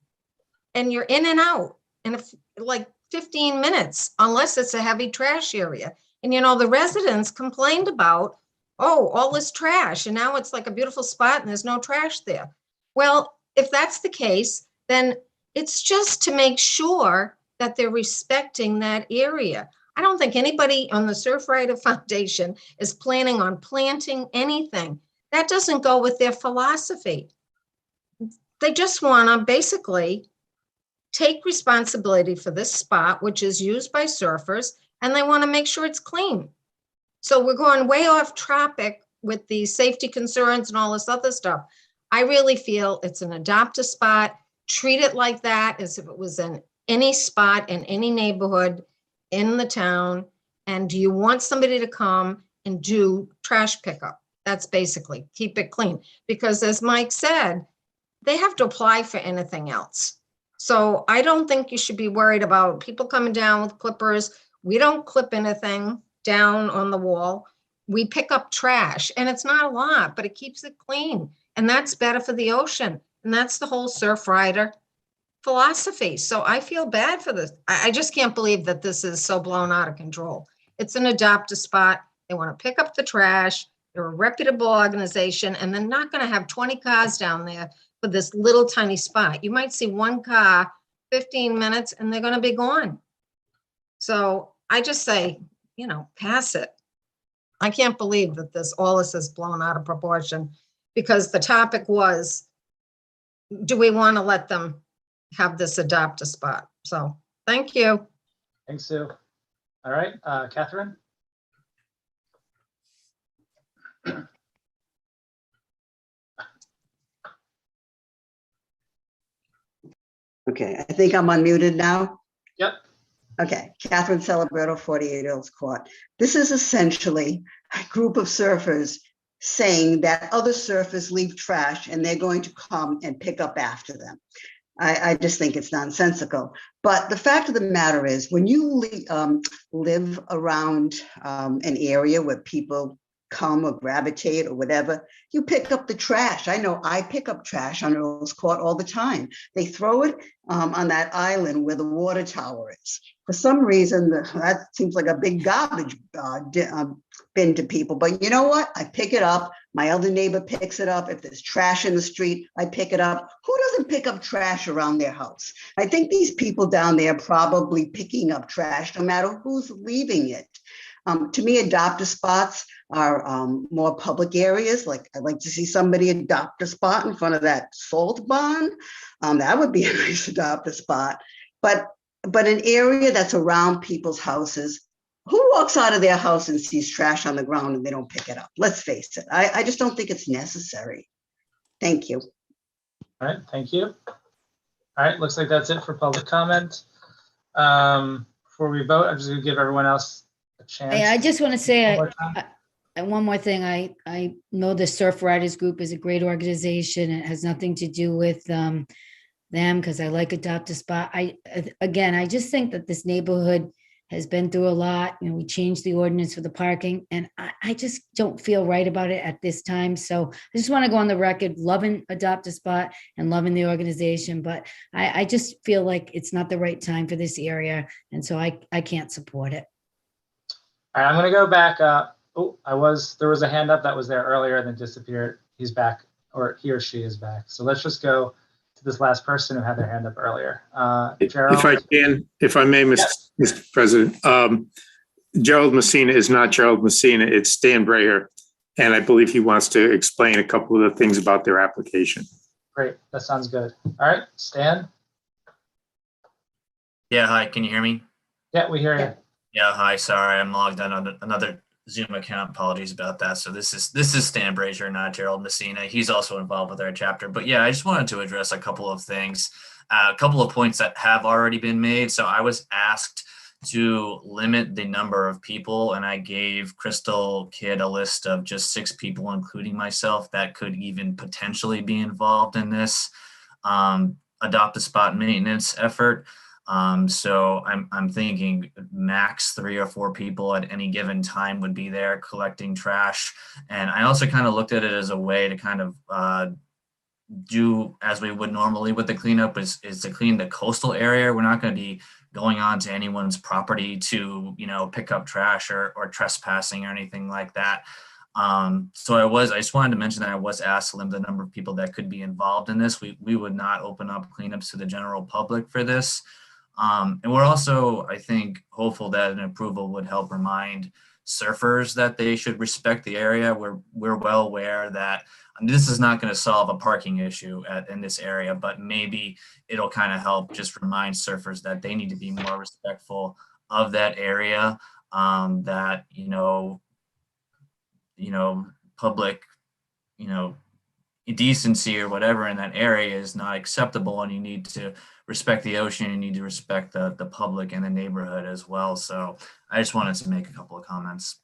and you're in and out in like 15 minutes unless it's a heavy trash area. And you know, the residents complained about, oh, all this trash, and now it's like a beautiful spot and there's no trash there. Well, if that's the case, then it's just to make sure that they're respecting that area. I don't think anybody on the Surfrider Foundation is planning on planting anything. That doesn't go with their philosophy. They just want to basically take responsibility for this spot, which is used by surfers, and they want to make sure it's clean. So we're going way off topic with the safety concerns and all this other stuff. I really feel it's an adopt a spot. Treat it like that as if it was in any spot in any neighborhood in the town. And do you want somebody to come and do trash pickup? That's basically keep it clean. Because as Mike said, they have to apply for anything else. So I don't think you should be worried about people coming down with clippers. We don't clip anything down on the wall. We pick up trash, and it's not a lot, but it keeps it clean. And that's better for the ocean. And that's the whole Surfrider philosophy. So I feel bad for this. I just can't believe that this is so blown out of control. It's an adopt a spot. They want to pick up the trash. They're a reputable organization, and they're not going to have 20 cars down there for this little tiny spot. You might see one car, 15 minutes, and they're going to be gone. So I just say, you know, pass it. I can't believe that all this is blown out of proportion, because the topic was, do we want to let them have this adopt a spot? So thank you. Thanks, Sue. All right, Catherine? Okay, I think I'm unmuted now. Yep. Okay, Catherine Celebrato, 48 Earls Court. This is essentially a group of surfers saying that other surfers leave trash and they're going to come and pick up after them. I just think it's nonsensical. But the fact of the matter is, when you live around an area where people come or gravitate or whatever, you pick up the trash. I know I pick up trash on Earl's Court all the time. They throw it on that island where the water tower is. For some reason, that seems like a big garbage bin to people. But you know what? I pick it up. My other neighbor picks it up. If there's trash in the street, I pick it up. Who doesn't pick up trash around their house? I think these people down there are probably picking up trash no matter who's leaving it. To me, adopt-a spots are more public areas. Like, I'd like to see somebody adopt a spot in front of that salt barn. That would be a nice adopt-a spot. But an area that's around people's houses, who walks out of their house and sees trash on the ground and they don't pick it up? Let's face it. I just don't think it's necessary. Thank you. All right, thank you. All right, looks like that's it for public comment. Before we vote, I'm just gonna give everyone else a chance. I just want to say One more time. one more thing. I know the Surf Riders Group is a great organization. It has nothing to do with them, because I like Adopt a Spot. I just think that this neighborhood has been through a lot. You know, we changed the ordinance for the parking, and I just don't feel right about it at this time. So I just want to go on the record, loving Adopt a Spot and loving the organization, but I just feel like it's not the right time for this area, and so I can't support it. All right, I'm gonna go back. There was a hand up that was there earlier and then disappeared. He's back, or he or she is back. So let's just go to this last person who had their hand up earlier. Gerald? If I may, Mr. President, Gerald Messina is not Gerald Messina, it's Stan Braher. And I believe he wants to explain a couple of the things about their application. Great, that sounds good. All right, Stan? Yeah, hi, can you hear me? Yeah, we hear you. Yeah, hi, sorry, I'm logged on another Zoom account. Apologies about that. So this is Stan Brazier, not Gerald Messina. He's also involved with our chapter. But yeah, I just wanted to address a couple of things, a couple of points that have already been made. So I was asked to limit the number of people, and I gave Crystal Kidd a list of just 6 people, including myself, that could even potentially be involved in this adopt a spot maintenance effort. So I'm thinking max 3 or 4 people at any given time would be there collecting trash. And I also kind of looked at it as a way to kind of do as we would normally with the cleanup is to clean the coastal area. We're not going to be going on to anyone's property to, pick up trash or trespassing or anything like that. So I just wanted to mention that I was asked to limit the number of people that could be involved in this. We would not open up cleanups to the general public for this. And we're also, I think, hopeful that an approval would help remind surfers that they should respect the area. We're well aware that this is not going to solve a parking issue in this area, but maybe it'll kind of help just remind surfers that they need to be more respectful of that area, that, public, decency or whatever in that area is not acceptable, and you need to respect the ocean, you need to respect the public and the neighborhood as well. So I just wanted to make a couple of comments.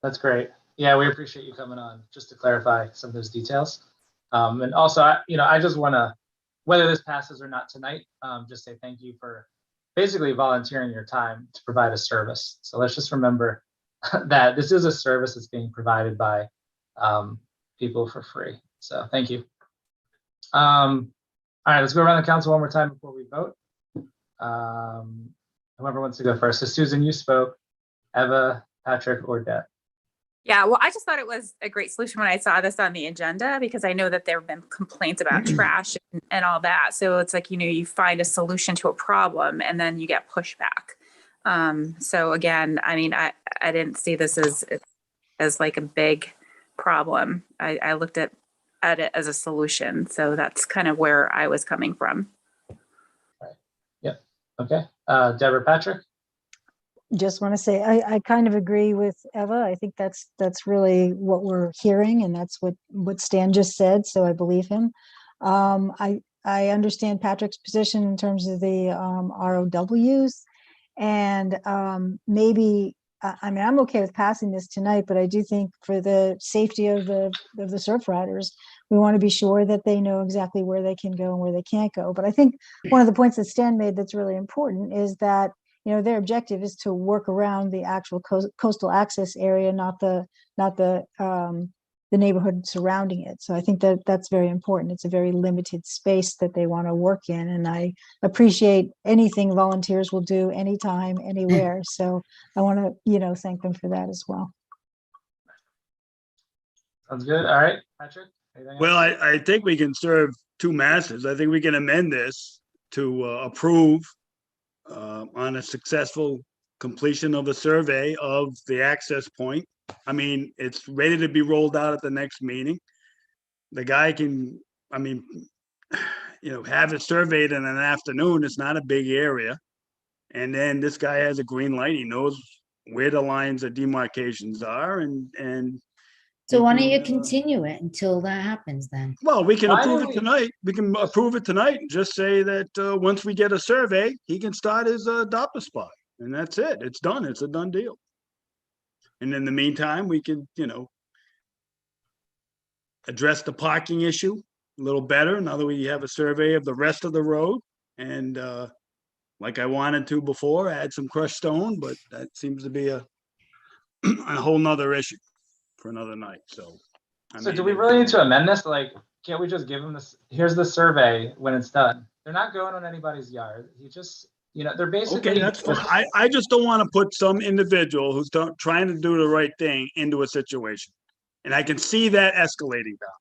That's great. Yeah, we appreciate you coming on just to clarify some of those details. And also, I just want to, whether this passes or not tonight, just say thank you for basically volunteering your time to provide a service. So let's just remember that this is a service that's being provided by people for free. So thank you. All right, let's go around the council one more time before we vote. Whoever wants to go first. So Susan, you spoke. Eva, Patrick, or Deb? Yeah, well, I just thought it was a great solution when I saw this on the agenda, because I know that there have been complaints about trash and all that. So it's like, you find a solution to a problem and then you get pushback. So again, I mean, I didn't see this as like a big problem. I looked at it as a solution. So that's kind of where I was coming from. Right. Yep. Okay. Deborah, Patrick? Just want to say, I kind of agree with Eva. I think that's really what we're hearing, and that's what Stan just said. So I believe him. I understand Patrick's position in terms of the ROWs, and maybe I mean, I'm okay with passing this tonight, but I do think for the safety of the surf riders, we want to be sure that they know exactly where they can go and where they can't go. But I think one of the points that Stan made that's really important is that their objective is to work around the actual coastal access area, not the neighborhood surrounding it. So I think that that's very important. It's a very limited space that they want to work in, and I appreciate anything volunteers will do anytime, anywhere. So I want to thank them for that as well. Sounds good. All right, Patrick. Well, I think we can serve two masters. I think we can amend this to approve on a successful completion of a survey of the access point. I mean, it's ready to be rolled out at the next meeting. The guy can, have it surveyed in an afternoon. It's not a big area. And then this guy has a green light. He knows where the lines of demarcations are, and So why don't you continue it until that happens then? well, we can approve it tonight. We can approve it tonight and just say that once we get a survey, he can start his Doppler spot. And that's it. It's done. It's a done deal. And in the meantime, we can, address the parking issue a little better now that we have a survey of the rest of the road. And like I wanted to before, add some crushed stone, but that seems to be a whole nother issue for another night. So do we really need to amend this? Like, can't we just give them this? Here's the survey when it's done. They're not going on anybody's yard. You just, they're basically. Okay, that's fine. I just don't want to put some individual who's trying to do the right thing into a situation. And I can see that escalating down.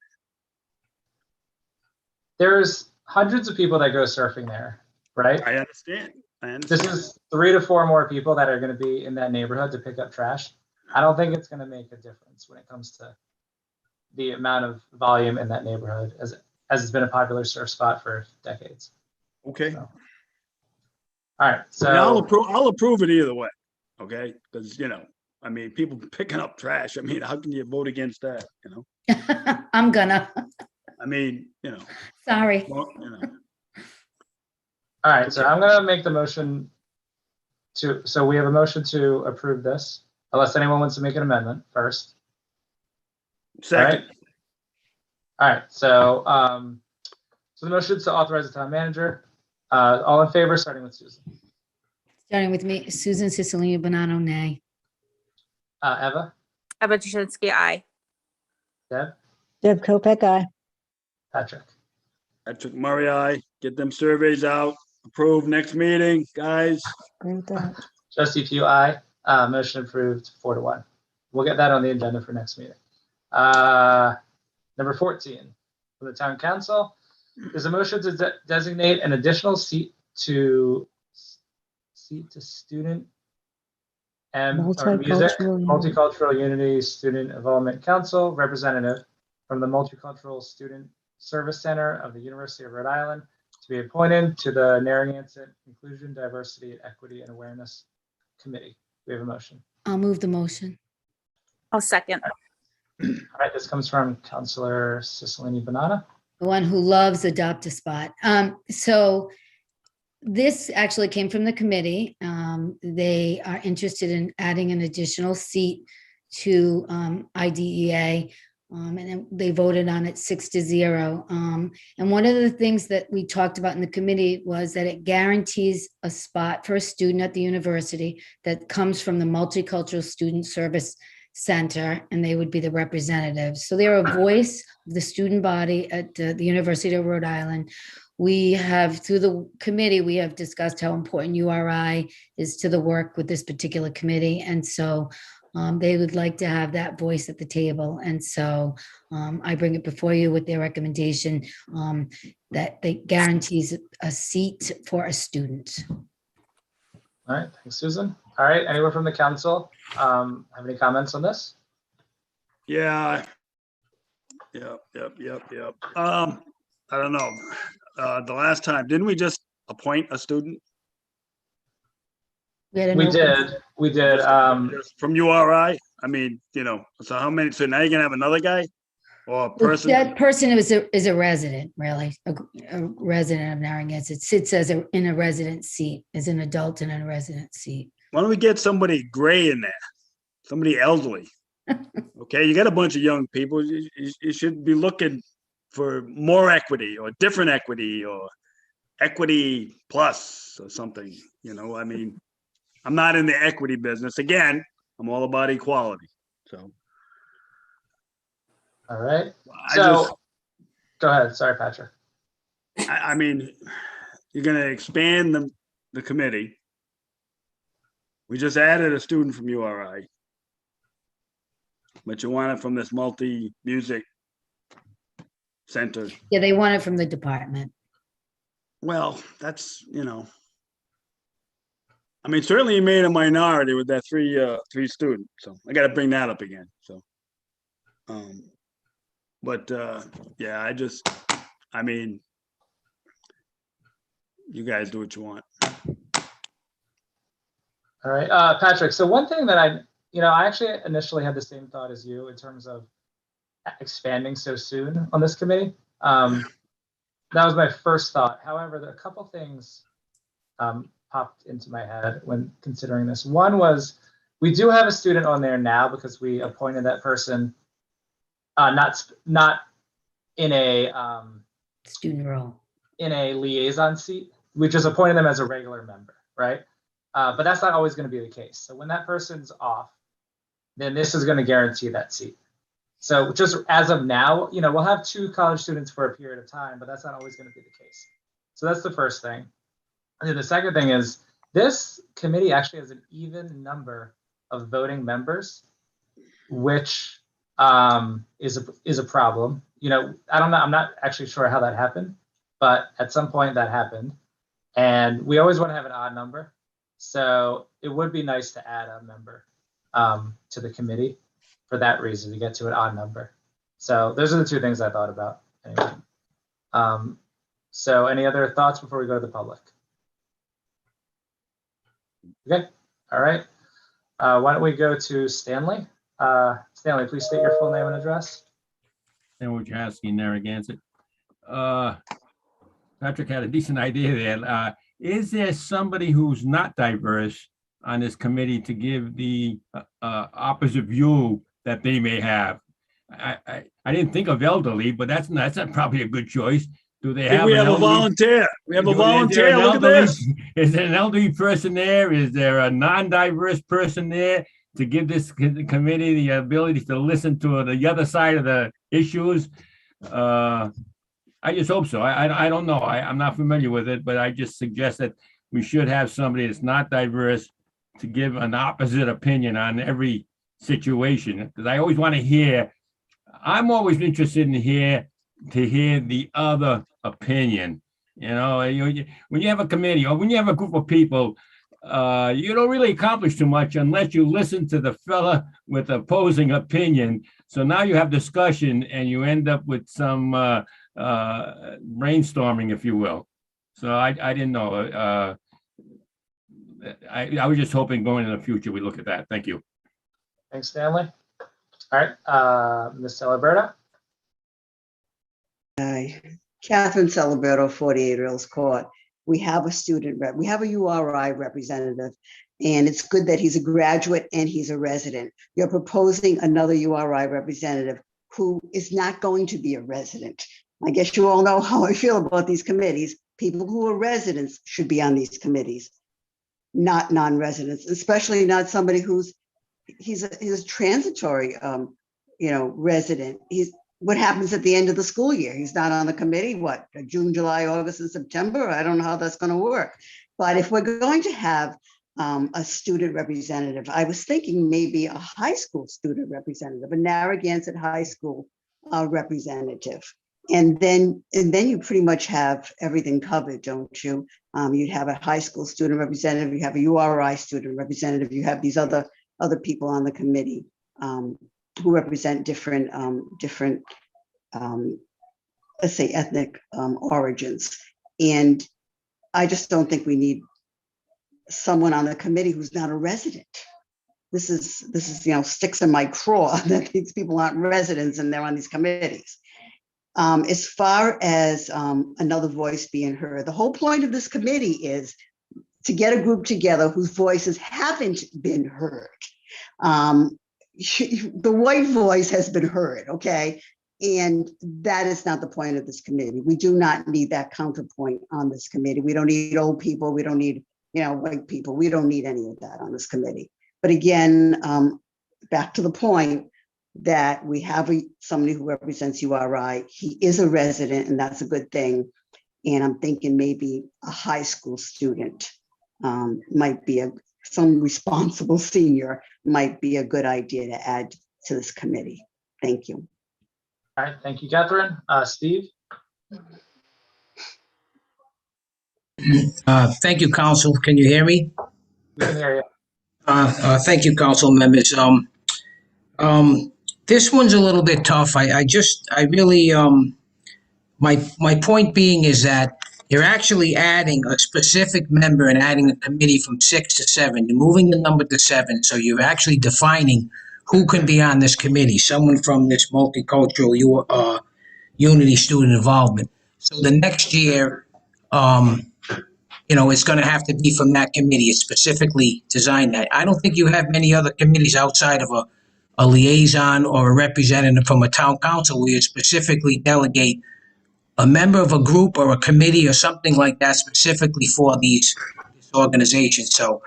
There's hundreds of people that go surfing there, right? I understand. This is 3 to 4 more people that are going to be in that neighborhood to pick up trash. I don't think it's going to make a difference when it comes to the amount of volume in that neighborhood, as it's been a popular surf spot for decades. Okay. So. All right. So I'll approve it either way. Okay. Because, people picking up trash. How can you vote against that? I'm gonna. Sorry. All right. So I'm going to make the motion so we have a motion to approve this. Unless anyone wants to make an amendment first. Second. All right. So the motion is to authorize the town manager. All in favor, starting with Susan. Starting with me, Susan Cicilline Bonanno, nay. Eva? Eva Jasinski, aye. Deb? Deb Kopek, aye. Patrick. Patrick Murray, aye. Get them surveys out. Approved next meeting, guys. Agree with that. Trustee Pugh, aye. Motion approved 4-1. We'll get that on the agenda for next meeting. Number 14, for the town council, there's a motion to designate an additional seat to student and Multicultural Unity Student Involvement Council representative from the Multicultural Student Service Center of the University of Rhode Island to be appointed to the Narragansett Inclusion, Diversity, Equity, and Awareness Committee. We have a motion. I'll move the motion. I'll second. All right, this comes from Councilor Cicilline Banana. The one who loves Adopt a Spot. So this actually came from the committee. They are interested in adding an additional seat to IDEA. And then they voted on it 6-0. And one of the things that we talked about in the committee was that it guarantees a spot for a student at the university that comes from the Multicultural Student Service Center, and they would be the representatives. So they're a voice of the student body at the University of Rhode Island. We have, through the committee, we have discussed how important URI is to the work with this particular committee. And so they would like to have that voice at the table. And so I bring it before you with their recommendation that they guarantees a seat for a student. All right, thanks, Susan. All right, anyone from the council have any comments on this? Yeah. Yep. I don't know. The last time, didn't we just appoint a student? We did. From URI? I mean, so how many, so now you're gonna have another guy or person? That person is a resident, really, a resident of Narragansett. Sits in a resident seat, as an adult in a resident seat. Why don't we get somebody gray in there? Somebody elderly. Okay, you got a bunch of young people. You should be looking for more equity or different equity or equity plus or something, I mean, I'm not in the equity business. Again, I'm all about equality, so. All right, so go ahead. Sorry, Patrick. I mean, you're gonna expand the committee. We just added a student from URI. But you want it from this multi-music center. Yeah, they want it from the department. Well, that's, I mean, certainly you made a minority with that three student. So I got to bring that up again. So, yeah, I mean, you guys do what you want. All right, Patrick. So one thing that I actually initially had the same thought as you in terms of expanding so soon on this committee. That was my first thought. However, there are a couple things popped into my head when considering this. One was we do have a student on there now because we appointed that person not in a student role, in a liaison seat. We just appointed them as a regular member, right? But that's not always going to be the case. So when that person's off, then this is going to guarantee that seat. So just as of now, we'll have 2 college students for a period of time, but that's not always going to be the case. So that's the first thing. And then the second thing is this committee actually has an even number of voting members, which is a problem. I don't know. I'm not actually sure how that happened, but at some point that happened. And we always want to have an odd number. So it would be nice to add a member to the committee for that reason, to get to an odd number. So those are the 2 things I thought about anyway. So any other thoughts before we go to the public? Okay, all right. Why don't we go to Stanley? Stanley, please state your full name and address. Stanley Wojcicki, Narragansett. Patrick had a decent idea there. Is there somebody who's not diverse on this committee to give the opposite view that they may have? I didn't think of elderly, but that's not probably a good choice. Do they have? We have a volunteer. We have a volunteer. Look at this. Is there an elderly person there? Is there a non-diverse person there to give this committee the ability to listen to the other side of the issues? I just hope so. I don't know. I'm not familiar with it, but I just suggest that we should have somebody that's not diverse to give an opposite opinion on every situation. Because I always want to hear, I'm always interested in hear the other opinion. You know, when you have a committee or when you have a group of people, you don't really accomplish too much unless you listen to the fella with opposing opinion. So now you have discussion and you end up with some brainstorming, if you will. So I didn't know. I was just hoping going in the future we look at that. Thank you. Thanks, Stanley. All right, Ms. Celebrata. Hi, Catherine Celebrato, 48 Earls Court. We have a student rep, we have a URI representative, and it's good that he's a graduate and he's a resident. You're proposing another URI representative who is not going to be a resident. I guess you all know how I feel about these committees. People who are residents should be on these committees, not non-residents, especially not somebody he's a transitory, resident. What happens at the end of the school year? He's not on the committee, what, June, July, August, and September? I don't know how that's going to work. But if we're going to have a student representative, I was thinking maybe a high school student representative, a Narragansett High School representative. And then you pretty much have everything covered, don't you? You'd have a high school student representative, you have a URI student representative, you have these other people on the committee who represent different, let's say, ethnic origins. And I just don't think we need someone on the committee who's not a resident. This is sticks in my craw that these people aren't residents and they're on these committees. As far as another voice being heard, the whole point of this committee is to get a group together whose voices haven't been heard. The white voice has been heard, okay? And that is not the point of this committee. We do not need that counterpoint on this committee. We don't need old people. We don't need, white people. We don't need any of that on this committee. But again, back to the point that we have somebody who represents URI. He is a resident, and that's a good thing. And I'm thinking maybe a high school student might be some responsible senior might be a good idea to add to this committee. Thank you. All right, thank you, Catherine. Steve? Thank you, Council. Can you hear me? We can hear you. Thank you, Council members. This one's a little bit tough. I really, my point being is that you're actually adding a specific member and adding a committee from 6 to 7. You're moving the number to 7. So you're actually defining who can be on this committee, someone from this multicultural unity student involvement. So the next year, it's going to have to be from that committee. It's specifically designed that. I don't think you have many other committees outside of a liaison or a representative from a town council where you specifically delegate a member of a group or a committee or something like that specifically for this organization. So,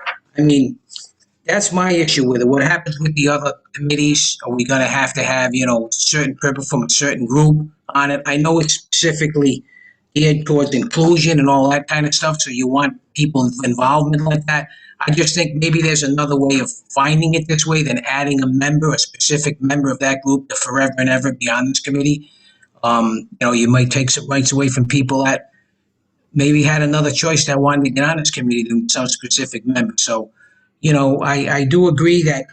that's my issue with it. What happens with the other committees? Are we going to have, certain people from a certain group on it? I know it's specifically geared towards inclusion and all that kind of stuff, so you want people involvement like that. I just think maybe there's another way of finding it this way than adding a specific member of that group to forever and ever be on this committee. You might take some rights away from people that maybe had another choice that wanted to get on this committee than some specific member. So, I do agree that,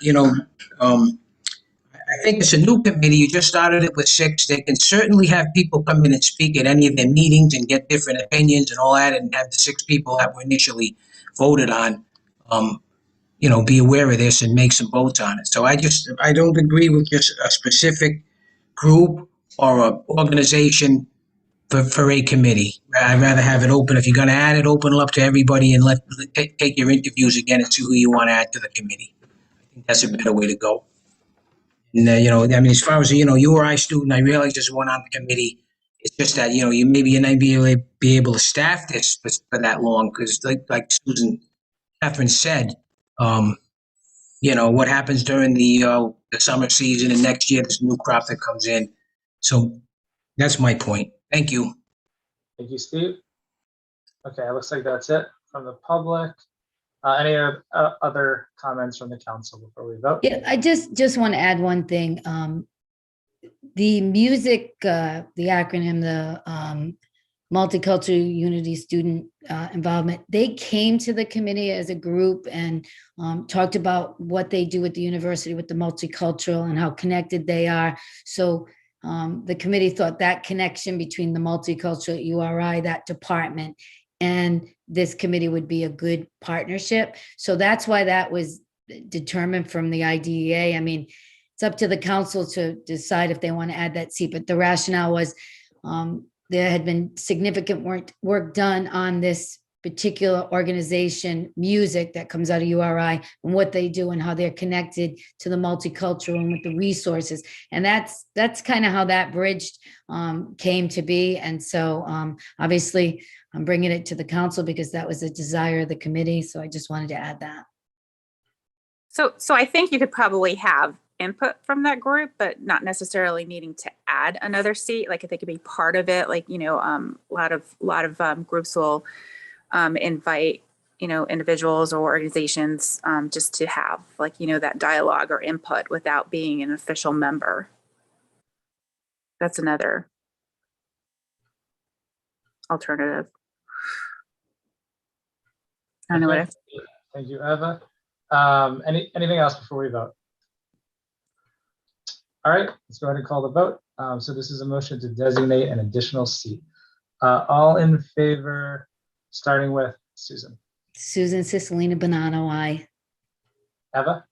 I think it's a new committee. You just started it with 6. They can certainly have people come in and speak at any of their meetings and get different opinions and all that, and have the 6 people that were initially voted on, be aware of this and make some votes on it. So I don't agree with just a specific group or an organization for a committee. I'd rather have it open. If you're going to add it, open it up to everybody and take your interviews again and see who you want to add to the committee. I think that's a better way to go. And, as far as, URI student, I realize there's one on the committee. It's just that, you're not be able to staff this for that long because like Susan Catherine said, what happens during the summer season and next year there's a new crop that comes in. So that's my point. Thank you. Thank you, Steve. Okay, it looks like that's it from the public. Any other comments from the council before we vote? Yeah, I just want to add one thing. The music, the acronym, the Multicultural Unity Student Involvement, they came to the committee as a group and talked about what they do at the university with the multicultural and how connected they are. So the committee thought that connection between the multicultural URI, that department, and this committee would be a good partnership. So that's why that was determined from the IDEA. I mean, it's up to the council to decide if they want to add that seat, but the rationale was there had been significant work done on this particular organization, music that comes out of URI, and what they do and how they're connected to the multicultural and with the resources. And that's kind of how that bridge came to be. And so obviously I'm bringing it to the council because that was a desire of the committee. So I just wanted to add that. So I think you could probably have input from that group, but not necessarily needing to add another seat. Like if they could be part of it, like, a lot of groups will invite, individuals or organizations just to have that dialogue or input without being an official member. That's another alternative. I don't know what Thank you, Eva. Anything else before we vote? All right, let's go ahead and call the vote. So this is a motion to designate an additional seat. All in favor, starting with Susan. Susan Cicilline Bonanno, aye. Eva?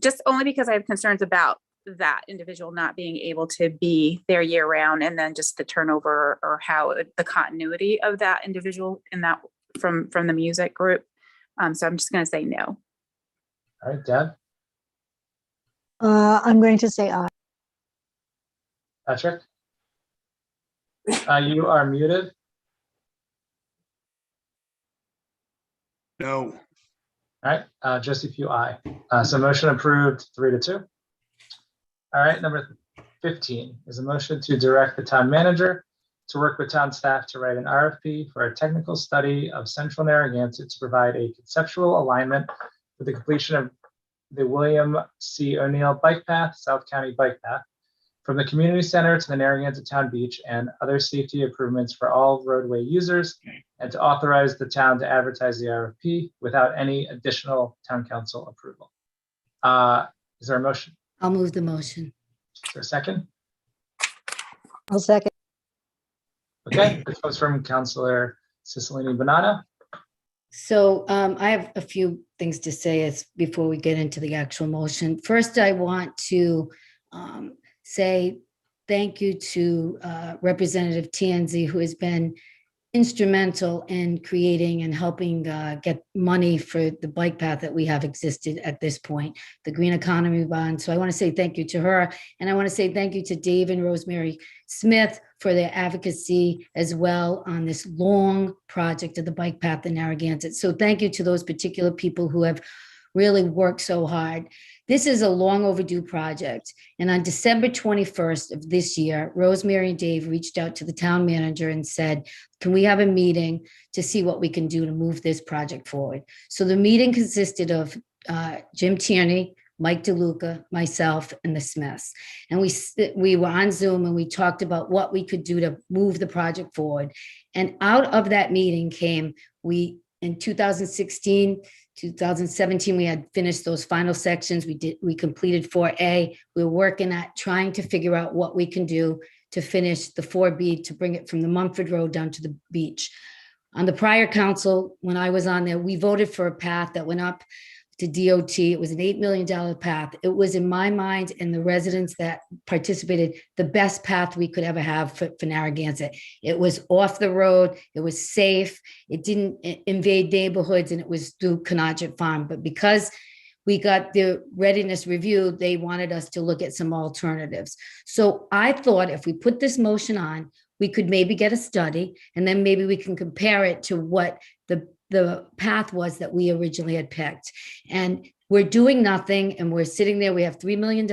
Just only because I have concerns about that individual not being able to be there year round, and then just the turnover or how the continuity of that individual in that from the music group. So I'm just going to say no. All right, Deb? I'm going to say aye. Patrick? You are muted. No. All right, Josie Pugh, aye. So motion approved 3-2. All right, number 15 is a motion to direct the town manager to work with town staff to write an RFP for a technical study of central Narragansett to provide a conceptual alignment for the completion of the William C. O'Neill Bike Path, South County Bike Path, from the community center to the Narragansett Town Beach, and other safety improvements for all roadway users, and to authorize the town to advertise the RFP without any additional town council approval. Is there a motion? I'll move the motion. Is there a second? I'll second. Okay, this comes from Councilor Cicilline Bonanno. So I have a few things to say before we get into the actual motion. First, I want to say thank you to Representative TNZ, who has been instrumental in creating and helping get money for the bike path that we have existed at this point, the Green Economy Bond. So I want to say thank you to her. And I want to say thank you to Dave and Rosemary Smith for their advocacy as well on this long project of the bike path in Narragansett. So thank you to those particular people who have really worked so hard. This is a long overdue project. And on December 21st of this year, Rosemary and Dave reached out to the town manager and said, can we have a meeting to see what we can do to move this project forward? So the meeting consisted of Jim Tierney, Mike DeLuca, myself, and the Smiths. And we were on Zoom and we talked about what we could do to move the project forward. And out of that meeting came, in 2016, 2017, we had finished those final sections. We completed 4A. We were working at trying to figure out what we can do to finish the 4B, to bring it from the Mumford Road down to the beach. On the prior council, when I was on there, we voted for a path that went up to DOT. It was an $8 million path. It was, in my mind, and the residents that participated, the best path we could ever have for Narragansett. It was off the road. It was safe. It didn't invade neighborhoods, and it was through Connaught Farm. But because we got the readiness review, they wanted us to look at some alternatives. So I thought if we put this motion on, we could maybe get a study, and then maybe we can compare it to what the path was that we originally had picked. And we're doing nothing, and we're sitting there. We have $3 million.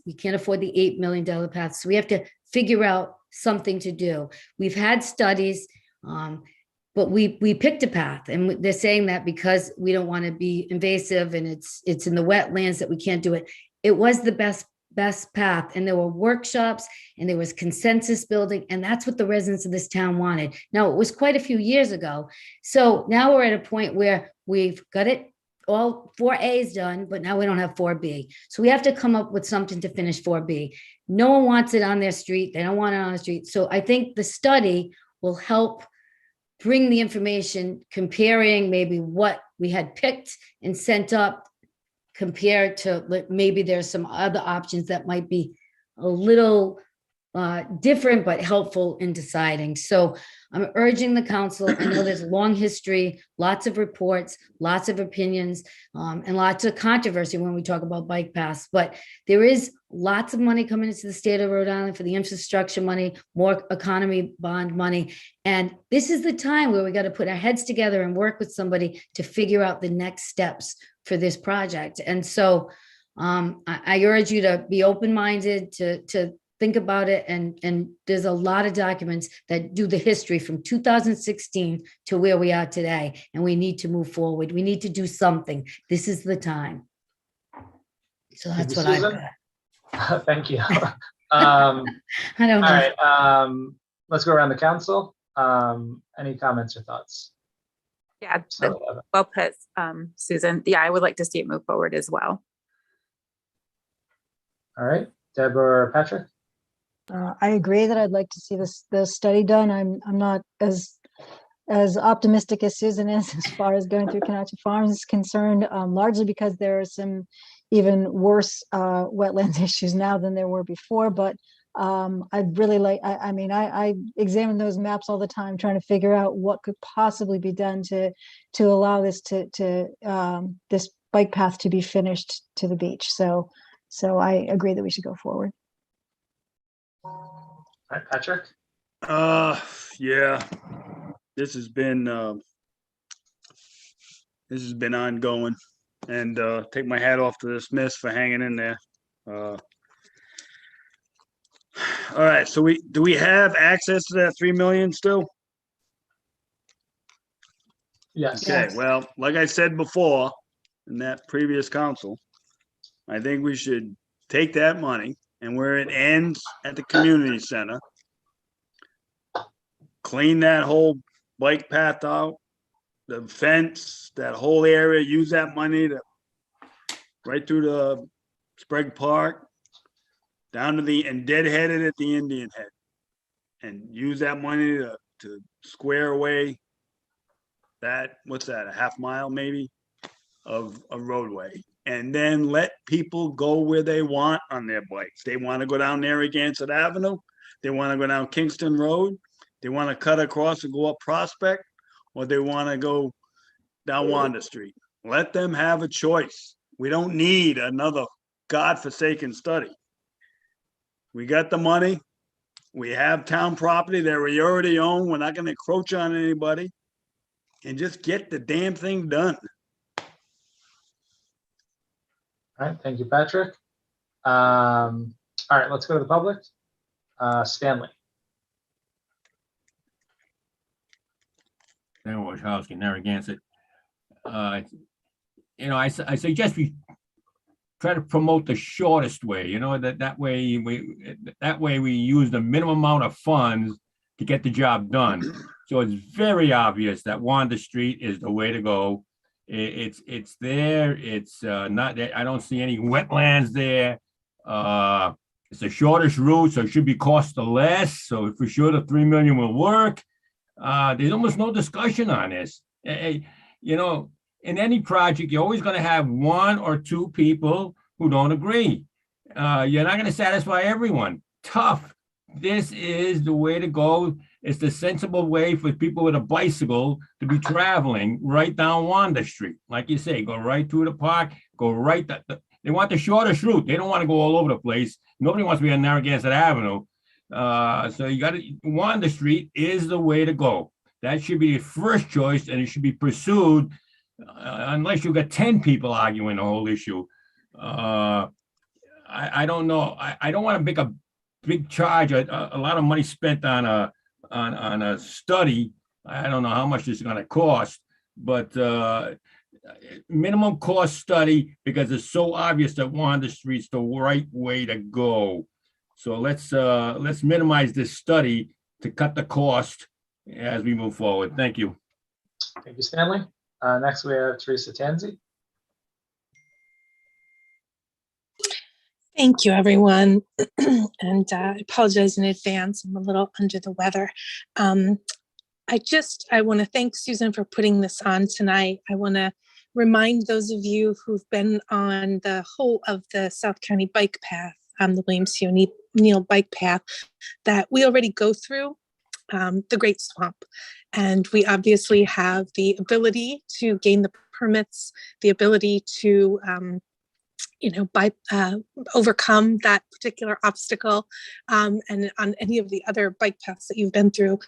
We can't afford the $8 million path. So we have to figure out something to do. We've had studies, but we picked a path, and they're saying that because we don't want to be invasive and it's in the wetlands that we can't do it. It was the best path, and there were workshops and there was consensus building, and that's what the residents of this town wanted. Now, it was quite a few years ago. So now we're at a point where we've got it all 4A's done, but now we don't have 4B. So we have to come up with something to finish 4B. No one wants it on their street. They don't want it on the street. So I think the study will help bring the information, comparing maybe what we had picked and sent up compared to maybe there's some other options that might be a little different but helpful in deciding. So I'm urging the council. I know there's a long history, lots of reports, lots of opinions, and lots of controversy when we talk about bike paths, but there is lots of money coming into the state of Rhode Island for the infrastructure money, more economy bond money. And this is the time where we got to put our heads together and work with somebody to figure out the next steps for this project. And so I urge you to be open-minded, to think about it. And there's a lot of documents that do the history from 2016 to where we are today. And we need to move forward. We need to do something. This is the time. So that's what I've got. Thank you. I don't know. All right, let's go around the council. Any comments or thoughts? Yeah, well put, Susan. Yeah, I would like to see it move forward as well. All right, Deb or Patrick? I agree that I'd like to see the study done. I'm not as optimistic as Susan is as far as going through Canaccia Farms is concerned, largely because there are some even worse wetlands issues now than there were before. But I'd really like, I examine those maps all the time, trying to figure out what could possibly be done to allow this this bike path to be finished to the beach. So I agree that we should go forward. All right, Patrick? Yeah, this has been ongoing, and take my hat off to the Smiths for hanging in there. All right, so do we have access to that 3 million still? Yes. Okay, well, like I said before, in that previous council, I think we should take that money, and where it ends at the community center, clean that whole bike path out, the fence, that whole area, use that money to right through the Sprague Park, down to and deadheaded at the Indian Head, and use that money to square away that, what's that, a half mile maybe of a roadway, and then let people go where they want on their bikes. They want to go down Narragansett Avenue, they want to go down Kingston Road, they want to cut across and go up Prospect, or they want to go down Wanda Street. Let them have a choice. We don't need another godforsaken study. We got the money. We have town property that we already own. We're not going to encroach on anybody, and just get the damn thing done. All right, thank you, Patrick. All right, let's go to the public. Stanley. Narragansett. I suggest we try to promote the shortest way. That way we use the minimum amount of funds to get the job done. So it's very obvious that Wanda Street is the way to go. It's there. It's not that I don't see any wetlands there. It's the shortest route, so it should be cost less. So if we're sure the 3 million will work, there's almost no discussion on this. In any project, you're always going to have one or two people who don't agree. You're not going to satisfy everyone. Tough. This is the way to go. It's the sensible way for people with a bicycle to be traveling right down Wanda Street. Like you say, go right through the park, go right. They want the shortest route. They don't want to go all over the place. Nobody wants to be on Narragansett Avenue. So you got to, Wanda Street is the way to go. That should be the first choice, and it should be pursued unless you've got 10 people arguing the whole issue. I don't know. I don't want to make a big charge, a lot of money spent on a study. I don't know how much it's gonna cost, but minimum cost study, because it's so obvious that 100 Street's the right way to go. So let's minimize this study to cut the cost as we move forward. Thank you. Thank you, Stanley. Next, we have Teresa Tanzi. Thank you, everyone. And I apologize in advance. I'm a little under the weather. I want to thank Susan for putting this on tonight. I want to remind those of you who've been on the whole of the South County Bike Path, the Williams C. O'Neill Bike Path, that we already go through the Great Swamp. And we obviously have the ability to gain the permits, the ability to overcome that particular obstacle. And on any of the other bike paths that you've been through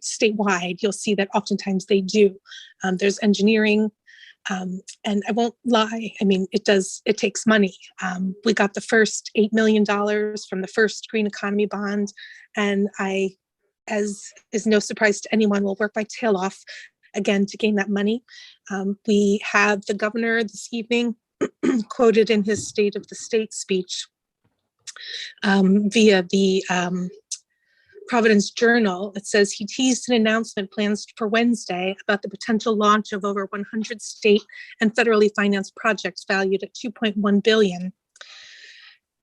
statewide, you'll see that oftentimes they do. There's engineering, and I won't lie, I mean, it takes money. We got the first $8 million from the first Green Economy Bond, and I, as is no surprise to anyone, will work my tail off again to gain that money. We have the governor this evening quoted in his State of the State speech via the Providence Journal. It says he teased an announcement plans for Wednesday about the potential launch of over 100 state and federally financed projects valued at $2.1 billion.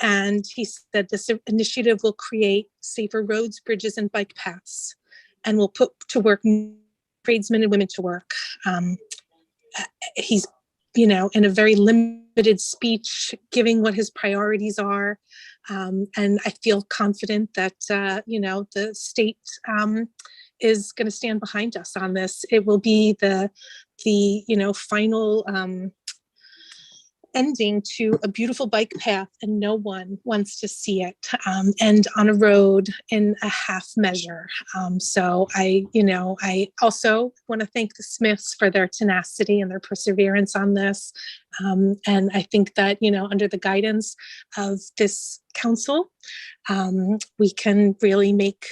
And he said this initiative will create safer roads, bridges, and bike paths, and will put to work tradesmen and women to work. He's in a very limited speech, giving what his priorities are. And I feel confident that, the state is going to stand behind us on this. It will be the final ending to a beautiful bike path, and no one wants to see it end on a road in a half measure. So I also want to thank the Smiths for their tenacity and their perseverance on this. And I think that, under the guidance of this council, we can really make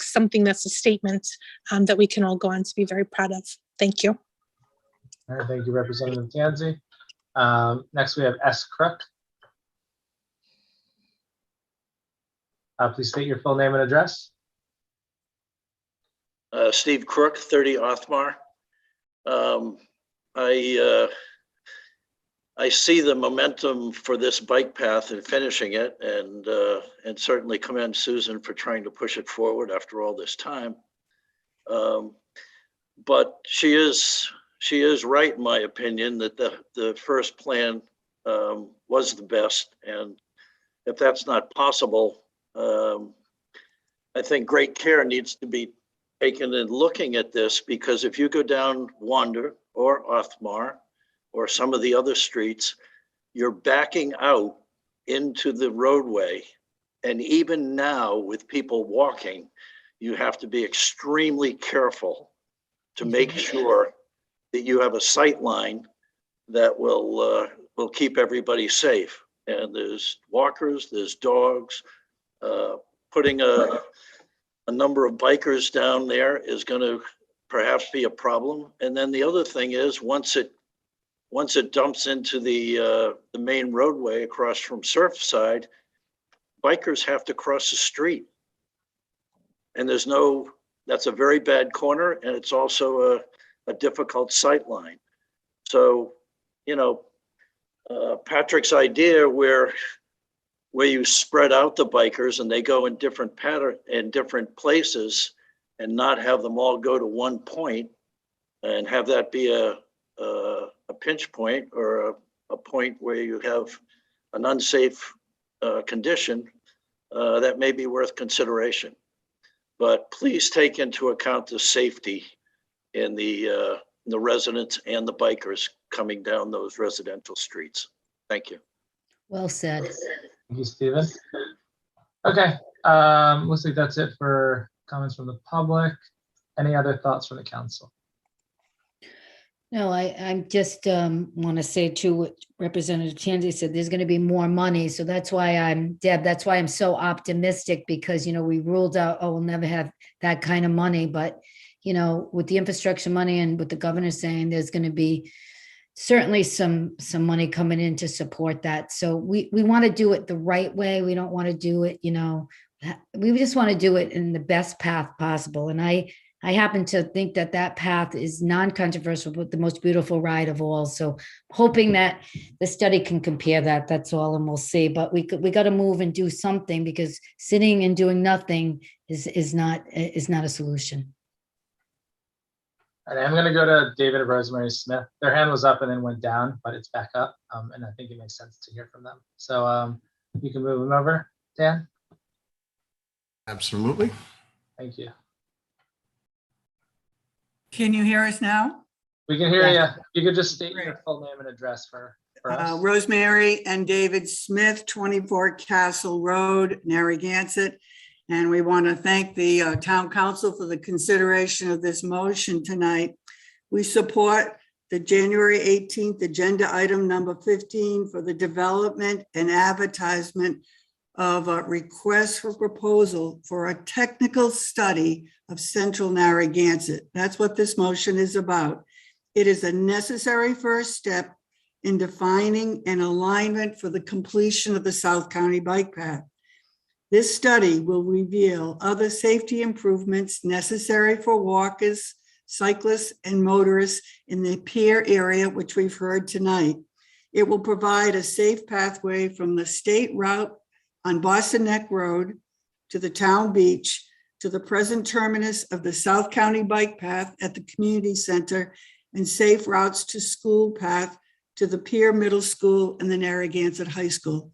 something that's a statement that we can all go on to be very proud of. Thank you. All right, thank you, Representative Tanzi. Next, we have S. Crook. Please state your full name and address. Steve Crook, 30 Othmar. I see the momentum for this bike path and finishing it, and certainly commend Susan for trying to push it forward after all this time. But she is right, in my opinion, that the first plan was the best. And if that's not possible, I think great care needs to be taken in looking at this, because if you go down Wander or Othmar or some of the other streets, you're backing out into the roadway. And even now, with people walking, you have to be extremely careful to make sure that you have a sight line that will keep everybody safe. And there's walkers, there's dogs. Putting a number of bikers down there is going to perhaps be a problem. And then the other thing is, once it dumps into the main roadway across from Surfside, bikers have to cross the street. And that's a very bad corner, and it's also a difficult sight line. So, Patrick's idea where you spread out the bikers and they go in different places, and not have them all go to one point, and have that be a pinch point or a point where you have an unsafe condition, that may be worth consideration. But please take into account the safety in the residents and the bikers coming down those residential streets. Thank you. Well said. Thank you, Stephen. Okay, looks like that's it for comments from the public. Any other thoughts from the council? No, I just want to say too, what Representative Tanzi said, there's going to be more money. So that's why Deb, that's why I'm so optimistic, because, we ruled out, oh, we'll never have that kind of money. But, with the infrastructure money and with the governor saying there's going to be certainly some money coming in to support that. So we want to do it the right way. We don't want to do it, we just want to do it in the best path possible. And I happen to think that path is non-controversial, but the most beautiful ride of all. So hoping that the study can compare that, that's all, and we'll see. But we got to move and do something, because sitting and doing nothing is not a solution. All right, I'm going to go to David and Rosemary Smith. Their hand was up and then went down, but it's back up. And I think it makes sense to hear from them. So you can move them over, Dan. Absolutely. Thank you. Can you hear us now? We can hear you. You could just state your full name and address for us. Rosemary and David Smith, 24 Castle Road, Narragansett. And we want to thank the town council for the consideration of this motion tonight. We support the January 18th agenda item number 15 for the development and advertisement of a request for proposal for a technical study of Central Narragansett. That's what this motion is about. It is a necessary first step in defining an alignment for the completion of the South County Bike Path. This study will reveal other safety improvements necessary for walkers, cyclists, and motorists in the Pier area, which we've heard tonight. It will provide a safe pathway from the state route on Boston Neck Road to the town beach to the present terminus of the South County Bike Path at the community center, and safe routes to school path to the Pier Middle School and the Narragansett High School.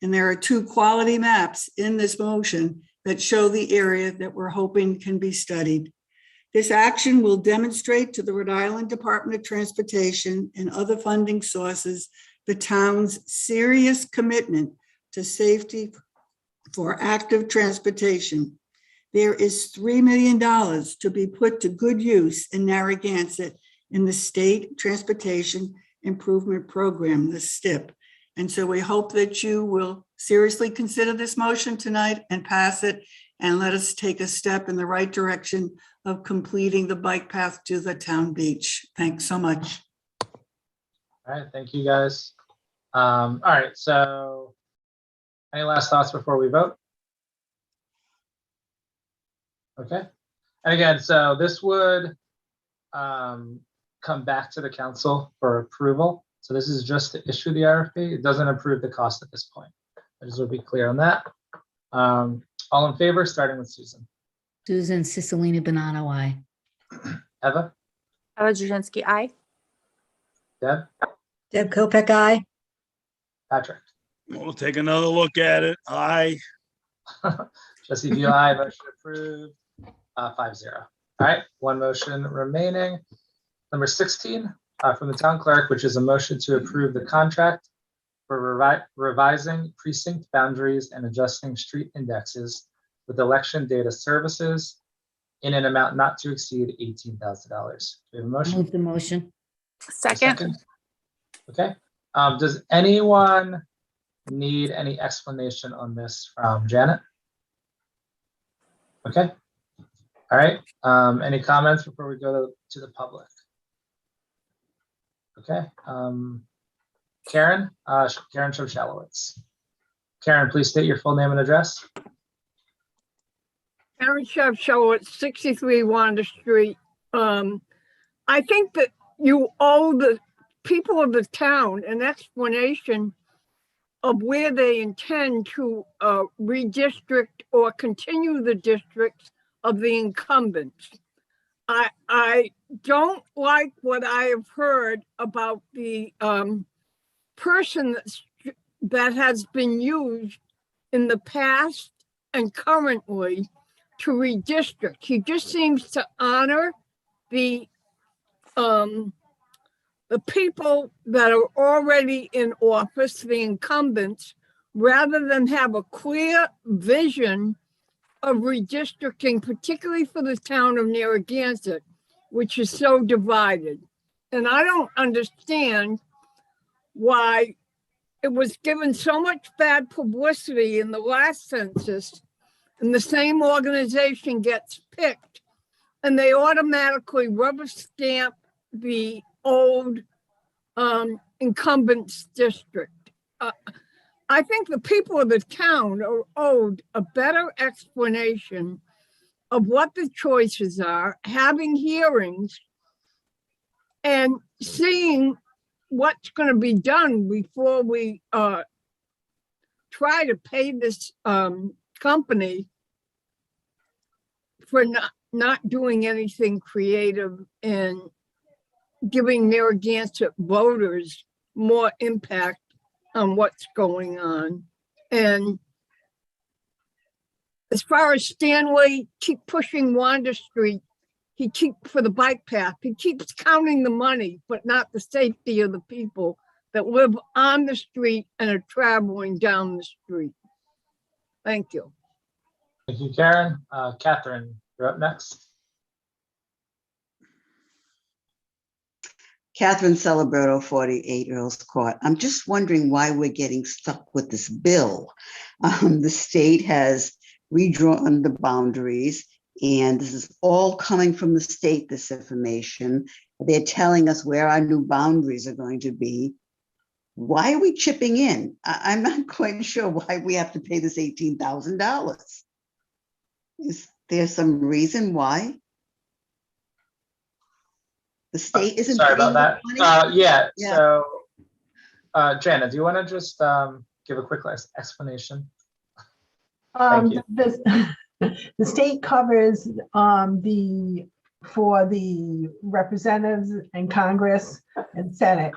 And there are 2 quality maps in this motion that show the area that we're hoping can be studied. This action will demonstrate to the Rhode Island Department of Transportation and other funding sources the town's serious commitment to safety for active transportation. There is $3 million to be put to good use in Narragansett in the State Transportation Improvement Program, the STIP. And so we hope that you will seriously consider this motion tonight and pass it, and let us take a step in the right direction of completing the bike path to the town beach. Thanks so much. All right, thank you guys. All right, so any last thoughts before we vote? Okay, and again, so this would come back to the council for approval. So this is just to issue the RFP. It doesn't approve the cost at this point. I just want to be clear on that. All in favor, starting with Susan. Susan Cicilline Bonanno, aye. Eva? Eva Jasinski, aye. Deb? Deb Kopek, aye. Patrick? We'll take another look at it. Aye. Jesse Vio, aye. Motion approved. 5-0. All right, one motion remaining. Number 16 from the town clerk, which is a motion to approve the contract for revising precinct boundaries and adjusting street indexes with election data services in an amount not to exceed $18,000. Do we have a motion? Move the motion. Second. Okay. Does anyone need any explanation on this from Janet? Okay. All right. Any comments before we go to the public? Okay. Karen Shoshalowitz. Karen, please state your full name and address. Karen Shoshalowitz, 63 Wanda Street. I think that you owe the people of the town an explanation of where they intend to redistrict or continue the districts of the incumbents. I don't like what I have heard about the person that has been used in the past and currently to redistrict. He just seems to honor the people that are already in office, the incumbents, rather than have a clear vision of redistricting, particularly for the town of Narragansett, which is so divided. And I don't understand why it was given so much bad publicity in the last census, and the same organization gets picked, and they automatically rubber stamp the old incumbents district. I think the people of the town are owed a better explanation of what the choices are, having hearings, and seeing what's going to be done before we try to pay this company for not doing anything creative and giving Narragansett voters more impact on what's going on. And as far as Stanley, keep pushing Wanda Street, for the bike path, he keeps counting the money, but not the safety of the people that live on the street and are traveling down the street. Thank you. Thank you, Karen. Catherine, you're up next. Catherine Celebrato, 48 Earls Court. I'm just wondering why we're getting stuck with this bill. The state has redrawn the boundaries, and this is all coming from the state, this information. They're telling us where our new boundaries are going to be. Why are we chipping in? I'm not quite sure why we have to pay this $18,000. Is there some reason why? The state isn't. Sorry about that. Yeah. Yeah. So, Janet, do you want to just give a quick explanation? Thank you. The state covers for the representatives and Congress and Senate.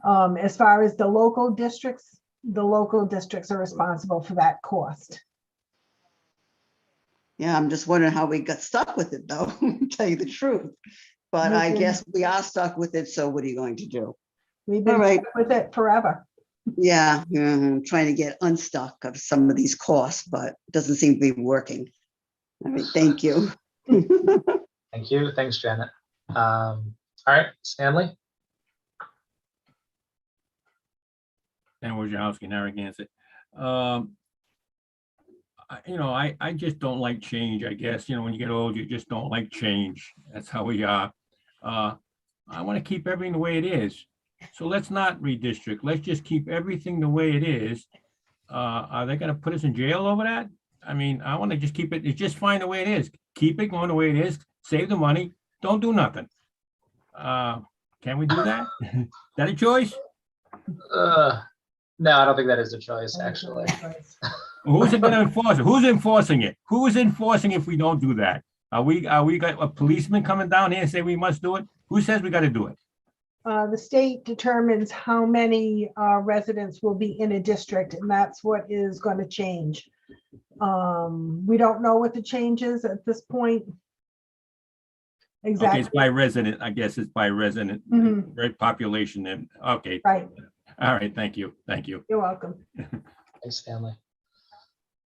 As far as the local districts are responsible for that cost. Yeah, I'm just wondering how we got stuck with it, though, to tell you the truth. But I guess we are stuck with it, so what are you going to do? We've been stuck with it forever. Yeah, I'm trying to get unstuck of some of these costs, but it doesn't seem to be working. All right, thank you. Thank you. Thanks, Janet. All right, Stanley. And Wojciechowski, Narragansett. I just don't like change, I guess. When you get old, you just don't like change. That's how we are. I want to keep everything the way it is. So let's not redistrict. Let's just keep everything the way it is. Are they going to put us in jail over that? I mean, I want to just keep it. It's just fine the way it is. Keep it going the way it is. Save the money. Don't do nothing. Can we do that? Is that a choice? No, I don't think that is a choice, actually. Well, who's it going to enforce it? Who's enforcing it? Who is enforcing if we don't do that? Are we got a policeman coming down here and say we must do it? Who says we got to do it? The state determines how many residents will be in a district, and that's what is going to change. We don't know what the change is at this point. Exactly. Okay, it's by resident. I guess it's by resident, right? Population. Then okay. Right. All right. Thank you. Thank you. You're welcome. Thanks, Stanley.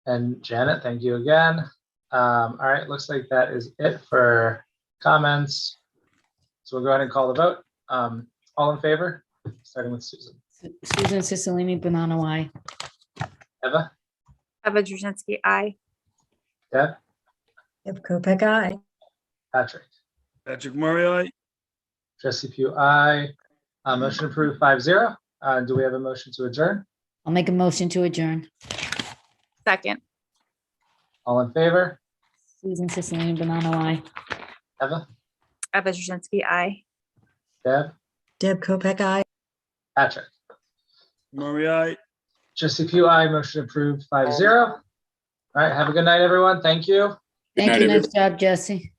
And Janet, thank you again. All right, looks like that is it for comments. So we'll go ahead and call the vote. All in favor, starting with Susan. Susan Cicilline, Banana, aye. Eva? Eva Jasinski, aye. Deb? Deb Kopek, aye. Patrick? Patrick Murray, aye. Jesse Pugh, aye. Motion approved 5-0. Do we have a motion to adjourn? I'll make a motion to adjourn. Second. All in favor? Susan Cicilline, Banana, aye. Eva? Eva Jasinski, aye. Deb? Deb Kopek, aye. Patrick? Murray, aye. Jesse Pugh, aye. Motion approved 5-0. All right, have a good night, everyone. Thank you. Thank you. Nice job, Jesse.